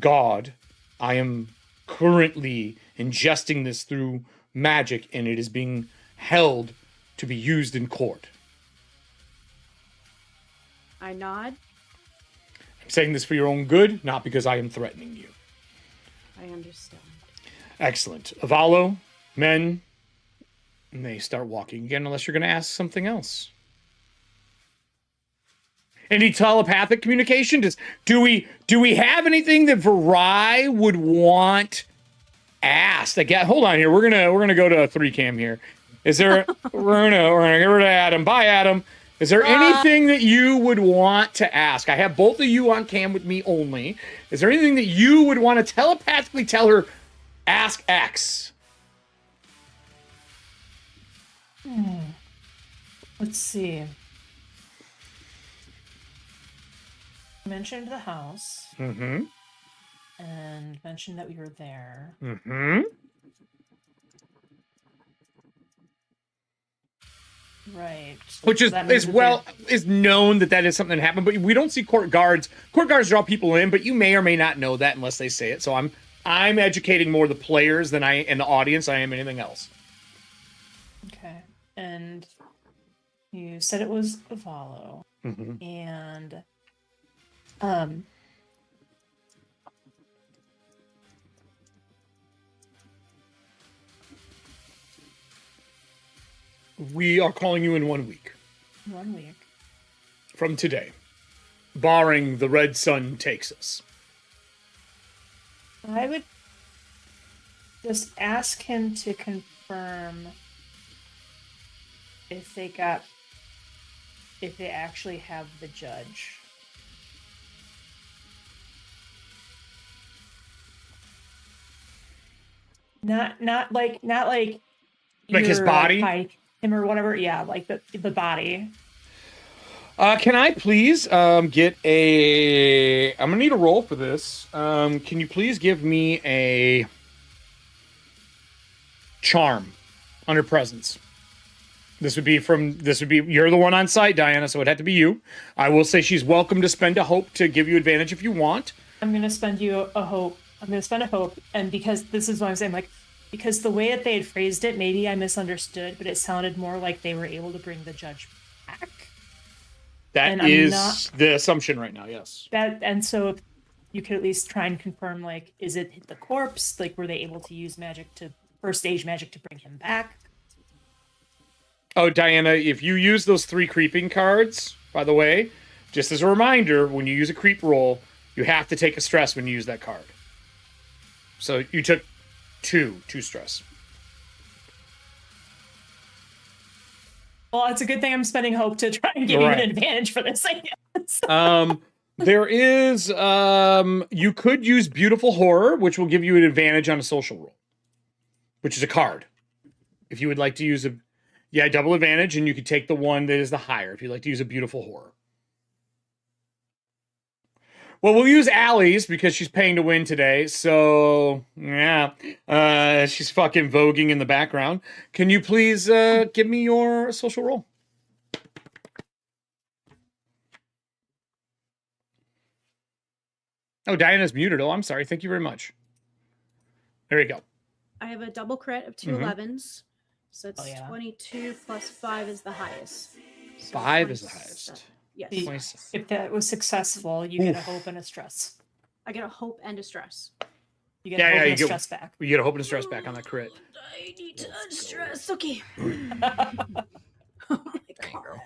guard, I am currently ingesting this through magic and it is being held to be used in court. I nod. I'm saying this for your own good, not because I am threatening you. I understand. Excellent. Avalo, men, and they start walking again unless you're going to ask something else. Any telepathic communication? Do we have anything that Varai would want asked? Hold on here. We're gonna go to a 3-cam here. Is there? we're gonna get rid of Adam. Bye, Adam. Is there anything that you would want to ask? I have both of you on cam with me only. Is there anything that you would want to telepathically tell her? Ask X. Let's see. Mentioned the house. Mm-hmm. And mentioned that we were there. Mm-hmm. Right. Which is known that is something that happened, but we don't see court guards. Court guards draw people in, but you may or may not know that unless they say it. So I'm educating more the players than I and the audience I am anything else. Okay. And you said it was Avalo. Mm-hmm. And we are calling you in 1 week. 1 week. From today. Barring the red sun takes us. I would just ask him to confirm if if they actually have the judge. Not like his body? by him or whatever. Yeah, like the body. Can I please get a... I'm gonna need a roll for this. Can you please give me a charm under presence? This would be you're the one on site, Diana, so it'd have to be you. I will say she's welcome to spend a hope to give you advantage if you want. I'm gonna spend a hope, and because this is what I'm saying, like, because the way that they had phrased it, maybe I misunderstood, but it sounded more like they were able to bring the judge back. That is the assumption right now, yes. And so if you could at least try and confirm, like, is it hit the corpse? Like, were they able to use first stage magic to bring him back? Oh, Diana, if you use those 3 creeping cards, by the way, just as a reminder, when you use a creep roll, you have to take a stress when you use that card. So you took 2 stress. Well, it's a good thing I'm spending hope to try and give you an advantage for this, I guess. There is, you could use Beautiful Horror, which will give you an advantage on a social roll, which is a card. If you would like to use double advantage, and you could take the one that is the higher if you'd like to use a Beautiful Horror. Well, we'll use Allie's because she's paying to win today. So, yeah. She's fucking voguing in the background. Can you please give me your social roll? Oh, Diana's muted. Oh, I'm sorry. Thank you very much. There you go. I have a double crit of 2 11s. So it's 22 plus 5 is the highest. So 5 is the highest. Yes. If that was successful, you get a hope and a stress. I get a hope and a stress. You get a hope and a stress back. You get a hope and a stress back on that crit. I need to unstress. Okay. Oh my God.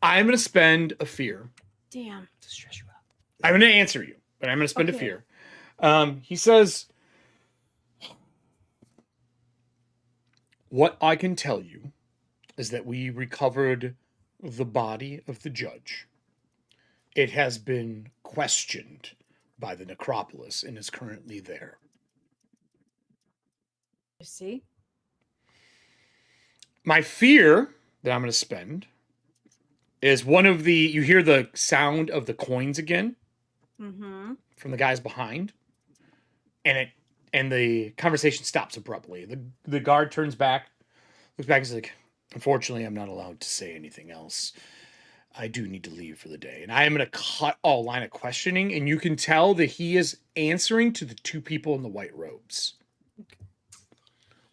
I'm going to spend a fear. Damn. To stress you out. I'm going to answer you, but I'm going to spend a fear. He says, what I can tell you is that we recovered the body of the judge. It has been questioned by the necropolis and is currently there. You see? My fear that I'm going to spend is you hear the sound of the coins again from the guys behind, and the conversation stops abruptly. The guard turns back, looks back, and is like, unfortunately, I'm not allowed to say anything else. I do need to leave for the day. And I am going to cut all line of questioning, and you can tell that he is answering to the 2 people in the white robes.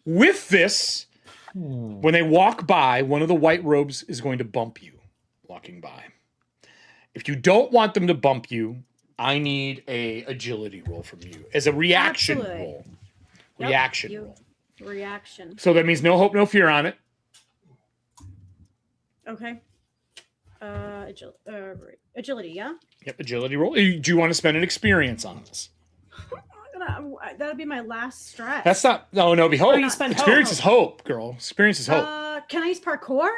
With this, when they walk by, one of the white robes is going to bump you walking by. If you don't want them to bump you, I need a agility roll from you as a reaction roll. Yep, reaction roll. Reaction. So that means no hope, no fear on it. Okay. Agility, yeah? Yep, agility roll. Do you want to spend an experience on this? That'll be my last stress. That's not... No, be hope. you spend Experience hope. is hope, girl. Experience is hope. Can I use parkour?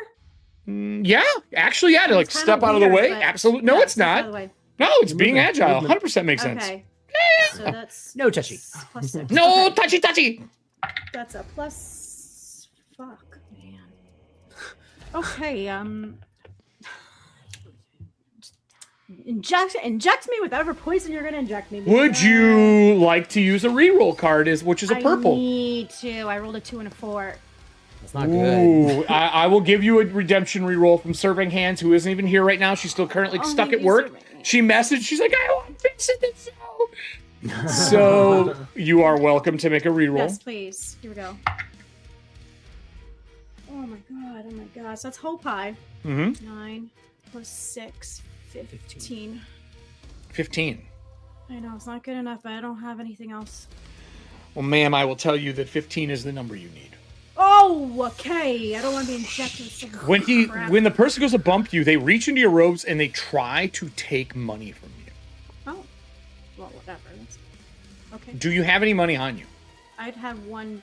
Yeah, actually, yeah, to like step out of the way. Absolutely. No, it's not. No, it's being agile. 100% makes sense. Okay. So that's No touchy. plus 6. No, touchy. That's a plus. Fuck, man. Okay. Inject me with whatever poison you're gonna inject me. Would you like to use a reroll card, which is a purple? I need to. I rolled a 2 and a 4. That's not good. Ooh, I will give you a redemption reroll from Serving Hands, who isn't even here right now. She's still currently stuck at work. She messaged. She's like, I want to fix it now. So you are welcome to make a reroll. Yes, please. Here we go. Oh my god. So that's hope high. 9 plus 6, 15. 15. I know, it's not good enough, but I don't have anything else. Well, ma'am, I will tell you that 15 is the number you need. Oh, okay. I don't want to be injected with some crap. When the person goes to bump you, they reach into your robes and they try to take money from you. Oh. Well, whatever. That's... Okay. Do you have any money on you? I'd have one...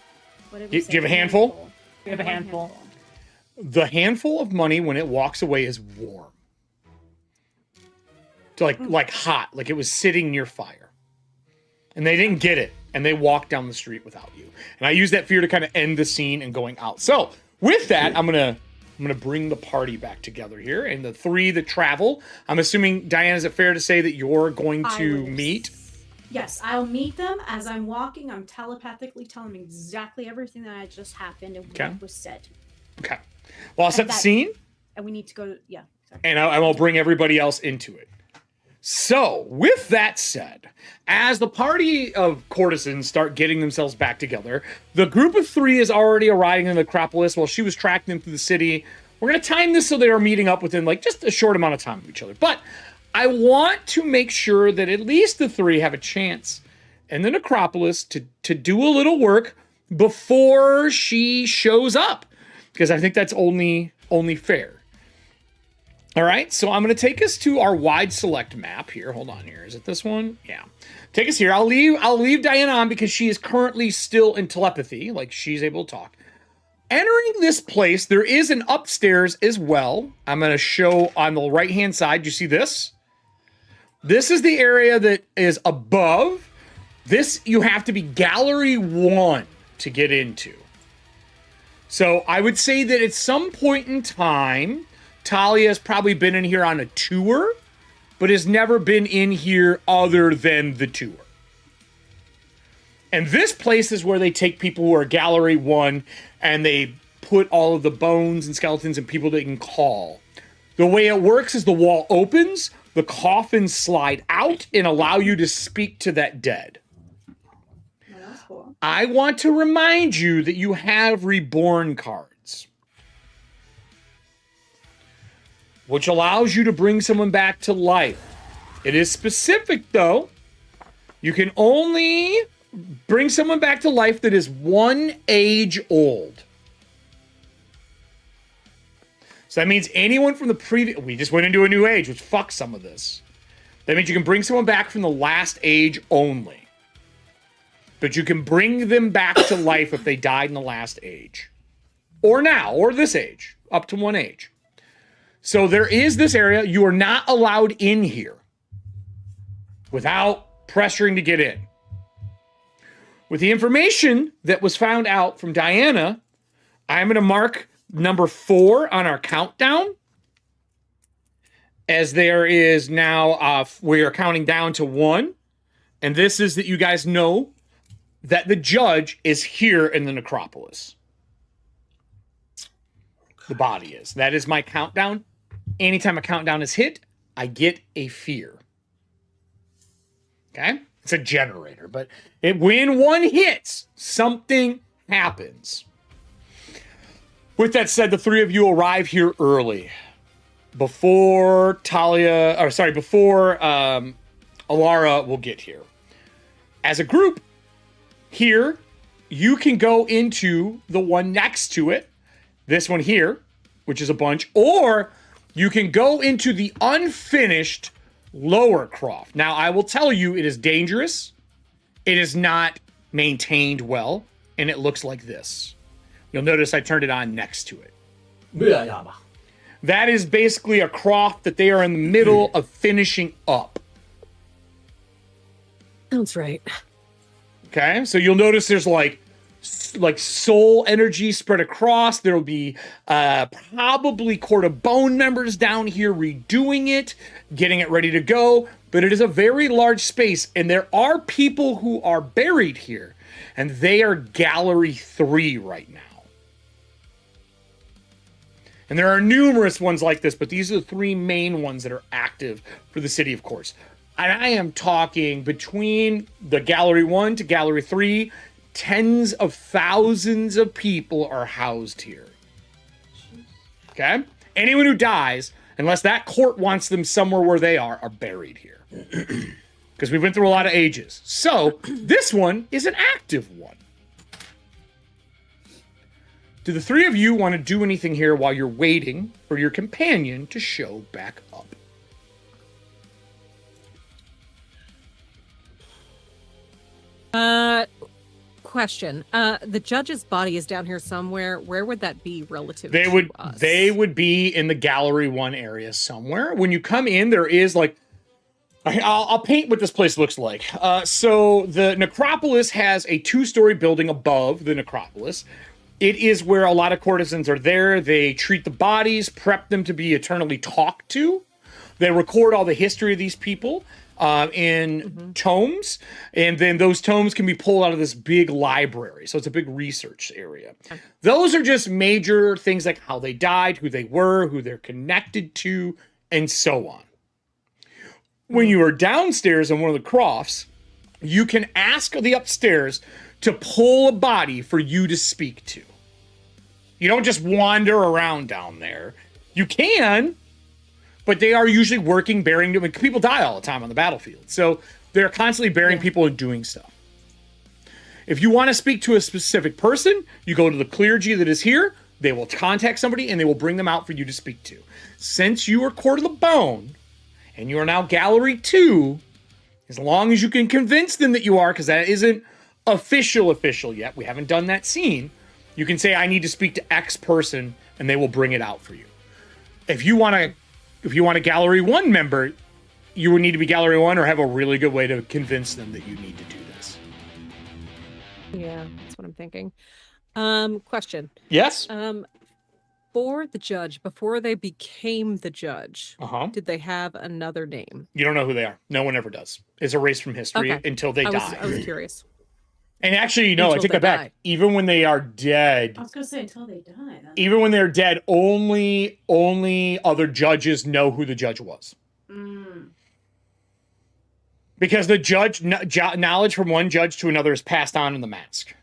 Do you have a handful? We have a handful. The handful of money when it walks away is warm. So like hot, like it was sitting near fire. And they didn't get it, and they walked down the street without you. And I use that fear to kind of end the scene and going out. So with that, I'm gonna bring the party back together here, and the three that travel. I'm assuming, Diana, is it fair to say that you're going to meet? Yes, I'll meet them as I'm walking. I'm telepathically telling them exactly everything that just happened and what was said. Okay. Well, I'll set the scene. And we need to go. Yeah. Sorry. And I will bring everybody else into it. So, with that said, as the party of courtesans start getting themselves back together, the group of three is already arriving in the Acropolis while she was tracking them through the city. We're going to time this so they are meeting up within like just a short amount of time of each other. But I want to make sure that at least the three have a chance in the Necropolis to do a little work before she shows up, because I think that's only fair. All right, so I'm going to take us to our wide select map here. Hold on here. Is it this one? Yeah. Take us here. I'll leave Diana on because she is currently still in telepathy, like she's able to talk. Entering this place, there is an upstairs as well. I'm going to show on the right-hand side. You see this? This is the area that is above. This, you have to be Gallery 1 to get into. So I would say that at some point in time, Talia has probably been in here on a tour, but has never been in here other than the tour. And this place is where they take people who are Gallery 1 and they put all of the bones and skeletons and people they can call. The way it works is the wall opens, the coffins slide out and allow you to speak to that dead. Oh, that's cool. I want to remind you that you have reborn cards, which allows you to bring someone back to life. It is specific, though. You can only bring someone back to life that is 1 age old. So that means anyone from the previous... We just went into a new age, which fucks some of this. That means you can bring someone back from the last age only. But you can bring them back to life if they died in the last age. Or now, or this age. Up to 1 age. So there is this area. You are not allowed in here without pressuring to get in. With the information that was found out from Diana, I'm going to mark number 4 on our countdown. As there is now, we are counting down to 1. And this is that you guys know that the judge is here in the Necropolis. The body is. That is my countdown. Anytime a countdown is hit, I get a fear. Okay? It's a generator, but when 1 hits, something happens. With that said, the 3 of you arrive here early. Before Alara will get here. As a group, here, you can go into the one next to it, this one here, which is a bunch, or you can go into the unfinished lower croft. Now, I will tell you, it is dangerous. It is not maintained well, and it looks like this. You'll notice I turned it on next to it. That is basically a croft that they are in the middle of finishing up. Sounds right. Okay, so you'll notice there's like soul energy spread across. There will be probably Court of Bone members down here redoing it, getting it ready to go. But it is a very large space, and there are people who are buried here, and they are Gallery 3 right now. And there are numerous ones like this, but these are the 3 main ones that are active for the city, of course. And I am talking between the Gallery 1 to Gallery 3, tens of thousands of people are housed here. Okay? Anyone who dies, unless that court wants them somewhere where they are buried here. Because we went through a lot of ages. So, this one is an active one. Do the 3 of you want to do anything here while you're waiting for your companion to show back up? question. The judge's body is down here somewhere. Where would that be relative They to would us? they would be in the gallery 1 area somewhere. When you come in, there is like I'll paint what this place looks like. So the necropolis has a 2-story building above the necropolis. It is where a lot of courtesans are there. They treat the bodies, prep them to be eternally talked to. They record all the history of these people in tomes, and then those tomes can be pulled out of this big library. So it's a big research area. Those are just major things like how they died, who they were, who they're connected to, and so on. When you are downstairs in one of the crofts, you can ask the upstairs to pull a body for you to speak to. You don't just wander around down there. You can, but they are usually working, burying them. People die all the time on the battlefield. So they're constantly burying people and doing stuff. If you want to speak to a specific person, you go to the clergy that is here. They will contact somebody and they will bring them out for you to speak to. Since you are Court of the Bone, and you are now Gallery 2, as long as you can convince them that you are, because that isn't official yet, we haven't done that scene, you can say, I need to speak to X person, and they will bring it out for you. If you want a Gallery 1 member, you would need to be Gallery 1 or have a really good way to convince them that you need to do this. Yeah, that's what I'm thinking. Question. Yes? For the judge, before they became the judge, Uh-huh. did they have another name? You don't know who they are. No one ever does. It's erased from history until they die. I was curious. And actually, no, I Until take they that back. die. Even when they are dead, I was gonna say until they die. even when they're dead, only other judges know who the judge was. Because the judge knowledge from one judge to another is passed on in the mask.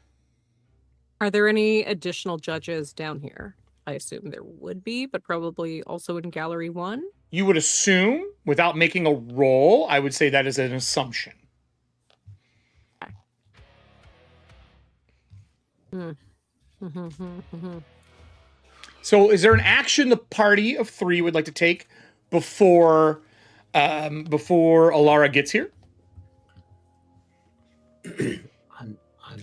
Are there any additional judges down here? I assume there would be, but probably also in Gallery 1. You would assume, without making a roll, I would say that is an assumption. So is there an action the party of 3 would like to take before Alara gets here?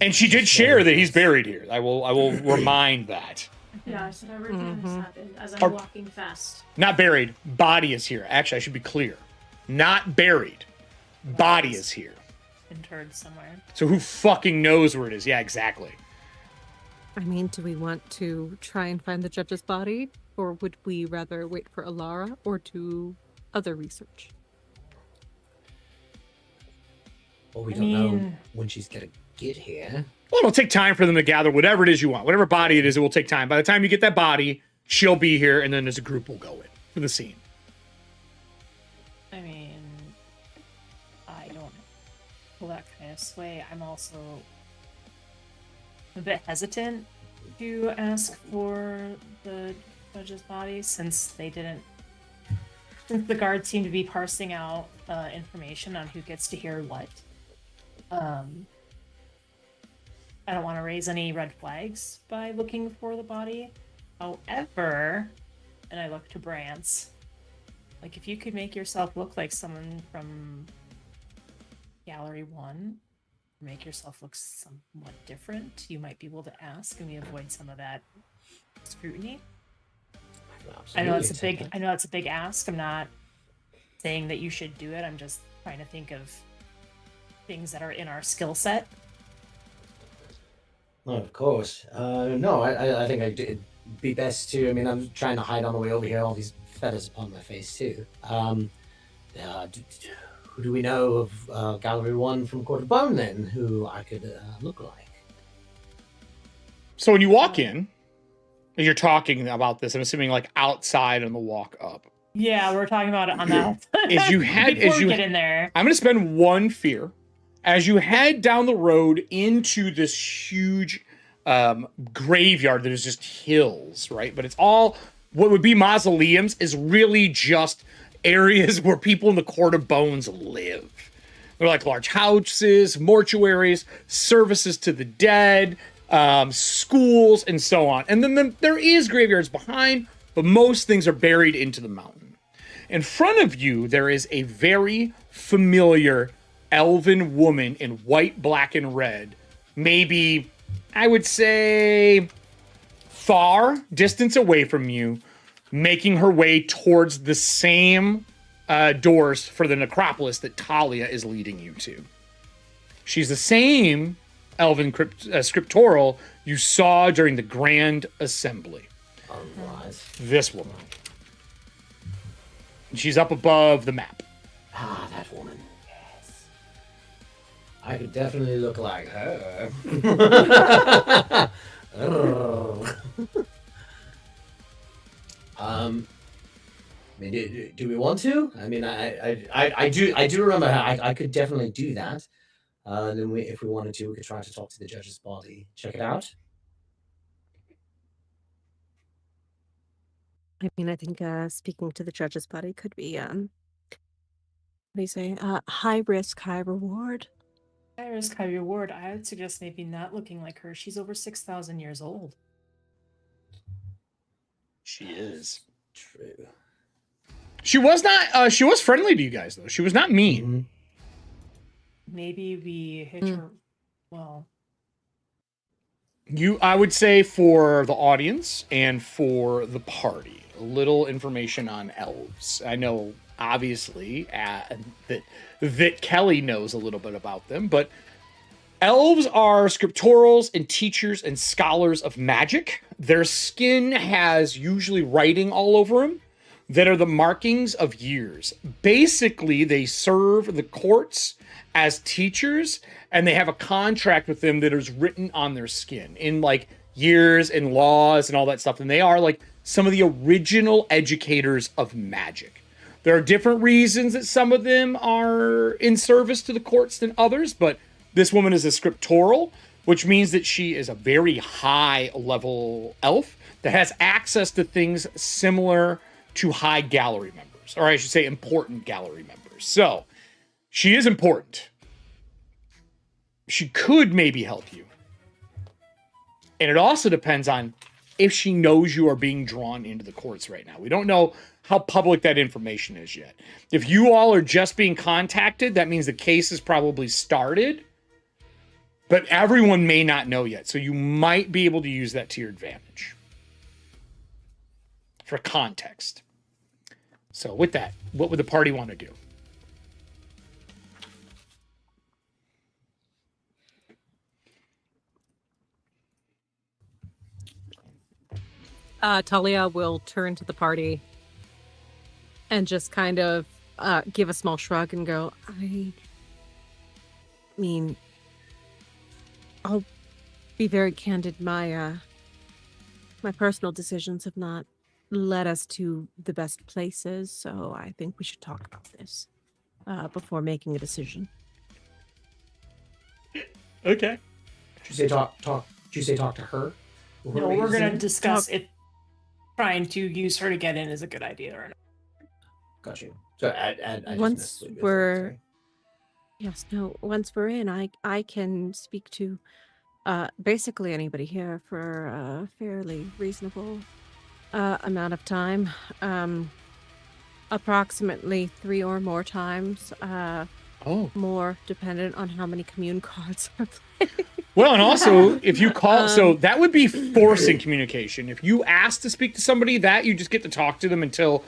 And she did share that he's buried here. I will remind that. Yeah, I said I already happened as I'm Or- walking fast. Not buried. Body is here. Actually, I should be clear. Not buried. Body is here. Interred somewhere. So who fucking knows where it is? Yeah, exactly. I mean, do we want to try and find the judge's body? Or would we rather wait for Alara or do other research? Well, we don't know when she's gonna get here. Well, it'll take time for them to gather whatever it is you want. Whatever body it is, it will take time. By the time you get that body, she'll be here, and then as a group will go in for the scene. I mean, I don't feel that kind of sway. I'm also a bit hesitant to ask for the judge's body since the guards seem to be parsing out information on who gets to hear what. I don't want to raise any red flags by looking for the body. However, and I look to Brance, like if you could make yourself look like someone from Gallery 1, make yourself look somewhat different, you might be able to ask and we avoid some of that scrutiny. I know it's a big ask. I'm not saying that you should do it. I'm just trying to think of things that are in our skill set. Oh, of course. No, I think it'd be best to. I mean, I'm trying to hide on the way over here all these feathers upon my face too. Who do we know of Gallery 1 from Court of Bone then? Who I could look like? So when you walk in, and you're talking about this, I'm assuming like outside on the walk up. Yeah, we're talking about it on that. As you get in there, I'm going to spend 1 fear. As you head down the road into this huge graveyard that is just hills, right? But it's all what would be mausoleums is really just areas where people in the Court of Bones live. They're like large houses, mortuaries, services to the dead, schools, and so on. And then there is graveyards behind, but most things are buried into the mountain. In front of you, there is a very familiar elven woman in white, black, and red maybe, I would say, far distance away from you, making her way towards the same doors for the necropolis that Talia is leading you to. She's the same elven scriptoral you saw during the Grand Assembly. All right. This woman. She's up above the map. Ah, that woman. Yes. I could definitely look like her. I mean, do we want to? I mean, I do remember how I could definitely do that. Then if we wanted to, we could try to talk to the judge's body. Check it out. I mean, I think speaking to the judge's body could be, what do you say? High risk, high reward. High risk, high reward. I would suggest maybe not looking like her. She's over 6,000 years old. She is. True. She was not, she was friendly to you guys, though. She was not mean. Mm-hmm. Maybe we hit her. Well, I would say for the audience and for the party, a little information on elves. I know, obviously, that Kelly knows a little bit about them, but elves are scriptorals and teachers and scholars of magic. Their skin has usually writing all over them that are the markings of years. Basically, they serve the courts as teachers, and they have a contract with them that is written on their skin in like years and laws and all that stuff. And they are like some of the original educators of magic. There are different reasons that some of them are in service to the courts than others, but this woman is a scriptoral, which means that she is a very high level elf that has access to things similar to high gallery members, or I should say important gallery members. So she is important. She could maybe help you. And it also depends on if she knows you are being drawn into the courts right now. We don't know how public that information is yet. If you all are just being contacted, that means the case is probably started. But everyone may not know yet. So you might be able to use that to your advantage. For context. So with that, what would the party want to do? Talia will turn to the party and just kind of give a small shrug and go, I mean, I'll be very candid. My personal decisions have not led us to the best places, so I think we should talk about this before making a decision. Okay. Did you say talk? Did you say talk to her? no, we're going to discuss if trying to use her to get in is a good idea or not. Got you. So I once we're in, I can speak to basically anybody here for a fairly reasonable amount of time, approximately 3 or more times. More dependent on how many commune cards are played. Well, and also, if you call, so that would be forcing communication. If you ask to speak to somebody, that you just get to talk to them until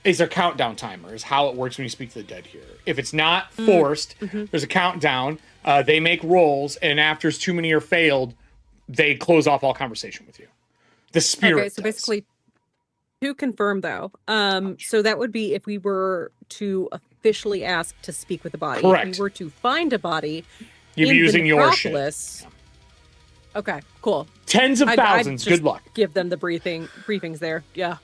it's a countdown timer, is how it works when you speak to the dead here. If it's not forced, there's a countdown. They make rolls, and after too many are failed, they close off all conversation with you. The spirit. Okay, so basically, to confirm though, so that would be if we were to officially ask to speak with the body. Correct. If we were to find a body, you'd be using your shit. Okay, cool. Tens of thousands. I'd just good luck. Give them the briefings there. Yeah.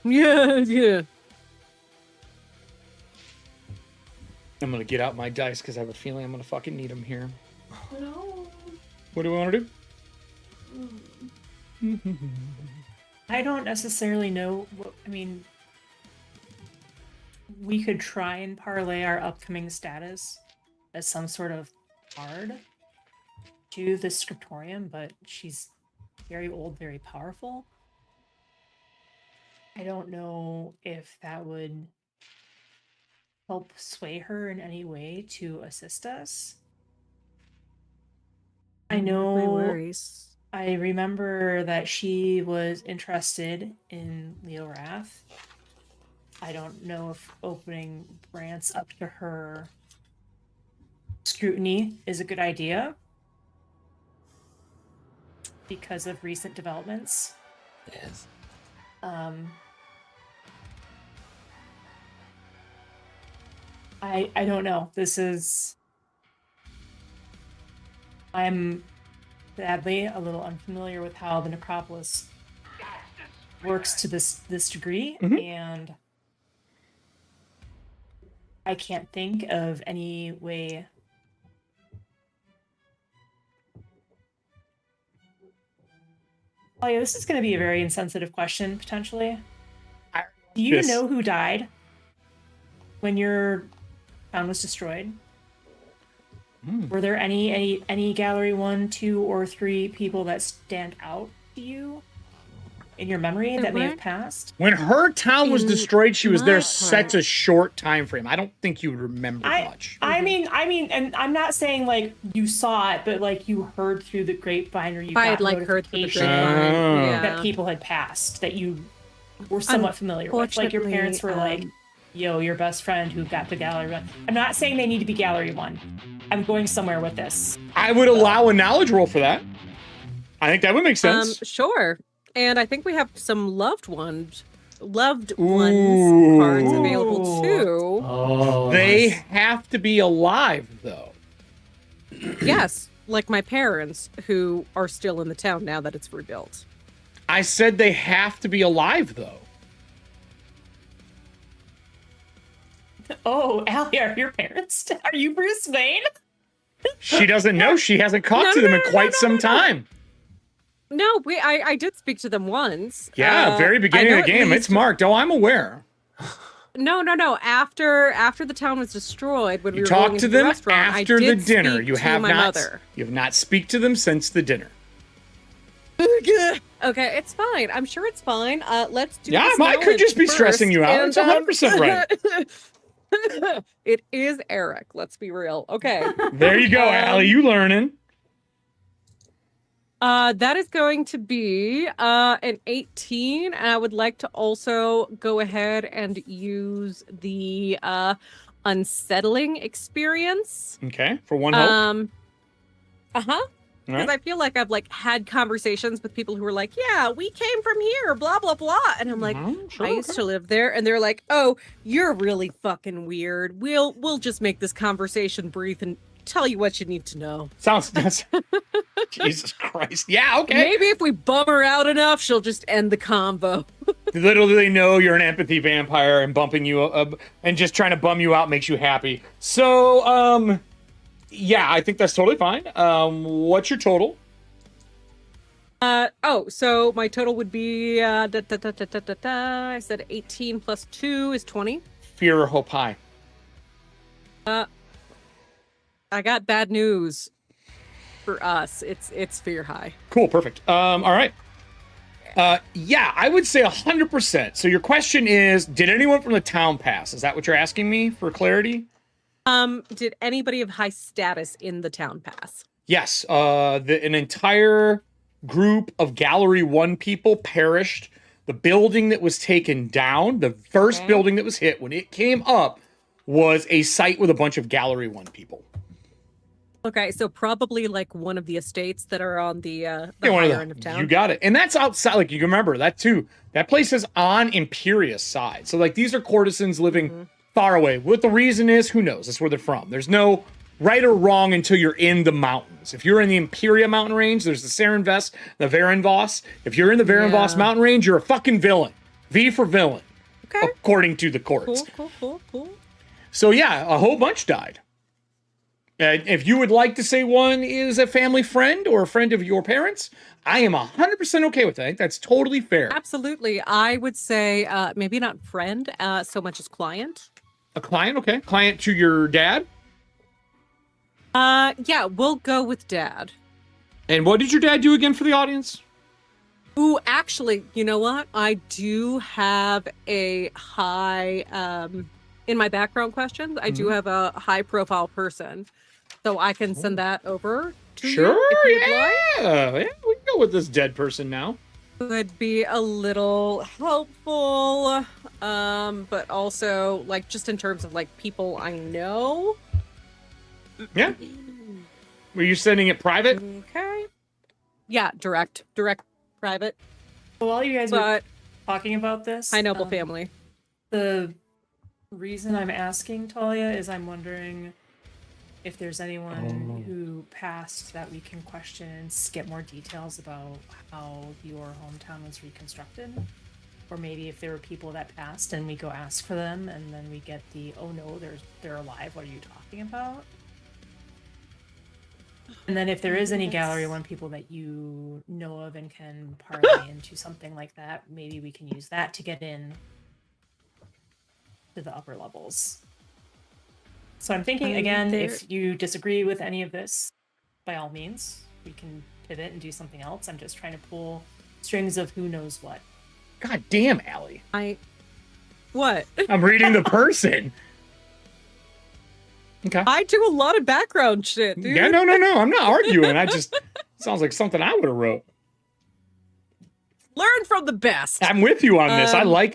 I'm gonna get out my dice because I have a feeling I'm gonna fucking need them here. No. What do we want to do? I don't necessarily know what, I mean, we could try and parlay our upcoming status as some sort of card to the scriptorium, but she's very old, very powerful. I don't know if that would help sway her in any way to assist us. I know. My worries. I remember that she was interested in Leo Wrath. I don't know if opening Brant's up to her scrutiny is a good idea because of recent developments. Yes. I don't know. I'm sadly a little unfamiliar with how the necropolis works to this degree, and I can't think of any way. Oh yeah, this is going to be a very insensitive question potentially. Do you know who died when your town was destroyed? Were there any gallery 1, 2, or 3 people that stand out to you in your memory that may have passed? When her town was destroyed, she was my there part. such a short time frame. I don't think you would remember much. I mean, and I'm not saying like you saw it, but like you heard through the grapevine, or you If I got had like heard through the notification grapevine, Oh. yeah. that people had passed that you were somewhat familiar with. Like your parents were like, yo, your best friend who got to gallery 1. I'm not saying they need to be gallery 1. I'm going somewhere with this. I would allow a knowledge roll for that. I think that would make sense. Sure. And I think we have some loved ones Ooh. cards available too. Oh, They nice. have to be alive, though. Yes, like my parents who are still in the town now that it's rebuilt. I said they have to be alive, though. Oh, Allie, are your parents? Are you Bruce Wayne? She doesn't know. She hasn't talked to them in quite some time. No, I did speak to them once. Yeah, very beginning I of the know game. at It's least- marked. Oh, I'm aware. No. After the town was destroyed, when we You were going talked to into the them restaurant, I after the did dinner. speak You to have my not. mother. You have not speak to them since the dinner. Okay, it's fine. I'm sure it's fine. Let's do. Yeah, this I could knowledge just be first, stressing you out. It's 100% right. It is Eric. Let's be real. Okay. There you go, Allie. You learning? That is going to be an 18, and I would like to also go ahead and use the unsettling experience. Okay, for one hope. All Because right. I feel like I've like had conversations with people who were like, "Yeah, we came from here, blah blah blah," and I'm like, Sure, "I used to live there," and they're like, "Oh, you're really fucking weird. We'll just make this conversation brief and tell you what you need to know. Sounds. Jesus Christ. Yeah. Okay. Maybe if we bum her out enough, she'll just end the convo." Little do they know you're an empathy vampire, and bumping you up and just trying to bum you out makes you happy. So, yeah, I think that's totally fine. What's your total? So my total would be I said 18 plus 2 is 20. Fear or hope high? I got bad news for us. It's fear high. Cool, perfect. All right. Yeah, I would say 100%. So your question is, did anyone from the town pass? Is that what you're asking me for clarity? Did anybody of high status in the town pass? Yes. An entire group of Gallery 1 people perished. The building that was taken down, the first building that was hit when it came up, was a site with a bunch of Gallery 1 people. Okay, so probably like one of the estates that are on the Yeah, one of higher the- end of town. You got it. And that's outside, like, you can remember that too. That place is on Imperius side. So, like, these are courtesans living far away. What the reason is, who knows? That's where they're from. There's no right or wrong until you're in the mountains. If you're in the Imperia mountain range, there's the Serenvest, the Varenvoss. If you're in the Varenvoss Yeah. mountain range, you're a fucking villain. V for villain, Okay, according to the courts. cool. So, yeah, a whole bunch died. If you would like to say one is a family friend or a friend of your parents, I am 100% okay with that. I think that's totally fair. Absolutely. I would say maybe not friend so much as client. A client, okay. Client to your dad. Yeah, we'll go with dad. And what did your dad do again for the audience? Ooh, actually, you know what? I do have a high in my background questions. I do have a high profile person, so I can send that over to Sure, you if you'd like. yeah, we can go with this dead person now. Would be a little helpful, but also like just in terms of like people I know. Yeah. Were you sending it private? Okay. Yeah, direct private. Well, while you guys are But talking about this, high noble family. the reason I'm asking Talia is I'm wondering if there's anyone who passed that we can question and get more details about how your hometown was reconstructed. Or maybe if there were people that passed and we go ask for them and then we get the, oh no, they're alive, what are you talking about? And then if there is any Gallery 1 people that you know of and can parlay into something like that, maybe we can use that to get in to the upper levels. So I'm thinking, again, if you disagree with any of this, by all means, we can pivot and do something else. I'm just trying to pull strings of who knows what. God damn, Allie. What? I'm reading the person. Okay. I do a lot of background shit, dude. Yeah, no. I'm not arguing. I just sounds like something I would have wrote. Learn from the best. I'm with you on this. I like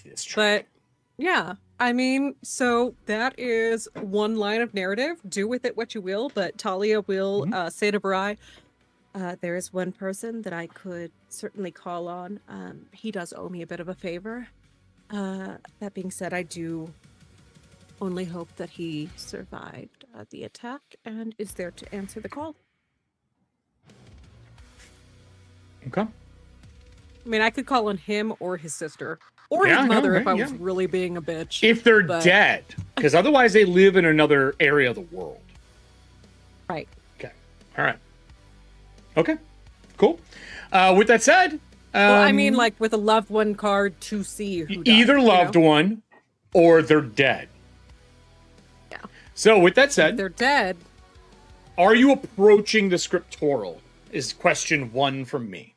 this track. But yeah, I mean, so that is one line of narrative. Do with it what you will, but Talia will say to Barai, there is one person that I could certainly call on. He does owe me a bit of a favor. That being said, I do only hope that he survived the attack and is there to answer the call. Okay. I mean, I could call on him or his sister or his mother if I was really being a bitch. If they're dead, because otherwise they live in another area of the world. Right. Okay. All right. Okay. Cool. With that said, well, I mean, like with a loved one card to see who died, either loved one or they're dead. Yeah. So with that said, if they're dead. Are you approaching the scriptoral? Is question 1 from me.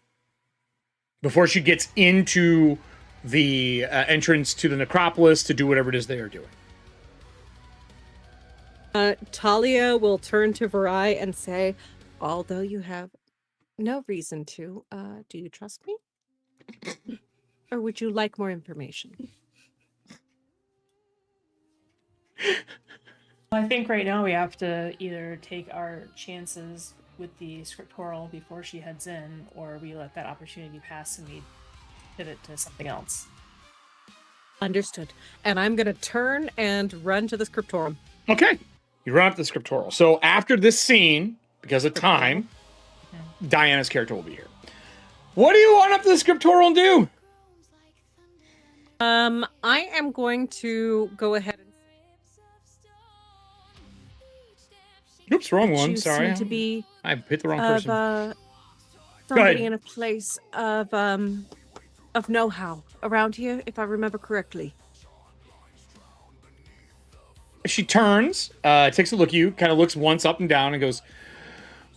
Before she gets into the entrance to the necropolis to do whatever it is they are doing. Talia will turn to Varai and say, although you have no reason to, do you trust me? Or would you like more information? I think right now we have to either take our chances with the scriptoral before she heads in, or we let that opportunity pass and we pivot to something else. Understood. And I'm going to turn and run to the scriptorum. Okay. You run up to the scriptoral. So after this scene, because of time, Diana's character will be here. What do you want up to the scriptoral and do? I am going to go ahead and oops, wrong one. you Sorry. seem to be I hit the wrong person. somebody in a place of know-how around here, if I remember correctly. She turns, takes a look at you, kind of looks once up and down and goes,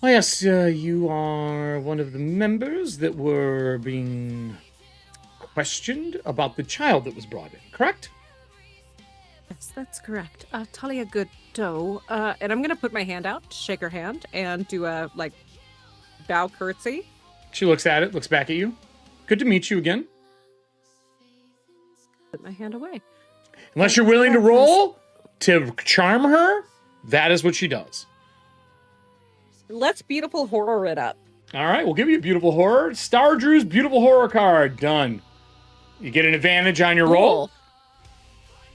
oh yes, you are one of the members that were being questioned about the child that was brought in, correct? Yes, that's correct. Talia Godot. And I'm going to put my hand out, shake her hand, and do a, bow curtsy. She looks at it, looks back at you. Good to meet you again. Put my hand away. Unless you're willing to roll to charm her, that is what she does. Let's beautiful horror it up. All right, we'll give you a beautiful horror. Star Drew's beautiful horror card. Done. You get an advantage on your roll.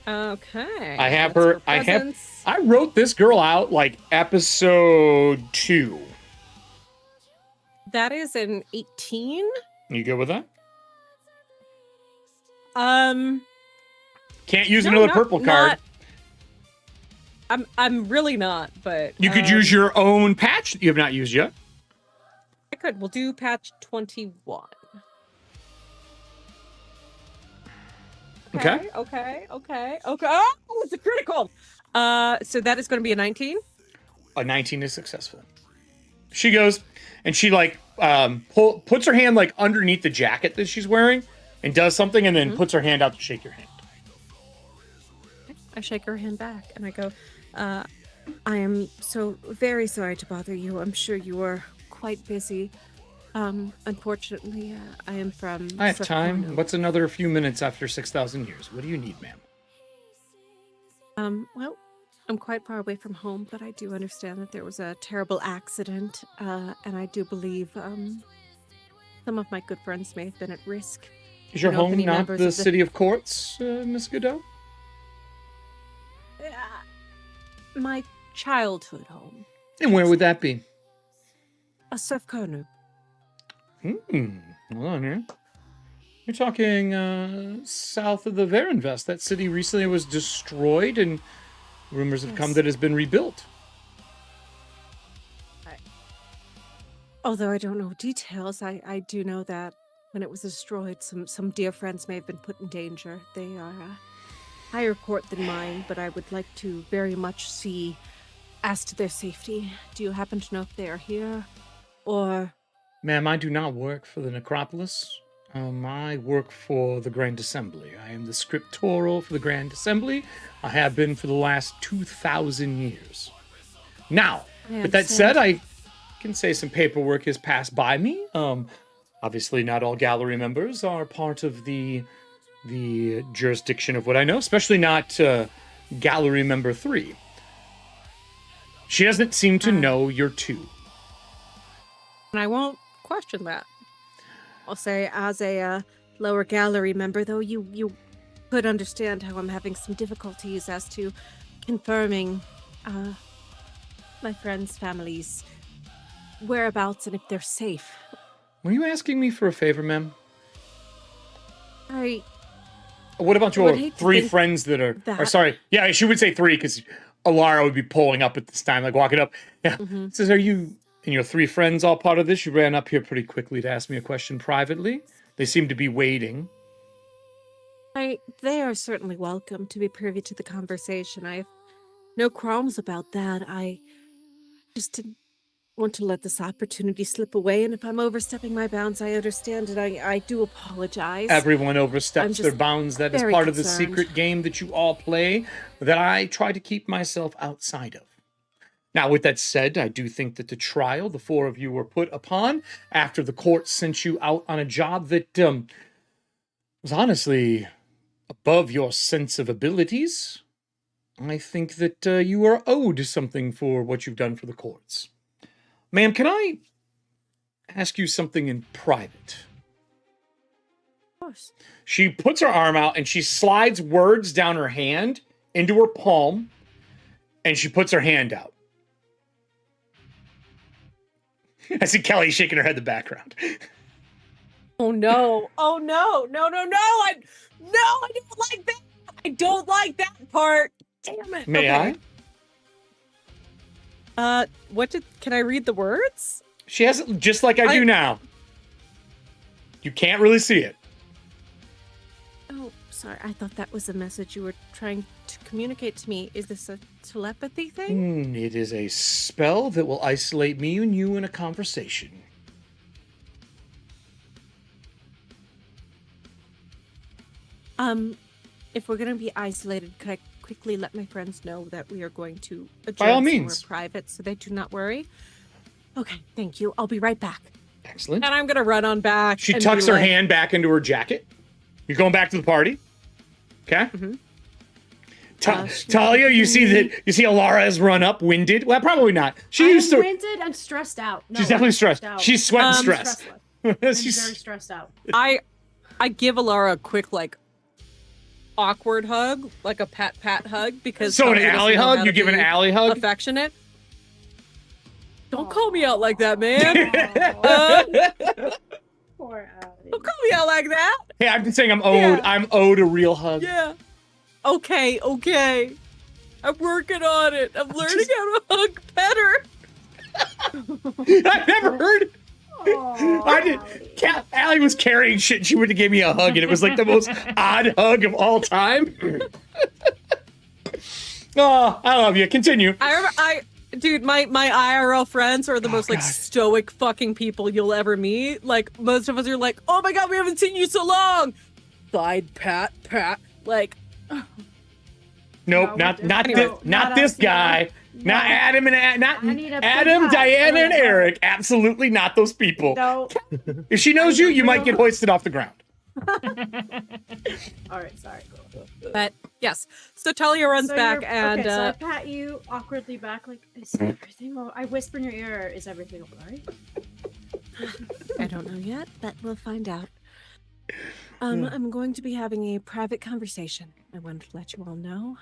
Okay. I have her. I wrote this girl out like episode 2. That is an 18. You good with that? Can't use another purple card. I'm really not, but you could use your own patch that you have not used yet. I could. We'll do patch 21. Okay. Oh, it's a critical. So that is going to be a 19. A 19 is successful. She goes and she puts her hand underneath the jacket that she's wearing and does something and then puts her hand out to shake your hand. I shake her hand back and I go, I am so very sorry to bother you. I'm sure you are quite busy. Unfortunately, I am from. I have South time. Cornwall. What's another few minutes after 6,000 years? What do you need, ma'am? Well, I'm quite far away from home, but I do understand that there was a terrible accident, and I do believe some of my good friends may have been at risk. Is your You know, if home any not members the of the- city of Courts, Miss Godot? My childhood home, And where would that be? a South Cornwall. Hold on here. You're talking south of the Varenvest. That city recently was destroyed, and rumors have come Yes. that it's been rebuilt. Although I don't know details, I do know that when it was destroyed, some dear friends may have been put in danger. They are a higher court than mine, but I would like to very much see as to their safety. Do you happen to know if they are here, or? Ma'am, I do not work for the Necropolis. I work for the Grand Assembly. I am the scriptoral for the Grand Assembly. I have been for the last 2,000 years. Now, I with that said, understand. I can say some paperwork has passed by me. Obviously, not all gallery members are part of the jurisdiction of what I know, especially not gallery member 3. She doesn't seem to know you're 2. And I won't question that. I'll say, as a lower gallery member, though, you could understand how I'm having some difficulties as to confirming my friends' families' whereabouts and if they're safe. Were you asking me for a favor, ma'am? What about I would your hate to 3 think friends that are... Or that- sorry, yeah, she would say 3 because Alara would be pulling up at this time, like walking up. Yeah, says, are you and your 3 friends all part of this? You ran up here pretty quickly to ask me a question privately. They seem to be waiting. They are certainly welcome to be privy to the conversation. I have no qualms about that. I just didn't want to let this opportunity slip away, and if I'm overstepping my bounds, I understand, and I do apologize. Everyone I'm oversteps their just bounds. That is very part of the concerned. secret game that you all play that I try to keep myself outside of. Now, with that said, I do think that the trial the 4 of you were put upon after the court sent you out on a job that was honestly above your sense of abilities. I think that you are owed something for what you've done for the courts. Ma'am, can I ask you something in private? Of course. She puts her arm out and she slides words down her hand into her palm, and she puts her hand out. I see Kelly shaking her head in the background. Oh no! Oh no! No! I don't like that. I don't like that part. Damn it. May Okay. Can I read the words? She has it just like I do now. You can't really see it. Oh, sorry. I thought that was a message you were trying to communicate to me. Is this a telepathy thing? It is a spell that will isolate me and you in a conversation. If we're gonna be isolated, could I quickly let my friends know that we are going to By all adjourn means. somewhere private, so they do not worry? Okay, thank you. I'll be right back. Excellent. And I'm gonna run on back. She and tucks be her like, hand back into her jacket. You're going back to the party. Okay? Talia, you see Alara has run up, winded. Well, probably not. She used to. Winded and stressed out. No, She's definitely I'm stressed. out. She's sweating I'm stress. stressless. I'm very She's, stressed out. I give Alara a quick awkward hug, like a pat hug, because so an Talia doesn't alley know how hug? to You give an be alley hug? affectionate. Don't call me out like that, man. Poor Allie. Don't call me out like that. Hey, I'm just saying I'm owed. Yeah. I'm owed a real hug. Yeah. Okay. I'm working on it. I'm learning how to hug better. I've never heard. I did. Allie was carrying shit. And she went to give me a hug, and it was like the most odd hug of all time. Oh, I love you. Continue. Dude, my IRL friends are the most God. stoic fucking people you'll ever meet. Like, most of us are like, oh my god, we haven't seen you so long. Side pat. Like, Nope, No, not anyway, this not this us, guy. Not Adam and not I need a big Adam, hug. Diana, and Whatever. Eric. Absolutely not those people. No. If she knows you, you might get hoisted off the ground. All right, sorry. Cool. But yes, so Talia runs So back you're- and okay, so I pat you awkwardly back, like, is everything all... I whisper in your ear, is everything all right? I don't know yet, but we'll find out. I'm going to be having a private conversation. I wanted to let you all know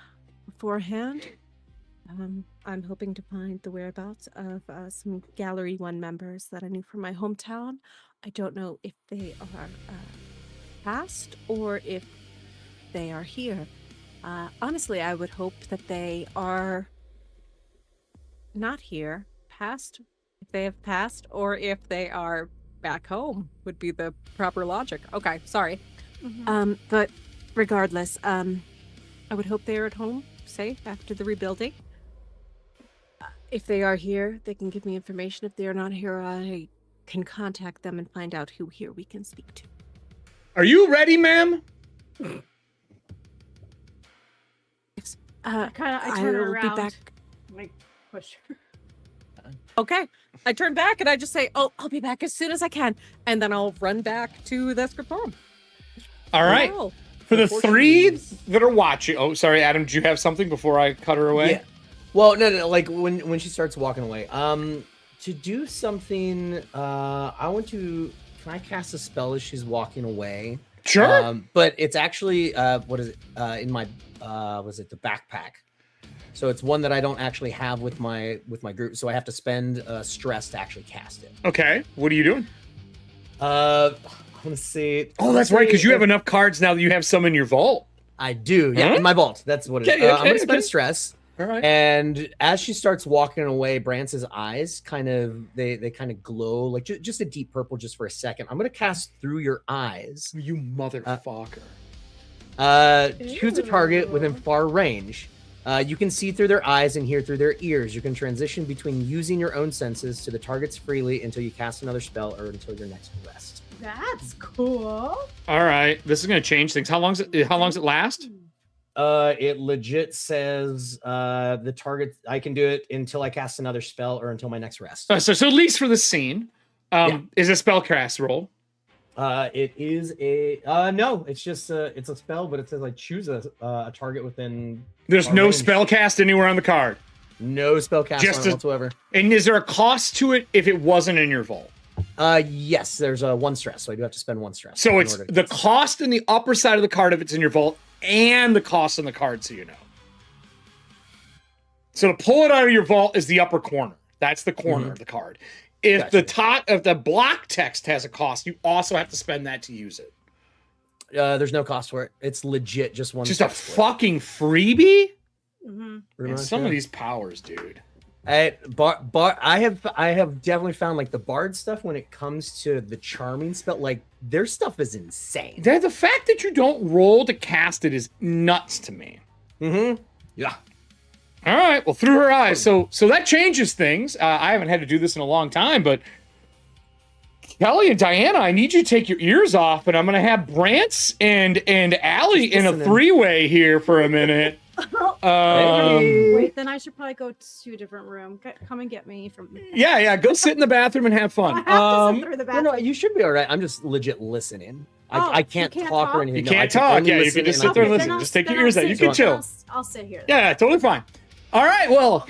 beforehand. I'm hoping to find the whereabouts of some Gallery 1 members that I knew from my hometown. I don't know if they are past or if they are here. Honestly, I would hope that they are not here, past, if they have passed, or if they are back home would be the proper logic. Okay, sorry. But regardless, I would hope they're at home, safe after the rebuilding. If they are here, they can give me information. If they are not here, I can contact them and find out who here we can speak to. Are you ready, ma'am? I turn will around. be back. Like, push her. Okay. I turn back and I just say, "Oh, I'll be back as soon as I can," and then I'll run back to the scriptorium. All right. Oh. For the three that are watching. Oh, sorry, Adam. Do you have something before I cut her away? Yeah. Well, no. Like when she starts walking away, to do something, I want to. Can I cast a spell as she's walking away? Sure. But it's actually what is it? In my was it the backpack? So it's one that I don't actually have with my group, so I have to spend stress to actually cast it. Okay. What are you doing? I'm gonna see. Oh, that's right, because you have enough cards now that you have some in your vault. I do, yeah, Huh? in my vault. That's what it is. Okay, I'm gonna spend okay. stress. All right. And as she starts walking away, Brance's eyes kind of they kind of glow like just a deep purple just for a second. I'm gonna cast through your eyes. You motherfucker. Choose a target within far range. You can see through their eyes and hear through their ears. You can transition between using your own senses to the targets freely until you cast another spell or until your next rest. That's cool. All right. This is going to change things. How long does it last? It legit says the target. I can do it until I cast another spell or until my next rest. So at least for the scene, is a spellcast roll. It is a no. It's just it's a spell, but it says like choose a target within. There's our no range. spellcast anywhere on the card. No spellcast Just on it whatsoever. And is there a cost to it if it wasn't in your vault? Yes, there's a 1 stress, so I do have to spend 1 stress. So in it's order to the cast it. cost in the upper side of the card if it's in your vault, and the cost on the card, so you know. So to pull it out of your vault is the upper corner. That's the corner of the card. If the block text has a cost, you also have to spend that to use it. There's no cost for it. It's legit just 1. Just a stress for it. fucking freebie. Mm-hmm. Pretty Man, much, some yeah. of these powers, dude. I have definitely found like the bard stuff when it comes to the charming spell, like their stuff is insane. The fact that you don't roll to cast it is nuts to me. Yeah. All right. Well, through her eyes. So that changes things. I haven't had to do this in a long time, but Kelly and Diana, I need you to take your ears off, and I'm going to have Brance and Allie in a listening. 3-way here for a minute. Wait, then I should probably go to a different room. Come and get me from. Yeah. Go sit in the bathroom and have fun. I have to sit through the No, bathroom. you should be all right. I'm just legit listening. Oh, I you can't can't talk talk? or anything. You No, can't I can talk. only Yeah, you listen can just and sit there and Okay, listen. then Just take your then ears I'll out. You sit can here. chill. I'll sit here. Yeah, totally fine. All right, well,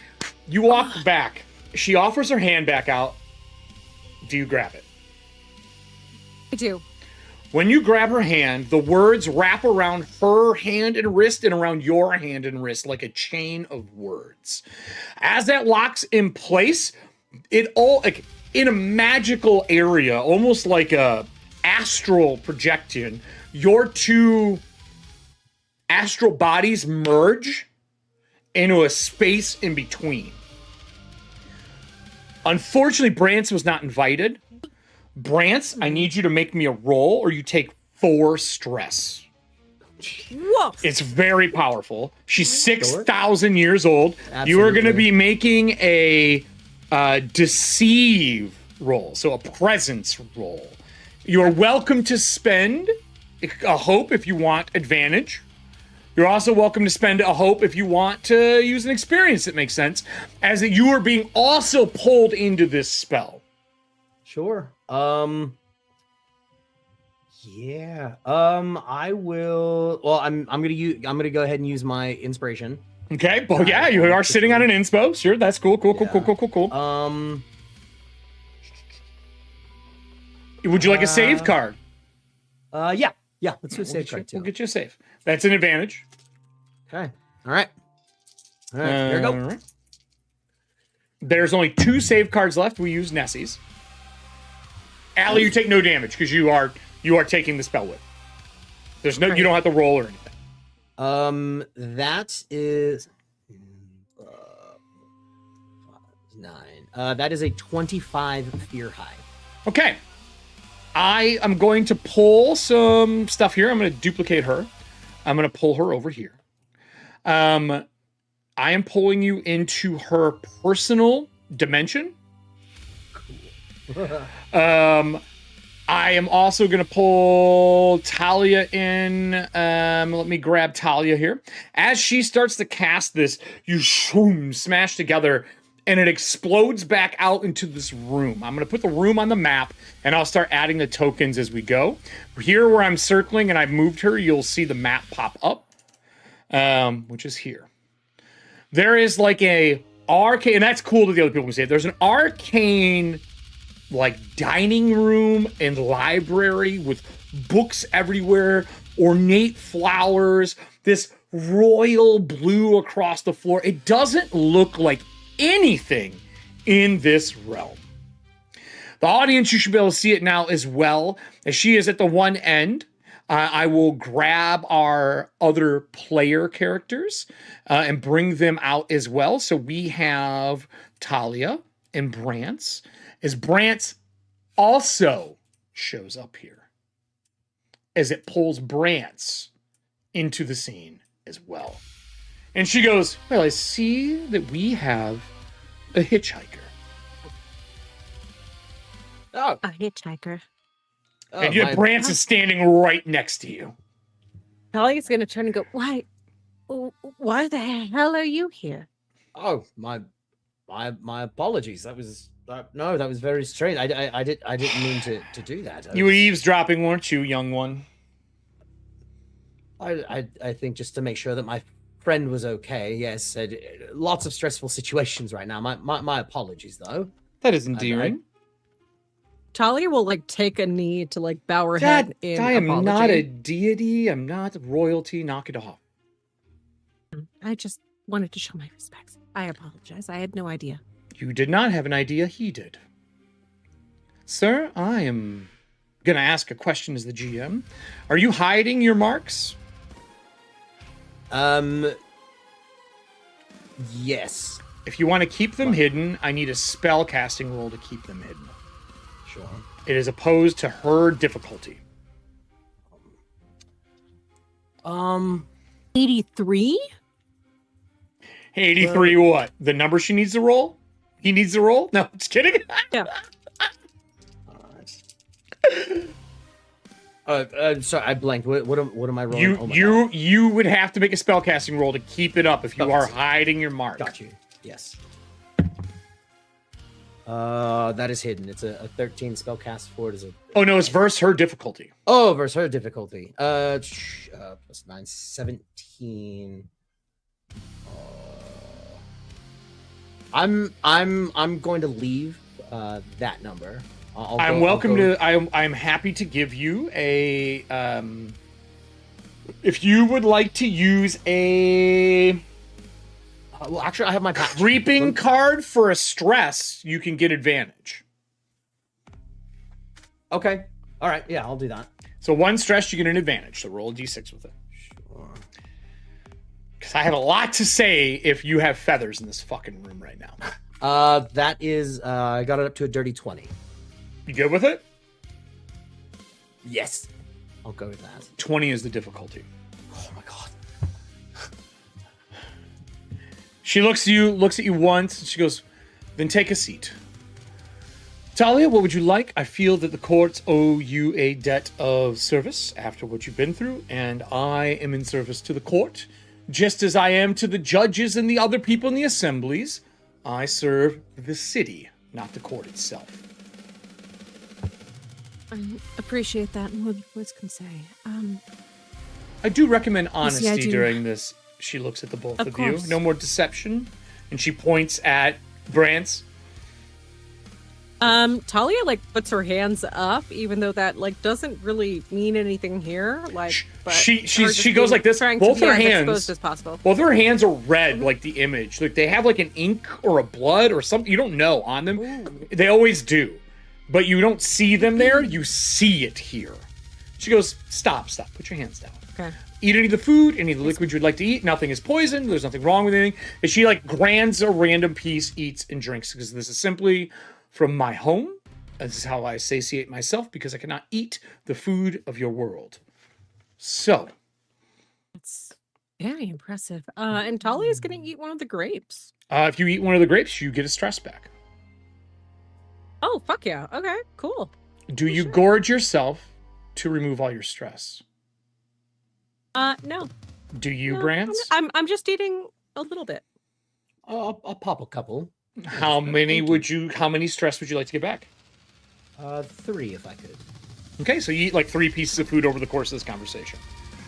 you walk back. She offers her hand back out. Do you grab it? I do. When you grab her hand, the words wrap around her hand and wrist and around your hand and wrist like a chain of words. As that locks in place, it all like in a magical area, almost like a astral projection, your two astral bodies merge into a space in between. Unfortunately, Brance was not invited. Brance, I need you to make me a roll or you take 4 stress. Whoa! It's very powerful. She's 6,000 years old. You are going to Absolutely. be making a deceive roll, so a presence roll. You are welcome to spend a hope if you want advantage. You're also welcome to spend a hope if you want to use an experience that makes sense, as that you are being also pulled into this spell. Sure. Yeah. I will. Well, I'm gonna go ahead and use my inspiration. Okay. Well, yeah, you are sitting on an inspo. Sure, that's cool. Cool. Would you like a save card? Yeah. Let's do a save card too. We'll get you a save. That's an advantage. Okay. All right. Here we go. Right. There's only 2 save cards left. We use Nessie's. Allie, you take no damage because you are taking the spell with. There's no, you don't have to roll or anything. That is 9. That is a 25 fear high. Okay. I am going to pull some stuff here. I'm going to duplicate her. I'm going to pull her over here. I am pulling you into her personal dimension. I am also going to pull Talia in. Let me grab Talia here. As she starts to cast this, you smash together, and it explodes back out into this room. I'm going to put the room on the map, and I'll start adding the tokens as we go. Here where I'm circling and I've moved her, you'll see the map pop up, which is here. There is like a arcane, and that's cool to the other people can see it. There's an arcane like dining room and library with books everywhere, ornate flowers, this royal blue across the floor. It doesn't look like anything in this realm. The audience, you should be able to see it now as well, as she is at the one end. I will grab our other player characters and bring them out as well. So we have Talia and Brance, as Brance also shows up here, as it pulls Brance into the scene as well. And she goes, well, I see that we have a hitchhiker. Oh, A hitchhiker. And yet Brance is standing right next to you. Talia's gonna turn and go, why the hell are you here? Oh, my apologies. That was no, that was very strange. I didn't mean to do that. You were eavesdropping, weren't you, young one? I think just to make sure that my friend was okay. Yes, lots of stressful situations right now. My apologies though. That is endearing. Talia will like take a knee to like bow her head in I am apology. not a deity. I'm not royalty. Knock it off. I just wanted to show my respects. I apologize. I had no idea. You did not have an idea. He did. Sir, I am going to ask a question as the GM. Are you hiding your marks? Yes. If you want to keep them hidden, I need a spell casting roll to keep them hidden. Sure. It is opposed to her difficulty. 83? 83 what? The number she needs to roll? He needs to roll? No, just kidding. Yeah. Sorry, I blanked. What am I rolling? You would have to make a spellcasting roll to keep it up if you are hiding your mark. Got you. Yes. That is hidden. It's a 13 spell cast for it. Oh no, it's versus her difficulty. Oh, versus her difficulty. Plus 9, 17. I'm going to leave that number. I'm happy to give you a if you would like to use a well, actually I have my patch. Reaping card for a stress, you can get advantage. Okay. All right. Yeah, I'll do that. So one stress, you get an advantage. So roll a d6 with it. Sure. Because I have a lot to say if you have feathers in this fucking room right now. That is I got it up to a dirty 20. You good with it? Yes. I'll go with that. 20 is the difficulty. Oh my god. She looks at you once, and she goes, then take a seat. Talia, what would you like? I feel that the courts owe you a debt of service after what you've been through, and I am in service to the court, just as I am to the judges and the other people in the assemblies. I serve the city, not the court itself. I appreciate that. What can say? I do recommend You see, I honesty do- during this. She looks at the both Of of course. you. No more deception. And she points at Brance. Talia like puts her hands up, even though that like doesn't really mean anything here. Like, but She her just she goes being- like this. trying Both to be her as hands. exposed as possible. Both her hands are red, like the image. Like they have like an ink or a blood or something. You don't know on them. Ooh. They always do, but you don't see them there. You see it here. She goes, stop. Put your hands down. Okay. Eat any of the food, any of the liquid you'd like to eat. Nothing is poisoned. There's nothing wrong with anything. And she like grands a random piece, eats and drinks, because this is simply from my home. This is how I satiate myself, because I cannot eat the food of your world. So, It's Very impressive. And Talia's gonna eat one of the grapes. if you eat one of the grapes, you get a stress back. Oh, fuck yeah. Okay, cool. Do you gorge yourself to remove all your stress? No. Do you, No, Brance? I'm just eating a little bit. I'll pop a couple. How many stress would you like to get back? 3 if I could. Okay, so you eat like 3 pieces of food over the course of this conversation.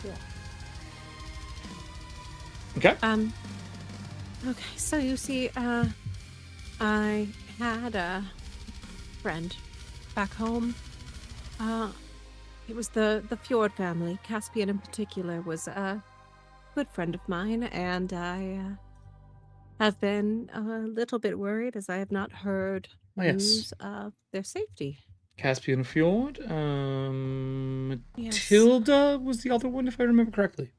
Yeah. Okay. okay. So you see, I had a friend back home. It was the Fjord family. Caspian in particular was a good friend of mine, and I have been a little bit worried as I have not heard Oh, yes. news of their safety. Caspian Fjord. Yes. Matilda was the other one, if I remember correctly.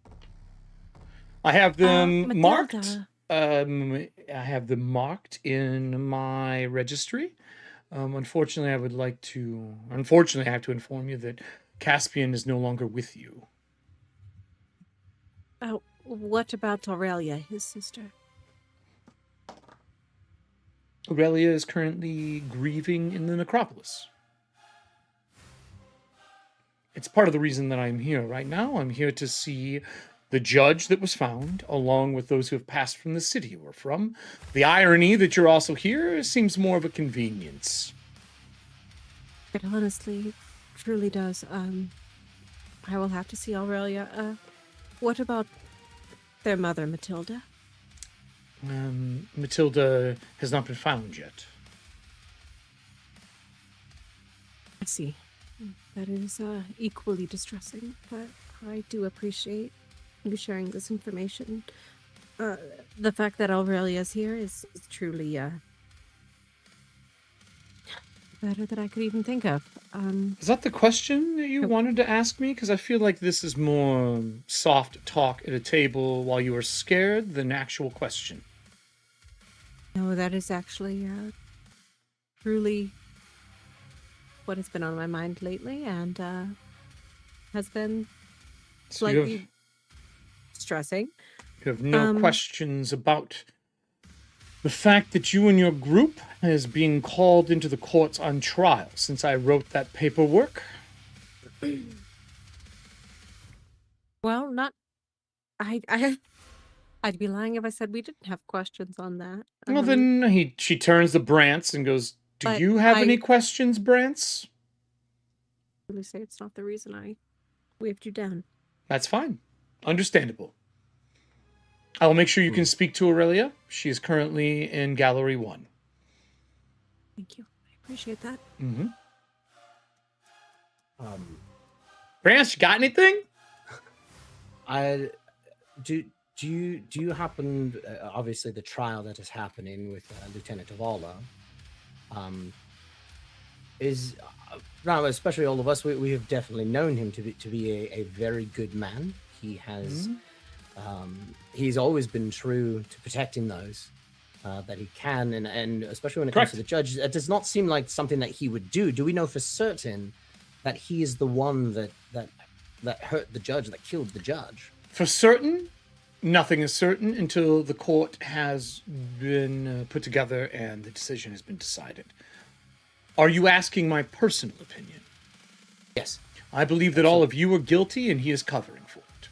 I have them marked. Matilda. I have them marked in my registry. Unfortunately, I have to inform you that Caspian is no longer with you. What about Aurelia, his sister? Aurelia is currently grieving in the necropolis. It's part of the reason that I'm here right now. I'm here to see the judge that was found, along with those who have passed from the city we're from. The irony that you're also here seems more of a convenience. It honestly, truly does. I will have to see Aurelia. What about their mother, Matilda? Matilda has not been found yet. I see. That is equally distressing, but I do appreciate you sharing this information. The fact that Aurelia's here is truly better than I could even think of. Is that the question that you wanted to ask me? Because I feel like this is more soft talk at a table while you are scared than actual question. No, that is actually truly what has been on my mind lately, and has been So slightly stressing. you have no questions about the fact that you and your group is being called into the courts on trial since I wrote that paperwork? Well, not. I'd be lying if I said we didn't have questions on that. Well, then she turns to Brance and goes, "Do But you have I- any questions, Brance?" Really say it's not the reason I waved you down. That's fine. Understandable. I will make sure you can speak to Aurelia. She is currently in Gallery 1. Thank you. I appreciate that. Mm-hmm. Brance, you got anything? Do you happen? Obviously, the trial that is happening with Lieutenant Avala, is now, especially all of us, we have definitely known him to be a very good man. He has, he's always been true to protecting those that he can, and especially when it comes to the judge, it does not seem like something that he would do. Do we know for certain that he is the one that hurt the judge, that killed the judge? For certain, nothing is certain until the court has been put together and the decision has been decided. Are you asking my personal opinion? Yes. I believe that all of you are guilty and he is covering for it.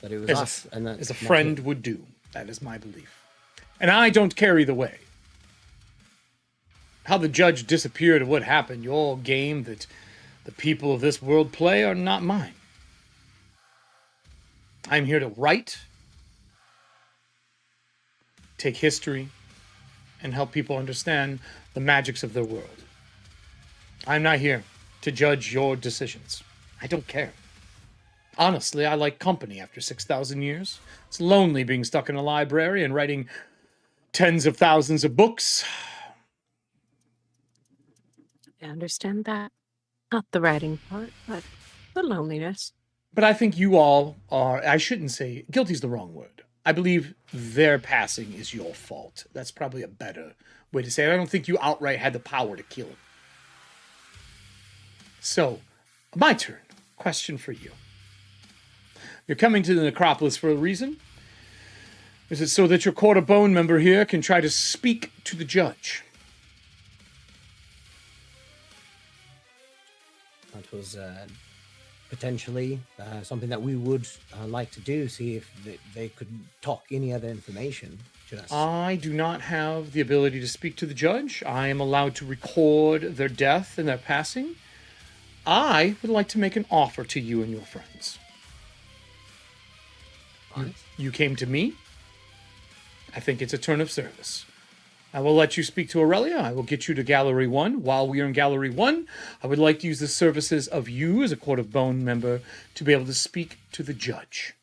That it was us. As a friend would do. That is my belief. And I don't care either way. How the judge disappeared or what happened, your game that the people of this world play are not mine. I'm here to write, take history, and help people understand the magics of their world. I'm not here to judge your decisions. I don't care. Honestly, I like company after 6,000 years. It's lonely being stuck in a library and writing tens of thousands of books. I understand that. Not the writing part, but the loneliness. But I think you all are, I shouldn't say, guilty is the wrong word. I believe their passing is your fault. That's probably a better way to say it. I don't think you outright had the power to kill him. So, my turn. Question for you. You're coming to the necropolis for a reason? Is it so that your Court of Bone member here can try to speak to the judge? That was potentially something that we would like to do, see if they could talk any other information to us. I do not have the ability to speak to the judge. I am allowed to record their death and their passing. I would like to make an offer to you and your friends. You came to me. I think it's a turn of service. I will let you speak to Aurelia. I will get you to Gallery 1. While we are in Gallery 1, I would like to use the services of you as a Court of Bone member to be able to speak to the judge.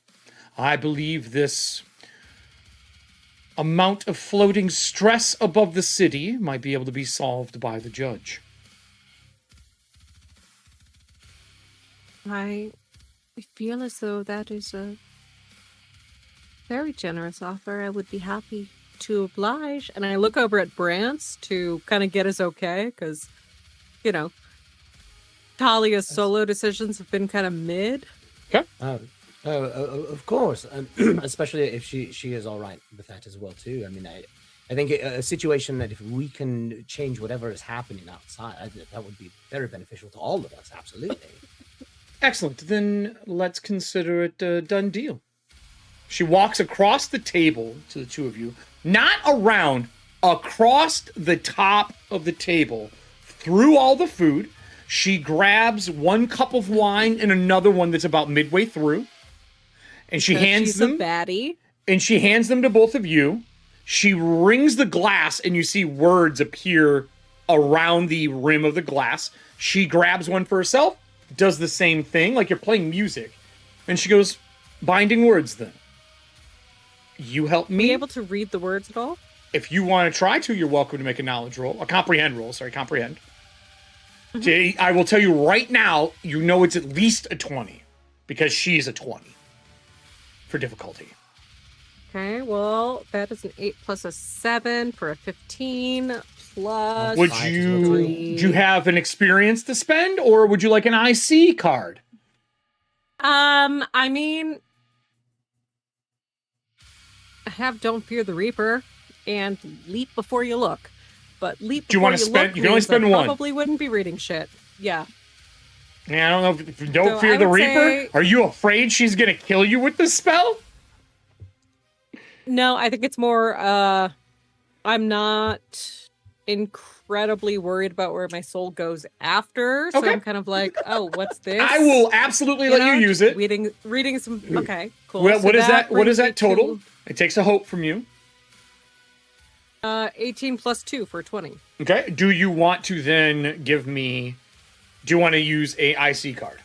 I believe this amount of floating stress above the city might be able to be solved by the judge. I feel as though that is a very generous offer. I would be happy to oblige. And I look over at Brance to kind of get his okay, because, you know, Talia's solo decisions have been kind of mid. Okay. Of course, especially if she is all right with that as well too. I mean, I think a situation that if we can change whatever is happening outside, that would be very beneficial to all of us. Absolutely. Excellent. Then let's consider it a done deal. She walks across the table to the two of you, not around, across the top of the table, through all the food. She grabs one cup of wine and another one that's about midway through, and she hands them. She's a baddie. And she hands them to both of you. She rings the glass, and you see words appear around the rim of the glass. She grabs one for herself, does the same thing, like you're playing music, and she goes, "Binding words, then. You help me." Be able to read the words at all? If you want to try to, you're welcome to make a knowledge roll, a comprehend roll. Sorry, comprehend. Mm-hmm. I will tell you right now, you know it's at least a 20, because she's a 20 for difficulty. Okay, well, that is an 8 plus a 7 for a 15 plus. Would you have an experience to spend, or would you like an IC card? I mean, I have Don't Fear the Reaper and Leap Before You Look. But Leap Do you Before want to You spend? Look You can only spend I one. Probably wouldn't be reading shit. Yeah. Yeah, I don't know if you don't So fear I the would Reaper. say- Are you afraid she's gonna kill you with this spell? No, I think it's more, I'm not incredibly worried about where my soul goes after. So Okay. I'm kind of like, oh, what's this? I will absolutely let you use it. Reading some, okay, cool. Well, So what is that? What brings is that me total? to, It takes a hope from you. 18 plus 2 for 20. Okay. Do you want to then give me? Do you want to use a IC card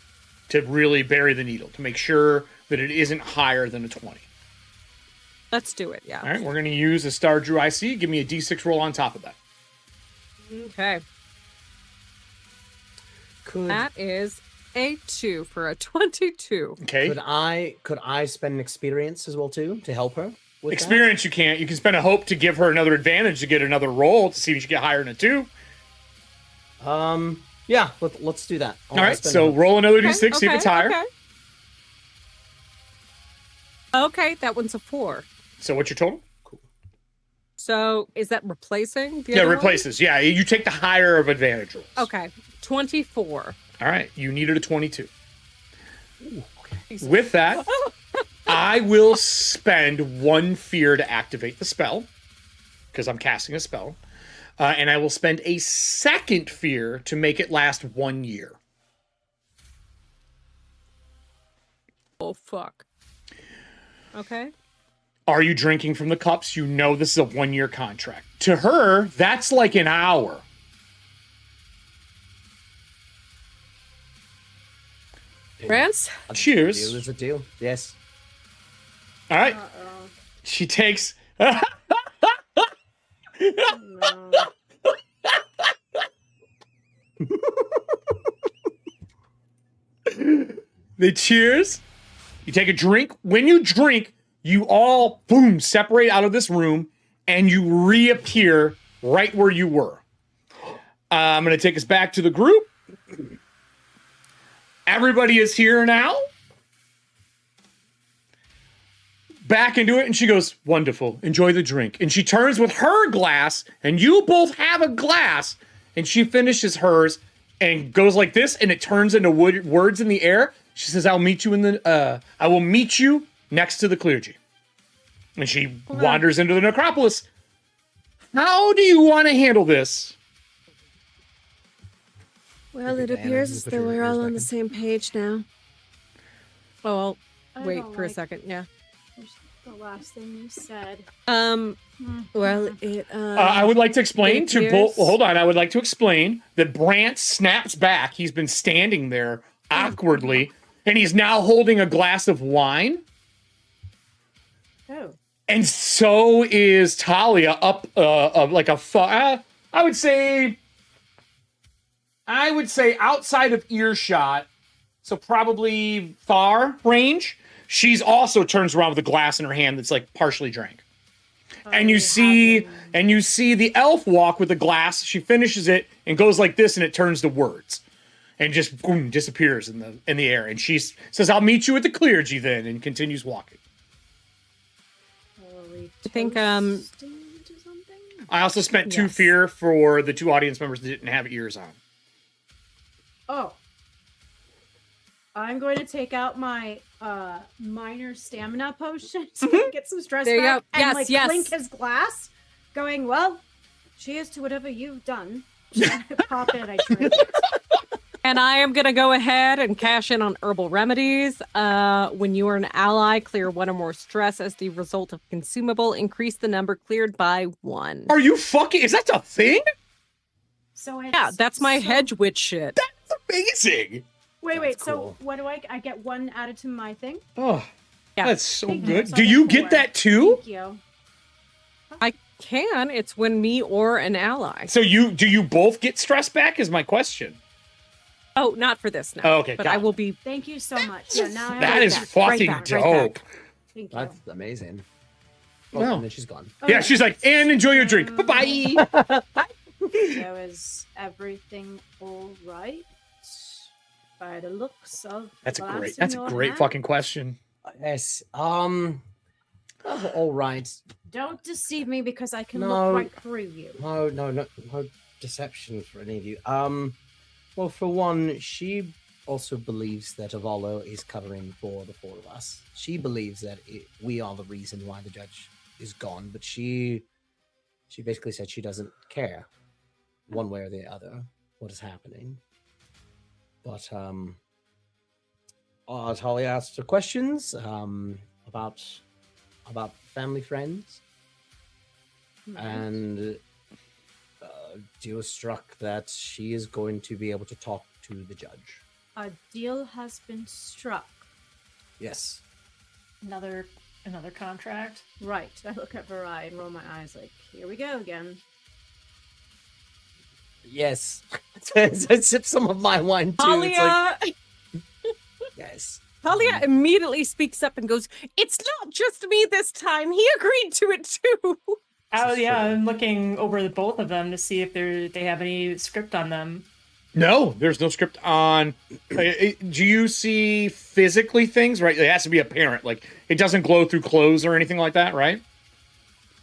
to really bury the needle to make sure that it isn't higher than a 20? Let's do it, yeah. All right. We're going to use a Star Drew IC. Give me a D6 roll on top of that. Okay. Could That is a 2 for a 22. Okay. could I spend an experience as well too to help her with Experience you can't. You can spend a hope to give her another advantage to get another roll to see if you get higher than a 2. that? Yeah, let's do that. All right. So roll another D6. See if Okay, it's higher. Okay, that one's a 4. So what's your total? Cool. So is that replacing the Yeah, other one? replaces. Yeah, you take the higher of advantage rolls. Okay, 24. All right, you needed a 22. With that, I will spend 1 fear to activate the spell, because I'm casting a spell. And I will spend a 2nd fear to make it last 1 year. Oh, fuck. Okay. Are you drinking from the cups? You know this is a 1-year contract. To her, that's like an hour. France? Cheers. Deal is a deal. Yes. All right. She takes... They cheers. You take a drink. When you drink, you all, boom, separate out of this room, and you reappear right where you were. I'm going to take us back to the group. Everybody is here now. Back into it, and she goes, wonderful, enjoy the drink. And she turns with her glass, and you both have a glass, and she finishes hers and goes like this, and it turns into words in the air. She says, I will meet you next to the clergy. And she wanders into the necropolis. How do you want to handle this? Well, it appears as though we're all on the same page now. Oh, I I'll wait don't for a like- second. Yeah. The last thing you said. Well, it. I would like to explain it to appears- hold on. I would like to explain that Brant snaps back. He's been standing there awkwardly, and he's now holding a glass of wine. Oh. And so is Talia up like a I would say outside of earshot, so probably far range. She's also turns around with a glass in her hand that's like partially drank. And you see the elf walk with the glass. She finishes it and goes like this, and it turns to words, and just boom, disappears in the air. And she says, "I'll meet you at the clergy then," and continues walking. I think I also spent 2 Yes. fear for the 2 audience members that didn't have ears on. Oh. I'm going to take out my minor stamina potion to get some stress There you back go. and Yes, like yes. clink his glass, going, well, cheers to whatever you've done. Pop it, I drink it. And I am going to go ahead and cash in on herbal remedies. When you are an ally, clear 1 or more stress as the result of consumable. Increase the number cleared by 1. Are you fucking? Is that a thing? So it's, Yeah, that's my so- hedge witch shit. That's amazing. Wait, That's so cool. what do I get 1 added to my thing? Oh, Yeah. that's so Thank you. good. So Do I get you 4. get that too? Thank you. I can. It's when me or an ally. So do you both get stress back? Is my question. Oh, not for this now. Oh, okay, But got I it. will be. Thank you so much. Yeah, now I That have is that. fucking back, dope. right back. Thank you. That's amazing. Oh, Wow. and then she's gone. Yeah, she's like, and enjoy your drink. Bye bye. So is everything all right? By the looks of That's the a glass great. in That's a your great hand? fucking question. Yes. All right. Don't deceive me because I can No. look right through you. No deception for any of you. Well, for one, she also believes that Avalo is covering for the 4 of us. She believes that we are the reason why the judge is gone, but she basically said she doesn't care one way or the other what is happening. But Talia asked her questions about family friends, and deal struck that she is going to be able to talk to the judge. A deal has been struck. Yes. Another contract. Right. I look at Varai and roll my eyes like, here we go again. Yes. I sip some of my wine too. It's like, Talia, yes. Talia immediately speaks up and goes, "It's not just me this time. He agreed to it too." Oh This is yeah, true. I'm looking over the both of them to see if they have any script on them. No, there's no script on. Do you see physically things? Right, it has to be apparent. Like it doesn't glow through clothes or anything like that, right?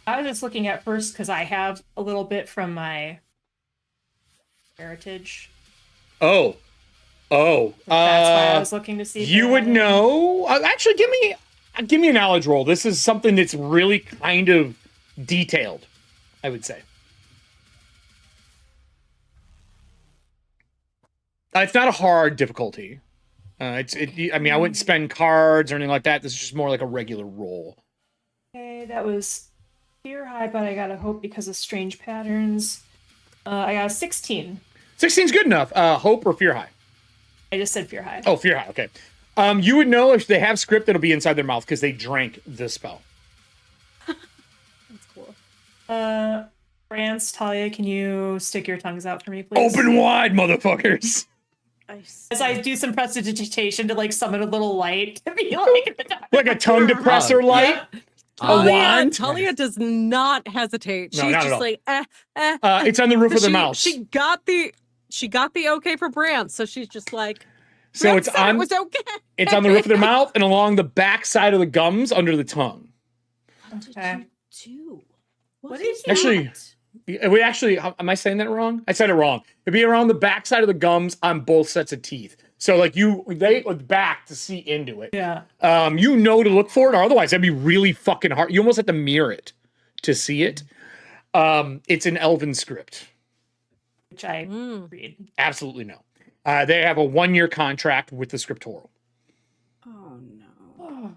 I was just looking at first because I have a little bit from my heritage. Oh. That's why I was looking to see. If You there would had any- know. Actually, give me a knowledge roll. This is something that's really kind of detailed, I would say. It's not a hard difficulty. I wouldn't spend cards or anything like that. This is just more like a regular roll. Okay, that was fear high, but I got a hope because of strange patterns. I got a 16. 16's good enough. Hope or fear high? I just said fear high. Oh, fear high. Okay. You would know if they have script that'll be inside their mouth because they drank the spell. That's cool. France, Talia, can you stick your tongues out for me, please? Open wide, motherfuckers. As I do some prestidigitation to like summon a little light to be like Like a tongue depressor light. Yeah. A wand? Talia does not hesitate. No, She's not at just all. like, It's on the roof of their she, mouths. she got the okay for Brant, so she's just like, So Brant it's said on. it was okay. It's on the roof of their mouth and along the back side of the gums under the tongue. What did Okay. you do? What is is Actually- that? We actually, am I saying that wrong? I said it wrong. It'd be around the back side of the gums on both sets of teeth. So like they look back to see into it. Yeah. You know to look for it, or otherwise that'd be really fucking hard. You almost have to mirror it to see it. It's an Elven script. Which I read. Absolutely no. They have a 1-year contract with the scriptoral. Oh no.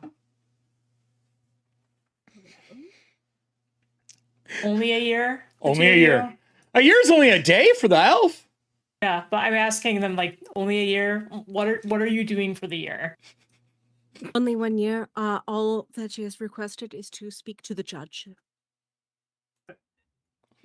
Only a year? The Only two a of year. you? A year's only a day for the elf. Yeah, but I'm asking them like only a year. What are you doing for the year? Only 1 year. All that she has requested is to speak to the judge.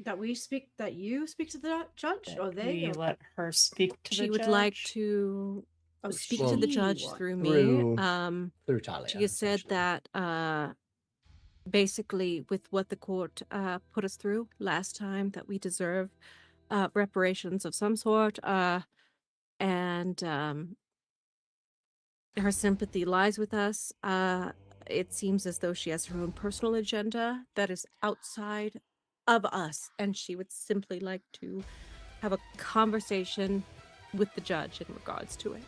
That you speak to the judge, or they? We Or... let her speak to She the would judge? like to Oh, speak Well, to the judge she through through- me. Through Talia. She has said essentially. that basically with what the court put us through last time, that we deserve reparations of some sort, and her sympathy lies with us. It seems as though she has her own personal agenda that is outside of us, and she would simply like to have a conversation with the judge in regards to it.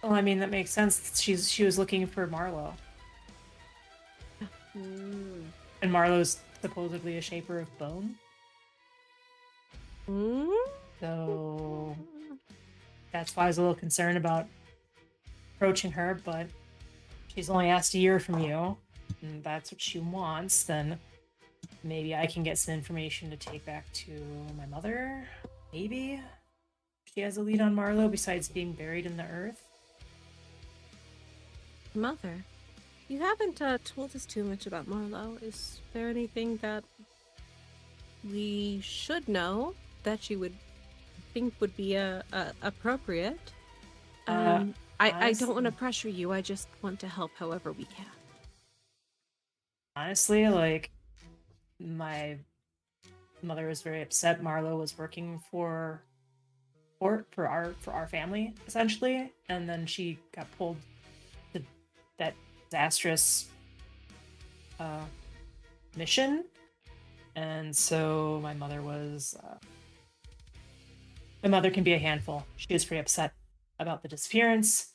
Well, I mean that makes sense. She was looking for Marrow. And Marlow's supposedly a shaper of bone. Mm? So that's why I was a little concerned about approaching her, but she's only asked a year from you, and that's what she wants, then maybe I can get some information to take back to my mother. Maybe she has a lead on Marlow besides being buried in the earth. Mother, you haven't told us too much about Marlow. Is there anything that we should know that you would think would be appropriate? I don't want to pressure you. I just want to help however we can. Honestly, like, my mother was very upset Marlow was working for our family, essentially, and then she got pulled to that disastrous mission, and so my mother can be a handful. She was pretty upset about the disappearance.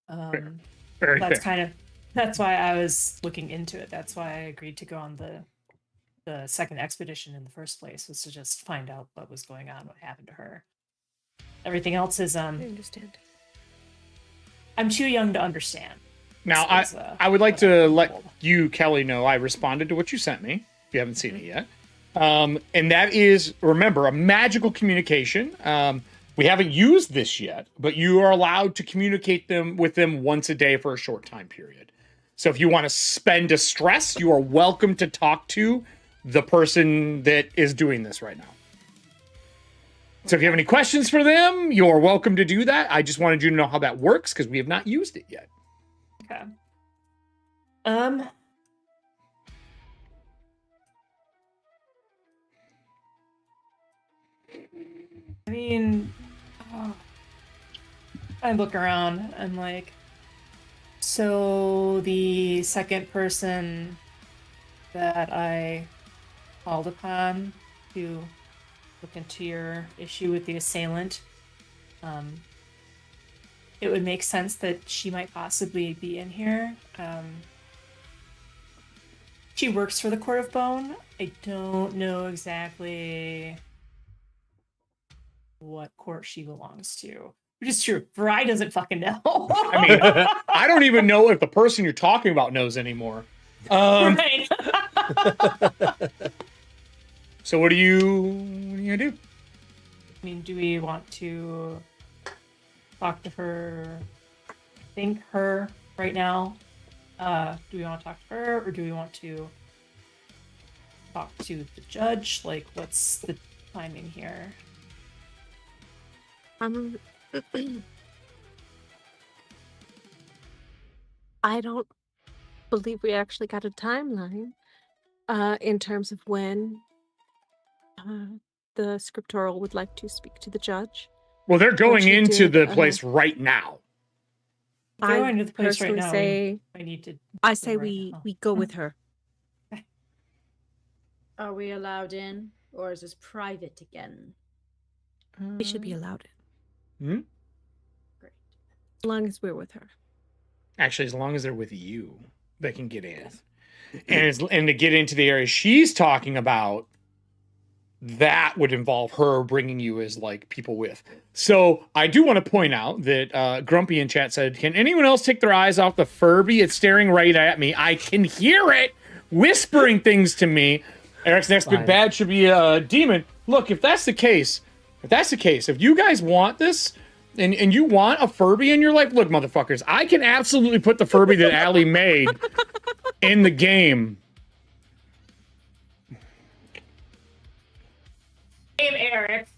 Very That's fair. that's why I was looking into it. That's why I agreed to go on the second expedition in the first place, was to just find out what was going on, what happened to her. Everything else is I understand. I'm too young to understand. Now, This is, I would like what to I'm let told. you, Kelly, know I responded to what you sent me, if you haven't seen it yet. And that is, remember, a magical communication. We haven't used this yet, but you are allowed to communicate with them once a day for a short time period. So if you want to spend a stress, you are welcome to talk to the person that is doing this right now. So if you have any questions for them, you're welcome to do that. I just wanted you to know how that works because we have not used it yet. Okay. I mean, I look around. I'm like, so the second person that I called upon to look into your issue with the assailant, it would make sense that she might possibly be in here. She works for the Court of Bone. I don't know exactly what court she belongs to. Which is true. Varai doesn't fucking know. I mean, I don't even know if the person you're talking about knows anymore. Right. So what are you gonna do? I mean, do we want to talk to her? I think her right now. Do we want to talk to her, or do we want to talk to the judge? Like, what's the timing here? I don't believe we actually got a timeline in terms of when the scriptural would like to speak to the judge. Well, they're going you into did, the place right now. If they're going to the place right personally now. say, I need to. I say go right now. we go with her. Are we allowed in, or is this private again? We should be allowed in. Hmm? Great. As long as we're with her. Actually, as long as they're with you, they can get in. And to get into the area she's talking about, that would involve her bringing you as like people with. So I do want to point out that Grumpy in chat said, "Can anyone else take their eyes off the Furby? It's staring right at me. I can hear it whispering things to me." Eric's next big bad should be a demon. Look, if that's the case, if you guys want this, and you want a Furby in your life, look, motherfuckers, I can absolutely put the Furby that Allie made in the game. Name Eric.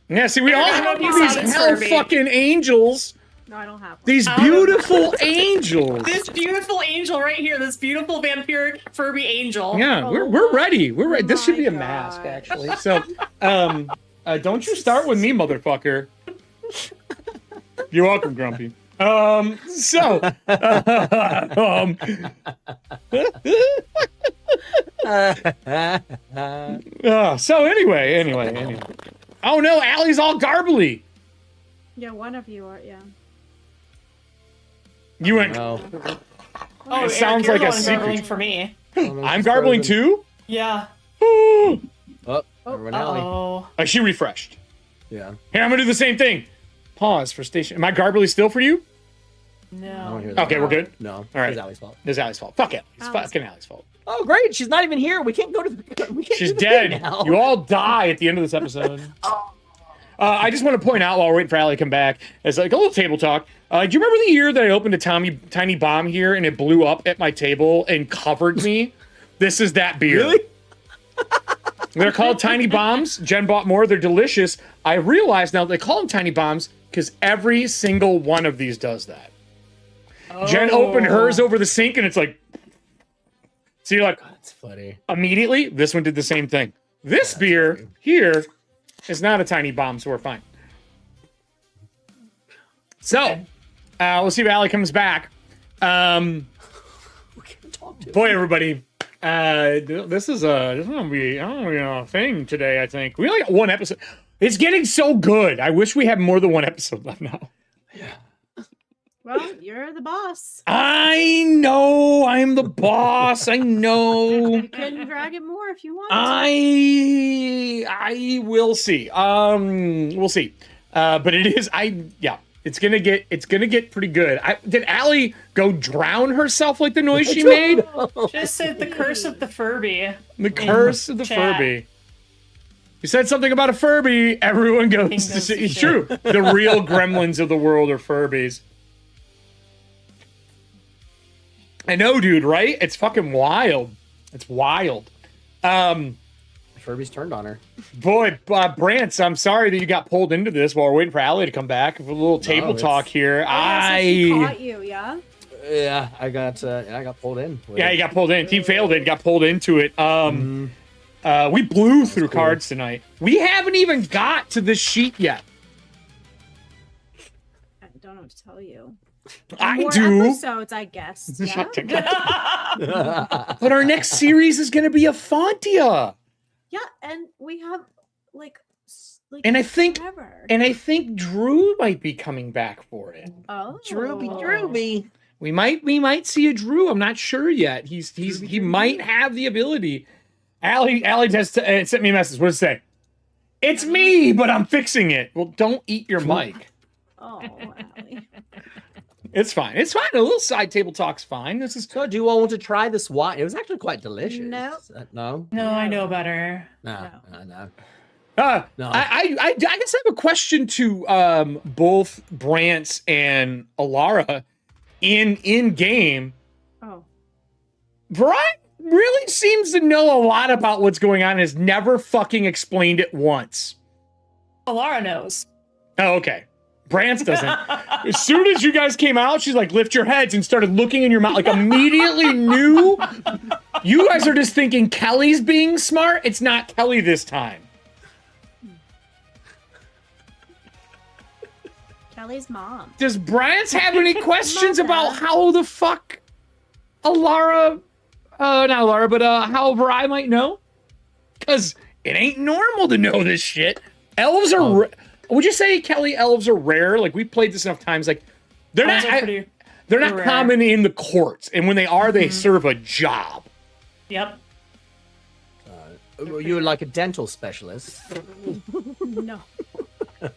Yeah, see, we all I have don't know these if he's hell Furby. fucking angels. No, I don't have one. These beautiful angels. This beautiful angel right here. This beautiful vampiric Furby angel. Yeah, Oh we're ready. We're ready. This should be a my mask, God. actually. So, don't you start with me, motherfucker. You're welcome, Grumpy. So, so anyway. Oh no, Allie's all garbly. Yeah, one of you are. Yeah. You went. No. Oh, It Eric, sounds you're like the a one secret. garbling for me. I'm garbling too. Yeah. Oh, everyone alley. Oh. She refreshed. Yeah. Here, I'm gonna do the same thing. Pause for station. Am I garbly still for you? I don't No. hear that. Okay, we're good. No. All right. It's Allie's fault. It's Allie's fault. Fuck it. It's Allie's fucking Allie's fault. Oh, great. She's not even here. We can't go to the. We can't She's do the thing dead. now. You all die at the end of this episode. I just want to point out while we're waiting for Allie to come back, it's like a little table talk. Do you remember the year that I opened a tiny bomb here and it blew up at my table and covered me? This is that beer. Really? They're called tiny bombs. Jen bought more. They're delicious. I realize now they call them tiny bombs because every single one of these does that. Jen opened hers over the sink and it's like, so you're like, That's funny. immediately, this one did the same thing. This beer funny. here is not a tiny bomb, so we're fine. So, we'll see if Allie comes back. We can't talk to. Boy, everybody, this is gonna be a thing today. I think we only got one episode. It's getting so good. I wish we had more than one episode left now. Well, you're the boss. I know I'm the boss. I know. You can drag it more if you want. I will see. We'll see. But it is. It's gonna get pretty good. Did Allie go drown herself like the noise she made? Just said the curse of the Furby. The curse of the chat. Furby. You said something about a Furby. Everyone goes to goes see. to It's shit. true. The real gremlins of the world are Furbies. I know, dude. Right? It's fucking wild. It's wild. Furby's turned on her. Boy, Brance, I'm sorry that you got pulled into this while we're waiting for Allie to come back. For a little table it's- talk here. Oh, yeah, so she caught you, yeah? Yeah, I got pulled in. Yeah, you got pulled in. Team failed it. Got pulled into it. We blew through cool. cards tonight. We haven't even got to this sheet yet. I don't know what to tell you. I More do. episodes, I guess. Yeah? Shut the goddamn- But our next series is going to be Afontia. Yeah, and we have like And I think forever. Drew might be coming back for it. Oh, Drooby. We might see a Drew. I'm not sure yet. He might have the ability. Allie just sent me a message. What does it say? It's me, but I'm fixing it. Well, don't eat your mic. Oh, Allie. It's fine. It's fine. A little side table talk's fine. This is So, do you all want to try this wine? It was actually quite delicious. No. No. No, I know better. No. No. No. I guess I have a question to both Brant and Alara in game. Oh. Brian really seems to know a lot about what's going on and has never fucking explained it once. Alara knows. Oh, okay. Brant doesn't. As soon as you guys came out, she's like, lift your heads and started looking in your mouth. Like, immediately knew. You guys are just thinking Kelly's being smart. It's not Kelly this time. Kelly's mom. Does Brant have any questions about how the fuck Alara, not Alara, but how Vari might know? Because it ain't normal to know this shit. Elves are, would you say, Kelly, elves are rare? Like, we played this enough times. Like, they're Elves not, are pretty they're not rare. common in the courts. And when they are, they serve a job. Yep. You're like a dental specialist. No.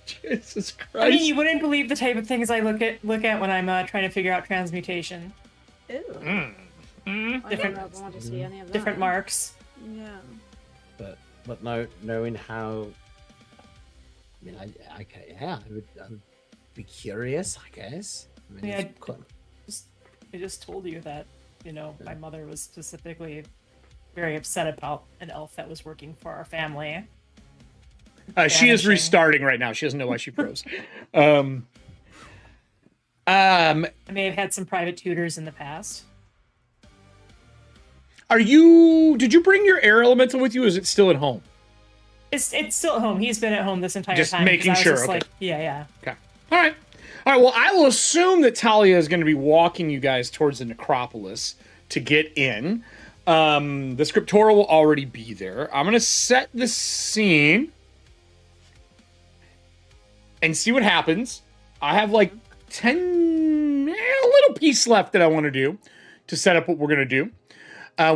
Jesus Christ. I mean, you wouldn't believe the type of things I look at when I'm trying to figure out transmutation. Ew. I Different- don't want to see any of that. Different marks. Yeah. But knowing how, I mean, I would be curious, I guess. I mean, Yeah, it's quite- I just told you that, my mother was specifically very upset about an elf that was working for our family. She is Vanishing. restarting right now. She doesn't know why she froze. I may have had some private tutors in the past. Did you bring your air elemental with you? Or is it still at home? It's still at home. He's been at home this entire Just time. 'cause making I was sure, just okay. Like, yeah. Okay. All right. Well, I will assume that Talia is going to be walking you guys towards the necropolis to get in. The scriptura will already be there. I'm going to set the scene and see what happens. I have like a little piece left that I want to do to set up what we're going to do.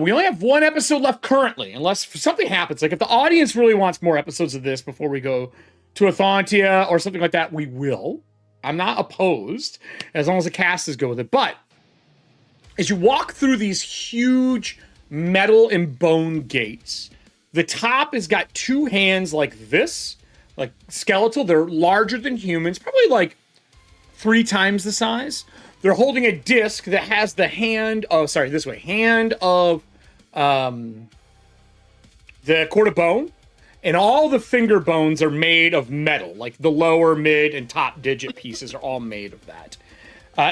We only have one episode left currently, unless something happens. Like if the audience really wants more episodes of this before we go to Afontia or something like that, we will. I'm not opposed, as long as the cast is good with it. But as you walk through these huge metal and bone gates, the top has got two hands like this, like skeletal. They're larger than humans, probably like 3 times the size. They're holding a disc that has the hand of the cord of bone, and all the finger bones are made of metal, like the lower, mid, and top digit pieces are all made of that.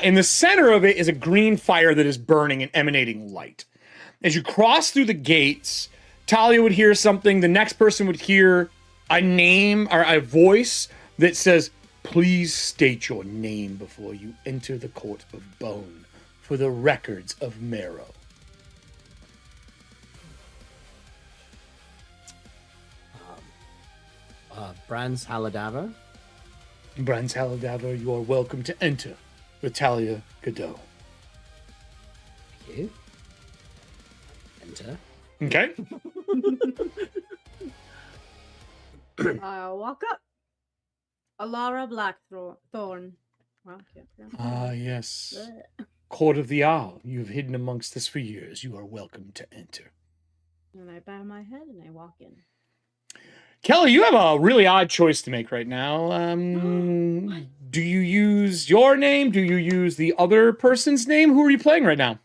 In the center of it is a green fire that is burning and emanating light. As you cross through the gates, Talia would hear something, the next person would hear a name or a voice that says, "Please state your name before you enter the court of bone for the records of Marrow." Brands Haladaver. Brans Haladaver, you are welcome to enter with Talia Godot. Thank you. Enter. Okay? Walk up. Alara Blackthorn. Well, can't pronounce Ah, yes. that. Court of the Owl. You've hidden amongst us for years. You are welcome to enter. And I bow my head and I walk in. Kelly, you have a really odd choice to make right now. Do you use your name? Do you use the other person's name? Who are you playing right now?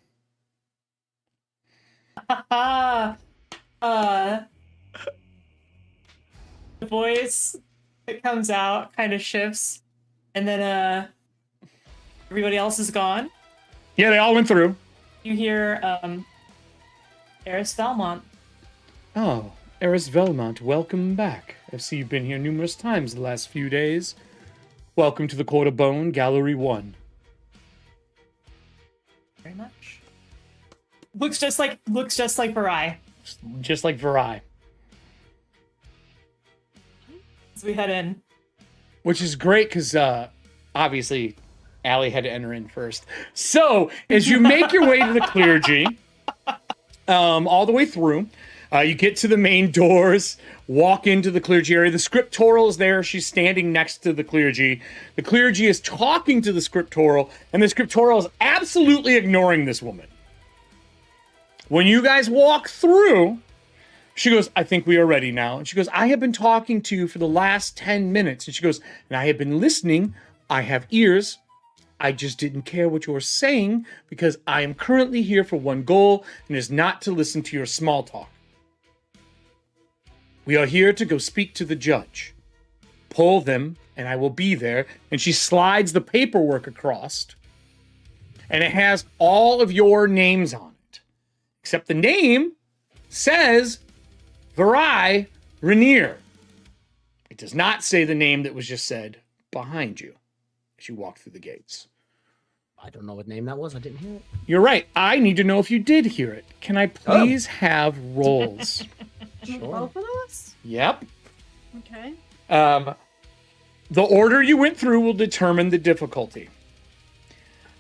The voice that comes out kind of shifts, and then everybody else is gone. Yeah, they all went through. You hear Eris Valmont. Oh, Eris Velmont, welcome back. I see you've been here numerous times the last few days. Welcome to the Court of Bone, Gallery 1. very much. Looks just like Varai. Just like Varai. As we head in. Which is great because obviously Allie had to enter in first. So as you make your way to the clergy, all the way through, you get to the main doors, walk into the clergy area. The scriptoral is there. She's standing next to the clergy. The clergy is talking to the scriptoral, and the scriptoral is absolutely ignoring this woman. When you guys walk through, she goes, I think we are ready now. And she goes, I have been talking to you for the last 10 minutes. And she goes, and I have been listening. I have ears. I just didn't care what you were saying because I am currently here for one goal, and it is not to listen to your small talk. We are here to go speak to the judge. Pull them, and I will be there. And she slides the paperwork across, and it has all of your names on it. Except the name says Varai Rainier. It does not say the name that was just said behind you as you walk through the gates. I don't know what name that was. I didn't hear it. You're right. I need to know if you did hear it. Can I please have rolls? Sure. Both of us? Yep. Okay. The order you went through will determine the difficulty.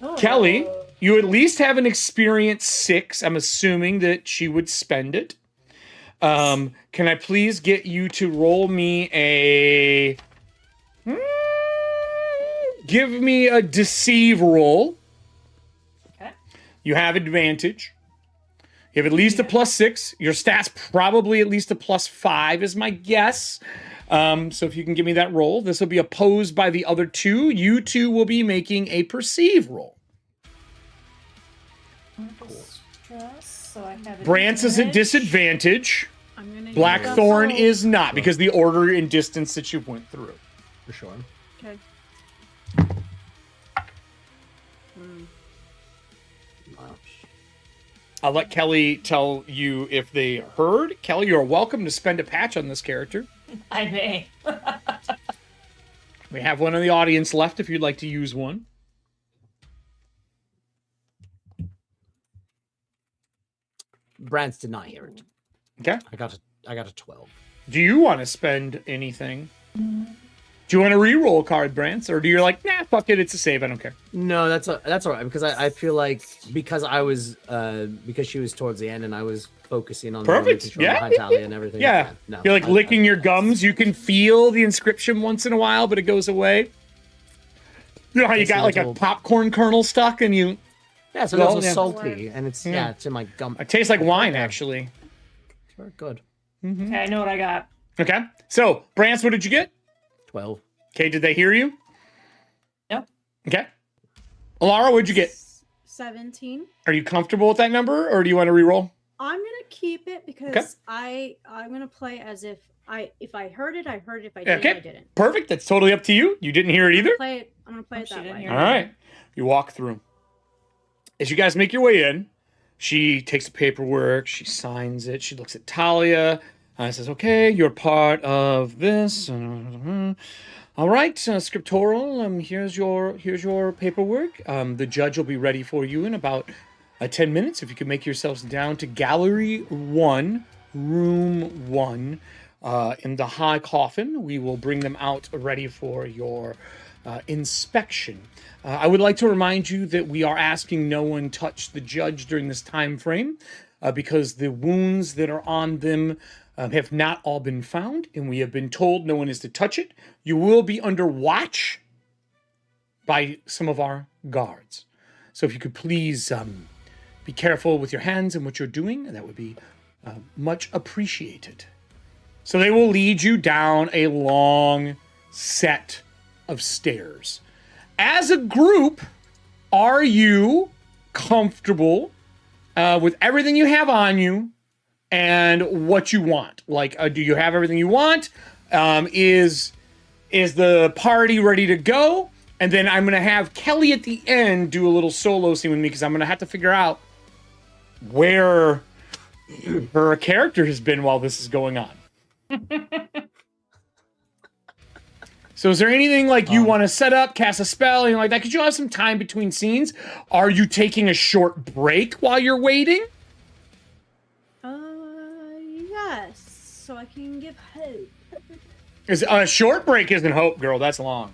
Oh. Kelly, you at least have an experience 6. I'm assuming that she would spend it. Can I please get you to roll me a... Give me a deceive roll. Okay. You have advantage. You have at least a +6. Your stats probably at least a +5 is my guess. So if you can give me that roll, this will be opposed by the other two. You two will be making a perceive roll. Stress, so I have Brance is at advantage. disadvantage. I'm gonna Blackthorn also- is not because the order and distance that you went through. For sure. Okay. I'll let Kelly tell you if they heard. Kelly, you're welcome to spend a patch on this character. I may. We have one in the audience left if you'd like to use one. Brance did not hear it. Okay. I got a 12. Do you want to spend anything? Do you want to re-roll a card, Brance? Or do you like, nah, fuck it, it's a save, I don't care. No, that's all right because I feel like because she was towards the end and I was focusing on Perfect. the Yeah. behind Talia and everything. Yeah. No, You're like licking your gums. You can feel the inscription once in a while, but it goes away. You know how you It's a got like a little- popcorn kernel stuck and you... Yeah, so Well, it's yeah. salty and it's Yeah. it's in my gum. It tastes like wine, actually. It's very good. Okay, I know what I got. Okay. So, Brance, what did you get? 12. Okay, did they hear you? Yep. Okay. Alara, what'd you get? 17. Are you comfortable with that number, or do you want to re-roll? I'm gonna keep it because I'm gonna play as if I heard it, I heard it. If I didn't, Okay. I didn't. Perfect. That's totally up to you. You didn't hear it either? I'm gonna play it She that didn't way. hear All right. You walk through. As you guys make your way in, she takes the paperwork, she signs it, she looks at Talia, says, okay, you're part of this. All right, scriptoral, here's your paperwork. The judge will be ready for you in about 10 minutes. If you can make yourselves down to Gallery 1, Room 1, in the high coffin, we will bring them out ready for your inspection. I would like to remind you that we are asking no one touch the judge during this time frame because the wounds that are on them have not all been found, and we have been told no one is to touch it. You will be under watch by some of our guards. So if you could please be careful with your hands and what you're doing, that would be much appreciated. So they will lead you down a long set of stairs. As a group, are you comfortable with everything you have on you and what you want? Like, do you have everything you want? Is the party ready to go? And then I'm going to have Kelly at the end do a little solo scene with me because I'm going to have to figure out where her character has been while this is going on. So is there anything like you want to set up, cast a spell, anything like that? Could you have some time between scenes? Are you taking a short break while you're waiting? Yes. So I can give hope. Is a short break isn't hope, girl. That's long.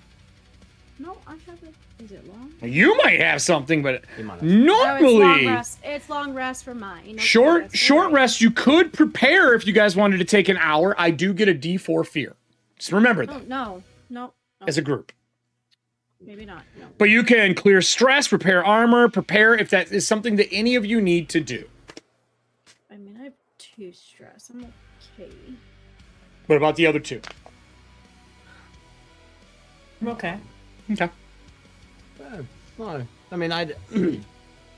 No, I have it. Is it long? You might have something, but No, it's normally long rest. It's long rest for mine. short rest. You could prepare if you guys wanted to take an hour. I do get a D4 fear. Just remember that No. as a group. Maybe not. No. But you can clear stress, repair armor, prepare if that is something that any of you need to do. I mean, I have 2 stress. I'm okay. What about the other 2? I'm okay. Okay. No, I mean,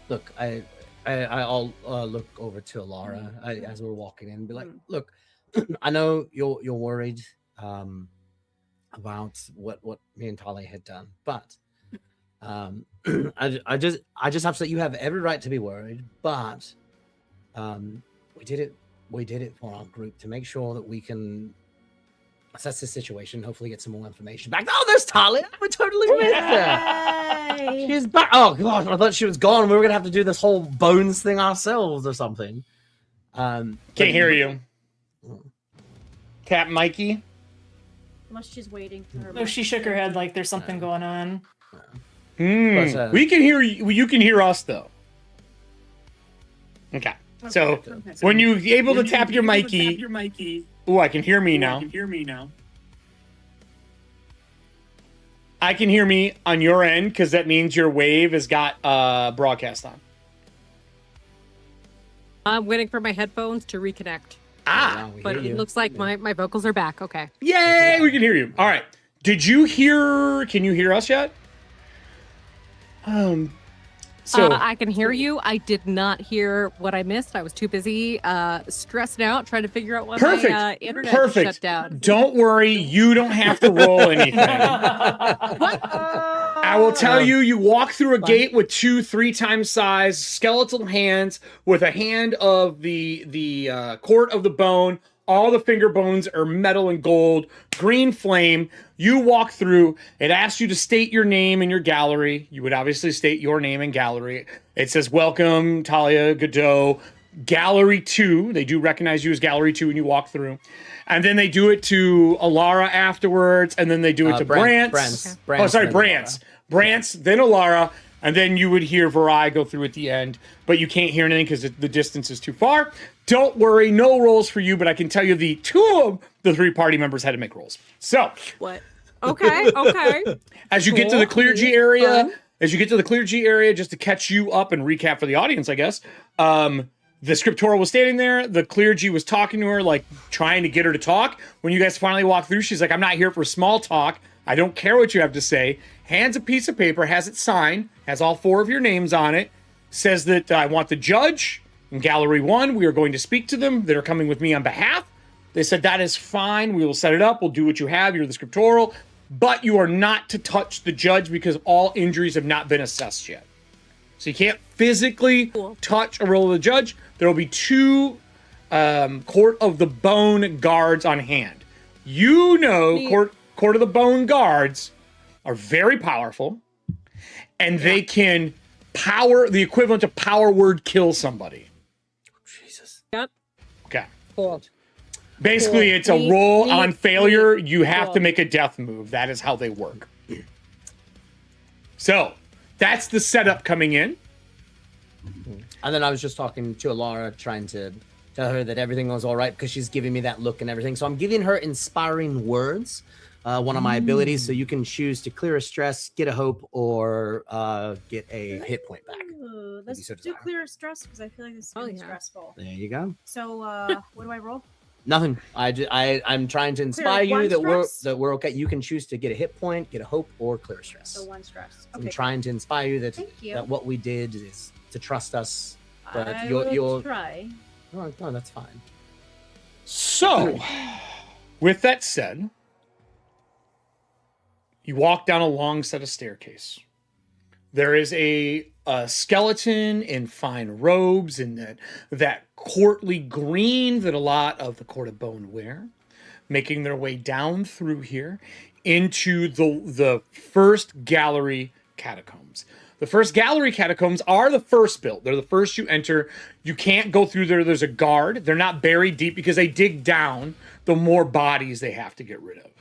look. I'll look over to Alara as we're walking in and be like, "Look, I know you're worried about what me and Talia had done, but I just have to say you have every right to be worried. But we did it for our group to make sure that we can assess the situation, hopefully get some more information back. Oh, there's Talia. We totally missed her. She's back. Oh gosh, I thought she was gone. We were gonna have to do this whole bones thing ourselves or something. Can't hear you. Cat Mikey. Unless she's waiting for her. No, she shook her head like there's something going on. But, we can hear you. You can hear us though. Okay. So when you're able to tap your Mikey. Oh, I can hear me now. I can hear me on your end because that means your wave has got broadcast on. I'm waiting for my headphones to reconnect. But it looks like my vocals are back. Okay. Yay, we can hear you. All right. Can you hear us yet? So I can hear you. I did not hear what I missed. I was too busy stressing out trying to figure out what my internet shut down. Don't worry, you don't have to roll anything. I will tell you, you walk through a gate with 2-3 times size skeletal hands with a hand of the court of the bone. All the finger bones are metal and gold, green flame. You walk through. It asks you to state your name in your gallery. You would obviously state your name in gallery. It says, welcome, Talia Godot, Gallery 2. They do recognize you as Gallery 2 when you walk through. And then they do it to Alara afterwards, and then they do it to Brantz. Brantz, then Alara, and then you would hear Varai go through at the end, but you can't hear anything because the distance is too far. Don't worry, no rolls for you, but I can tell you the 2 of the 3 party members had to make rolls. So, what? Okay. As you get to the clergy area, just to catch you up and recap for the audience, I guess. The scriptura was standing there. The clergy was talking to her, like trying to get her to talk. When you guys finally walk through, she's like, "I'm not here for small talk. I don't care what you have to say." Hands a piece of paper, has it signed, has all 4 of your names on it, says that I want the judge in Gallery 1. We are going to speak to them. They're coming with me on behalf. They said, that is fine. We will set it up. We'll do what you have. You're the scriptural. But you are not to touch the judge because all injuries have not been assessed yet. So you can't physically touch or roll the judge. There will be 2 Court of the Bone guards on hand. You know, Court of the Bone guards are very powerful, and they can power, the equivalent of power word, kill somebody. Jesus. Yep. Okay. Cool. Basically, it's a roll on failure. You have to make a death move. That is how they work. So, that's the setup coming in. And then I was just talking to Alara, trying to tell her that everything was all right because she's giving me that look and everything. So I'm giving her inspiring words, one of my abilities. So you can choose to clear a stress, get a hope, or get a hit point back. Let's do clear stress because I feel like this is really stressful. There you go. So what do I roll? Nothing. I'm trying to inspire you that we're okay. You can choose to get a hit point, get a hope, or clear stress. So 1 stress. Okay. I'm trying to inspire you that what we did is to trust us. But you'll try. No, that's fine. So, with that said, you walk down a long set of staircase. There is a skeleton in fine robes in that courtly green that a lot of the Court of Bone wear, making their way down through here into the first gallery catacombs. The first gallery catacombs are the first built. They're the first you enter. You can't go through there. There's a guard. They're not buried deep because they dig down, the more bodies they have to get rid of.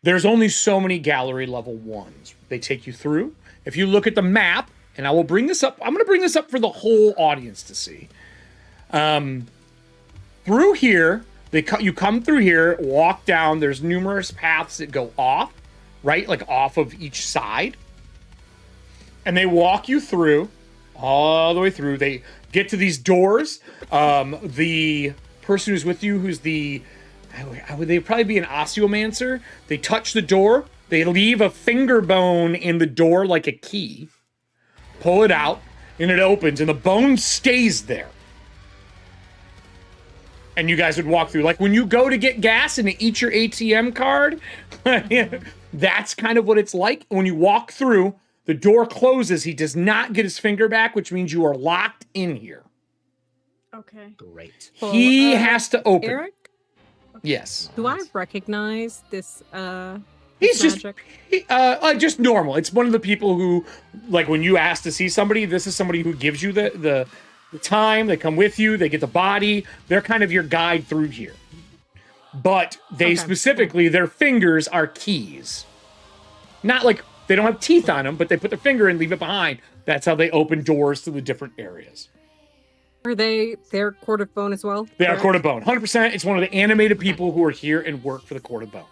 There's only so many gallery level 1s. They take you through. If you look at the map, and I will bring this up, I'm going to bring this up for the whole audience to see. Through here, you come through here, walk down. There's numerous paths that go off, right? Like off of each side. And they walk you through, all the way through. They get to these doors. The person who's with you, who's the... would they probably be an osteomancer? They touch the door. They leave a finger bone in the door like a key. Pull it out, and it opens, and the bone stays there. And you guys would walk through. Like when you go to get gas and it eats your ATM card, that's kind of what it's like. When you walk through, the door closes. He does not get his finger back, which means you are locked in here. Okay. Great. Well, He has to open. Eric, Yes. do I recognize this? He's magic? just normal. It's one of the people who, like, when you ask to see somebody, this is somebody who gives you the time. They come with you. They get the body. They're kind of your guide through here. But they specifically, their fingers are keys. Not like they don't have teeth on them, but they put their finger and leave it behind. That's how they open doors to the different areas. Are they're Court of Bone as well? They are correct? Court of Bone. 100%. It's one of the animated people who are here and work for the Court of Bone.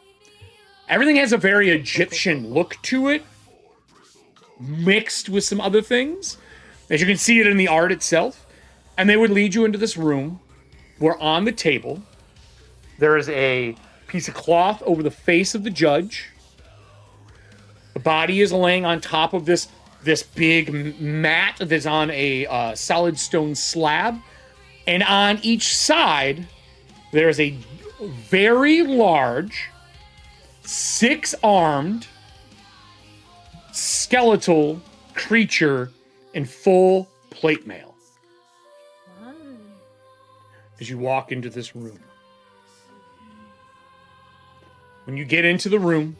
Everything has a very Egyptian look to it, mixed with some other things. As you can see it in the art itself. And they would lead you into this room where on the table, there is a piece of cloth over the face of the judge. The body is laying on top of this big mat that's on a solid stone slab. And on each side, there's a very large, 6-armed, skeletal creature in full plate mail. As you walk into this room. When you get into the room,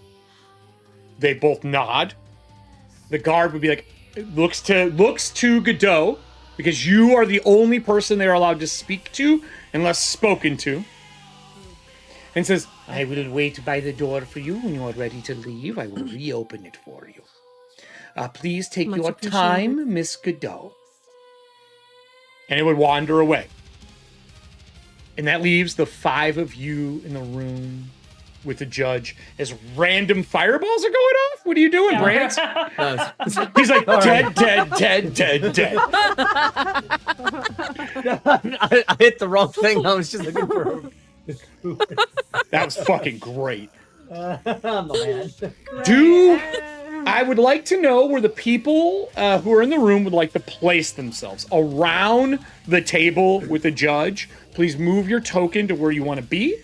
they both nod. The guard would be like, looks to Godot, because you are the only person they're allowed to speak to, unless spoken to. And says, I will wait by the door for you. When you are ready to leave, I will reopen it for you. Please take Much your appreciated. time, Miss Godot. And it would wander away. And that leaves the 5 of you in the room with the judge as random fireballs are going off. What are you doing, Brant? He's like, dead, dead, dead, dead. I hit the wrong thing. I was just looking for. That was fucking great. Man. I would like to know where the people who are in the room would like to place themselves around the table with the judge. Please move your token to where you want to be.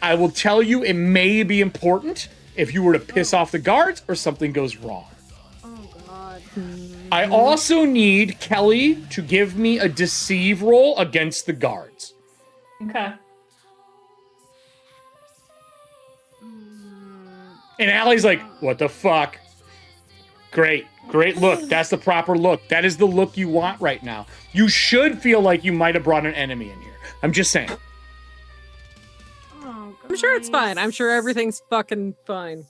I will tell you it may be important if you were to piss off the guards or something goes wrong. Oh, God. I also need Kelly to give me a deceive roll against the guards. Okay. And Allie's like, what the fuck? Great look. That's the proper look. That is the look you want right now. You should feel like you might have brought an enemy in here. I'm just saying. Oh, I'm sure it's fine. I'm sure everything's fucking fine.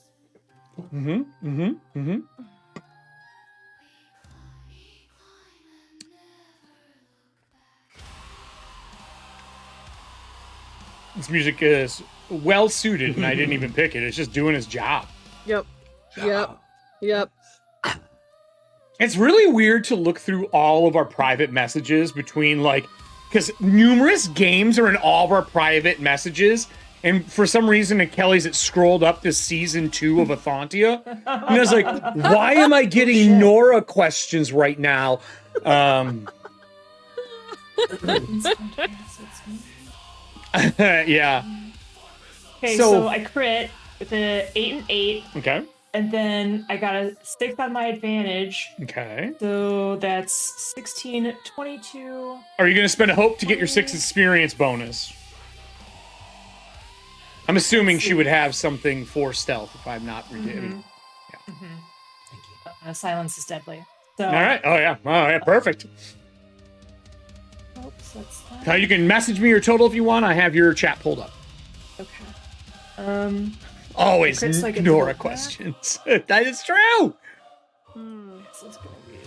This music is well suited, and I didn't even pick it. It's just doing its job. Yep. It's really weird to look through all of our private messages between, like, because numerous games are in all of our private messages, and for some reason in Kelly's it scrolled up to season 2 of Athantia. And I was like, why am I getting Nora questions right now? Yeah. Okay, so I crit with an 8 and 8. Okay. And then I got a 6 on my advantage. Okay. So that's 16, 22. Are you going to spend a hope to get your 6 experience bonus? I'm assuming she would have something for stealth if I'm not reading. I mean, Thank you. Silence is deadly. So, all right. Oh yeah. Perfect. Oops, that's that. Now you can message me your total if you want. I have your chat pulled up. Okay. Always Chris, like, Nora a questions. That is true. This is gonna be-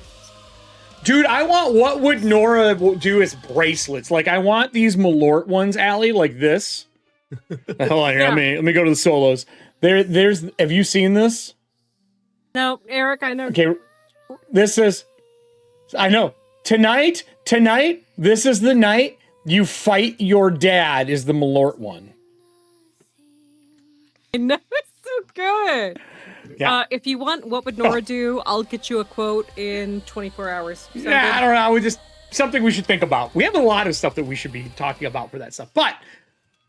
Dude, I want what would Nora do as bracelets? Like, I want these Malort ones, Allie, like this. Hold on here. Yeah. Let me go to the solos. There's. Have you seen this? No, Eric, I know. Okay, this is. I know. Tonight. This is the night you fight your dad. Is the Malort one? I know it's so good. Yeah. If you want, what would Nora do? I'll get you a quote in 24 hours. Sound Yeah, good? I don't know. We just something we should think about. We have a lot of stuff that we should be talking about for that stuff. But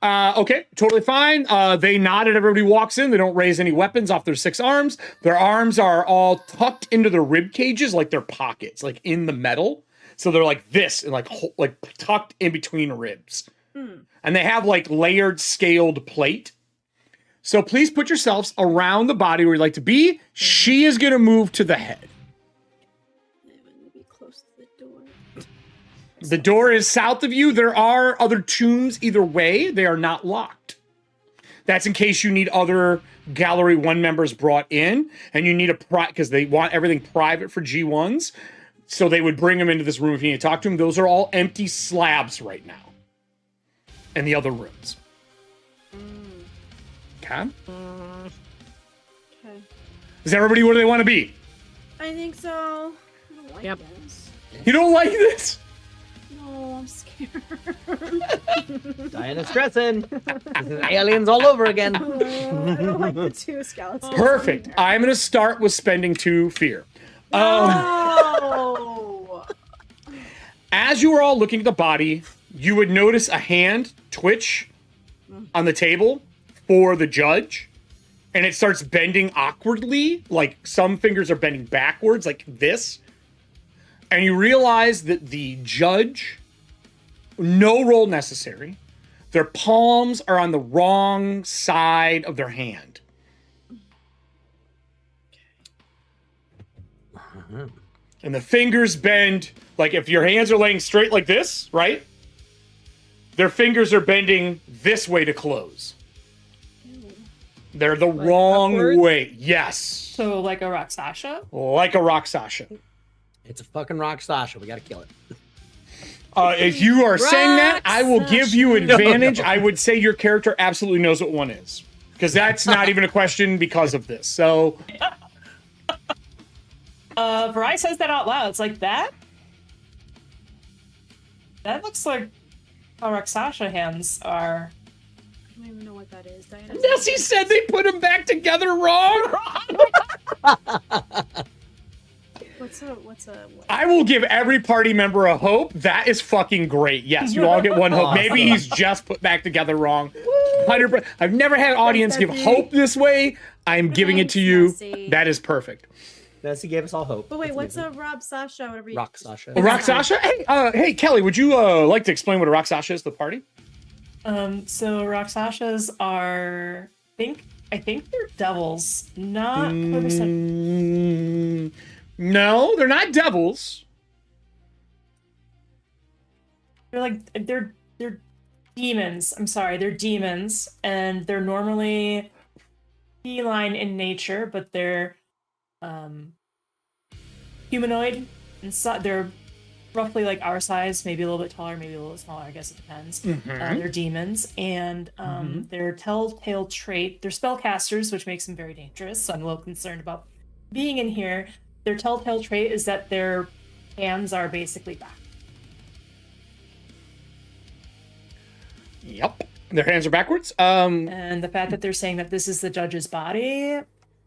okay, totally fine. They nod and everybody walks in. They don't raise any weapons off their 6 arms. Their arms are all tucked into their rib cages, like their pockets, like in the metal. So they're like this and like tucked in between ribs. And they have like layered scaled plate. So please put yourselves around the body where you'd like to be. She is going to move to the head. Be close to the door. The door is south of you. There are other tombs either way. They are not locked. That's in case you need other Gallery 1 members brought in, and you need a because they want everything private for G1s. So they would bring them into this room if you need to talk to them. Those are all empty slabs right now. In the other rooms. Okay. Okay. Is everybody where they want to be? I think so. I don't like Yep. this. You don't like this? No, I'm scared. Diana's stressing. This is aliens all over again. I don't like the 2 skeletons. Perfect. I'm going to start with spending 2 fear. Oh. As you are all looking at the body, you would notice a hand twitch on the table for the judge, and it starts bending awkwardly, like some fingers are bending backwards, like this. And you realize that the judge, no roll necessary, their palms are on the wrong side of their hand. And the fingers bend, like if your hands are laying straight like this, right? Their fingers are bending this way to close. They're the wrong upwards? way. Yes. So like a Roxasha? Like a Roxasha. It's a fucking rock Sasha. We gotta kill it. If you are saying that, I will give you advantage. No. I would say your character absolutely knows what one is. Because that's not even a question because of this. So, Varai says that out loud. It's like that? That looks like how Roxasha hands are. I don't even know what that is. Diana. Nessie said they put them back together wrong. What's a what? I will give every party member a hope. That is fucking great. Yes, you all get one hope. Maybe he's just put back together wrong. 100%. I've never had an audience give hope this way. I'm giving it to you. Nessie. That is perfect. Nessie gave us all hope. But wait, That's what's amazing. a Rob Sasha? Whatever you. rock Sasha? A Roxasha? Hey, Kelly, would you like to explain what a Roxasha is to the party? So Roxashas are I think they're devils. Not 100%. No, they're not devils. They're demons. I'm sorry, they're demons, and they're normally feline in nature, but they're humanoid, and so they're roughly like our size, maybe a little bit taller, maybe a little smaller. I guess it depends. They're demons, and their telltale trait. They're spellcasters, which makes them very dangerous. So I'm a little concerned about being in here. Their telltale trait is that their hands are basically back. Yep. Their hands are backwards. And the fact that they're saying that this is the judge's body,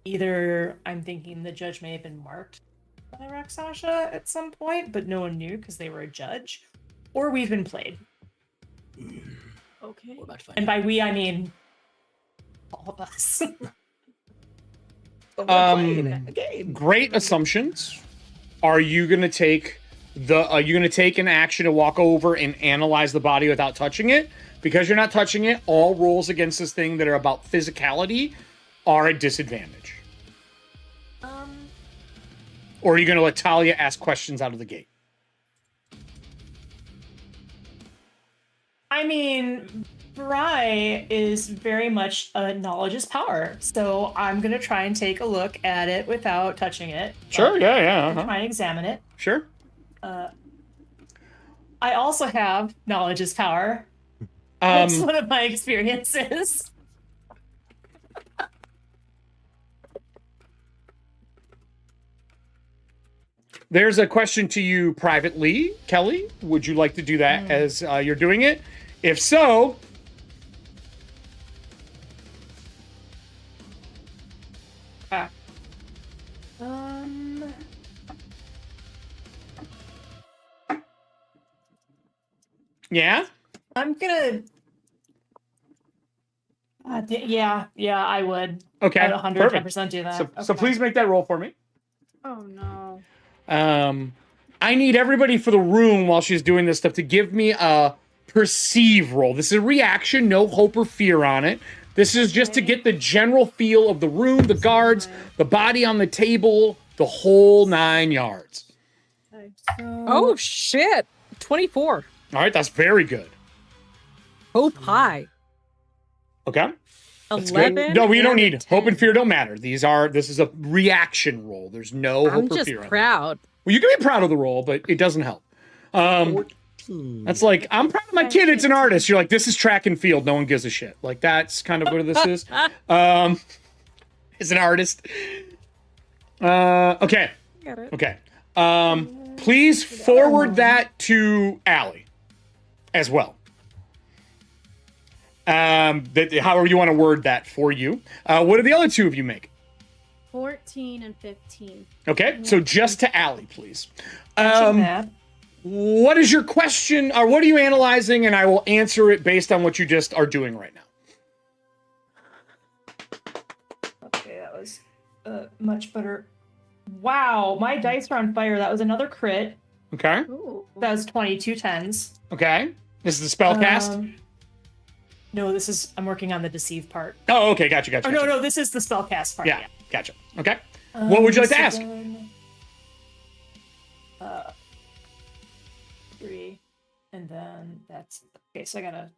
either I'm thinking the judge may have been marked by Roxasha at some point, but no one knew because they were a judge, or we've been played. Okay. We're about to find And by we, I mean all of us. Great assumptions. Are you going to take You're going to take an action to walk over and analyze the body without touching it. Because you're not touching it, all rolls against this thing that are about physicality are at disadvantage. Or are you going to let Talia ask questions out of the gate? I mean, Bry is very much knowledge is power. So I'm going to try and take a look at it without touching it. Sure, yeah. Try and examine it. Sure. I also have knowledge is power. That's one of my experiences. There's a question to you privately, Kelly. Would you like to do that as you're doing it? If so, yeah. I'm gonna. Yeah, I would. Okay, I would 110% do that. So please make that roll for me. Oh no. I need everybody for the room while she's doing this stuff to give me a perceive roll. This is a reaction, no hope or fear on it. This is just to get the general feel of the room, the guards, the body on the table, the whole 9 yards. Oh, shit. 24. All right, that's very good. Hope high. Okay. That's 11. good. No, we don't and need 10. hope and fear don't matter. This is a reaction roll. There's no hope I'm or just fear. proud. Well, you can be proud of the roll, but it doesn't help. 14. That's like, I'm proud of my kid. It's an artist. You're like, this is track and field. No one gives a shit. Like, that's kind of what this is. Is an artist. Okay. Get it. Okay. Please forward that to Allie as well. However you want to word that for you. What do the other two of you make? 14 and 15. Okay, so just to Allie, please. That. What is your question, or what are you analyzing? And I will answer it based on what you just are doing right now. Okay, that was much better. Wow, my dice are on fire. That was another crit. Okay. Ooh. That was 22 10s. Okay. This is the spellcast? No, I'm working on the deceive part. Oh, okay, gotcha. Oh, no, this is the spellcast part. Yeah, gotcha. Okay. What would you like to ask? 3, and then that's okay. So I got a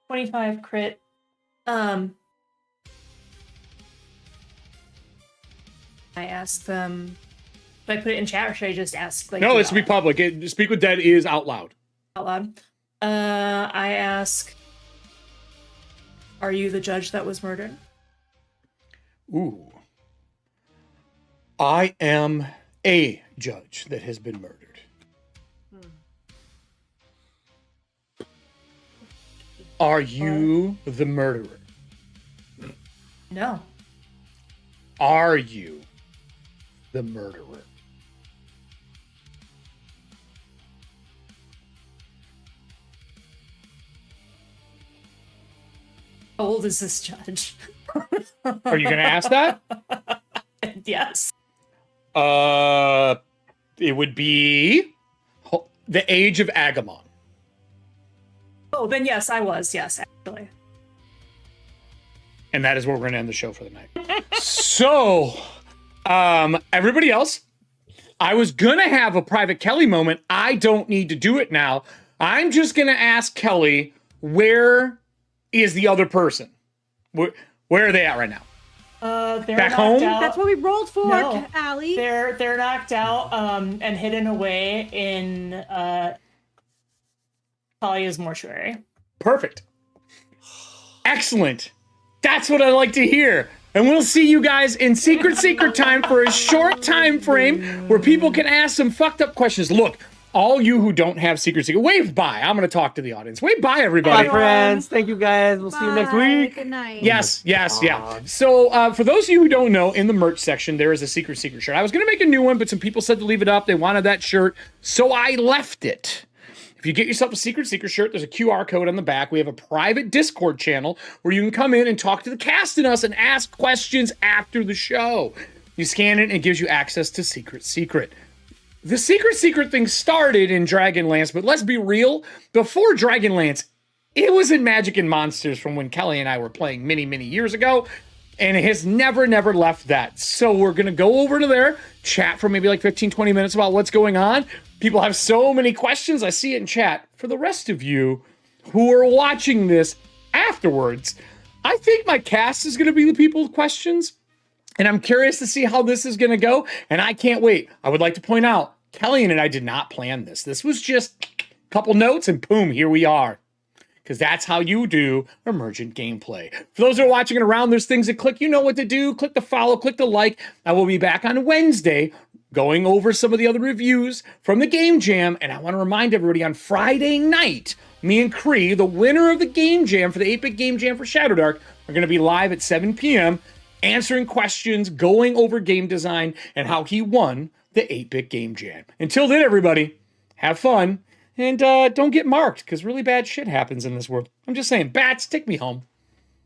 25 crit. I ask them. Should I put it in chat, or should I just ask? Like, No, it's to be public. Speak with Dead is out loud. Out loud. I ask. Are you the judge that was murdered? Ooh. I am a judge that has been murdered. Are you the murderer? No. Are you the murderer? How old is this judge? Are you going to ask that? Yes. It would be the age of Agamon. Oh, then yes, I was. Yes, actually. And that is where we're going to end the show for the night. So, everybody else, I was going to have a private Kelly moment. I don't need to do it now. I'm just going to ask Kelly, where is the other person? Where are they at right now? They're Back knocked home? out. That's what we rolled for, No. Allie. They're knocked out and hidden away in Talia's mortuary. Perfect. Excellent. That's what I like to hear. And we'll see you guys in secret time for a short time frame where people can ask some fucked up questions. Look, all you who don't have secret, wave bye. I'm going to talk to the audience. Wave bye, everybody. Bye, friends. Thank you, guys. We'll see you next Bye. week. Good night. Yes. So for those of you who don't know, in the merch section, there is a secret shirt. I was going to make a new one, but some people said to leave it up. They wanted that shirt, so I left it. If you get yourself a secret shirt, there's a QR code on the back. We have a private Discord channel where you can come in and talk to the cast and us and ask questions after the show. You scan it and it gives you access to secret. the secret thing started in Dragonlance, but let's be real, before Dragonlance, it was in Magic and Monsters from when Kelly and I were playing many, many years ago, and it has never left that. So we're going to go over to there, chat for maybe like 15, 20 minutes about what's going on. People have so many questions. I see it in chat. For the rest of you who are watching this afterwards, I think my cast is going to be the people with questions, and I'm curious to see how this is going to go, and I can't wait. I would like to point out, Kelly and I did not plan this. This was just a couple notes, and boom, here we are. Because that's how you do emergent gameplay. For those who are watching it around, there's things to click. You know what to do. Click the follow, click the like. I will be back on Wednesday going over some of the other reviews from the Game Jam. And I want to remind everybody, on Friday night, me and Cree, the winner of the Game Jam for the 8-Bit Game Jam for Shadowdark, are going to be live at 7 p.m. answering questions, going over game design, and how he won the 8-Bit Game Jam. Until then, everybody, have fun. And don't get marked, because really bad shit happens in this world. I'm just saying, bats, take me home.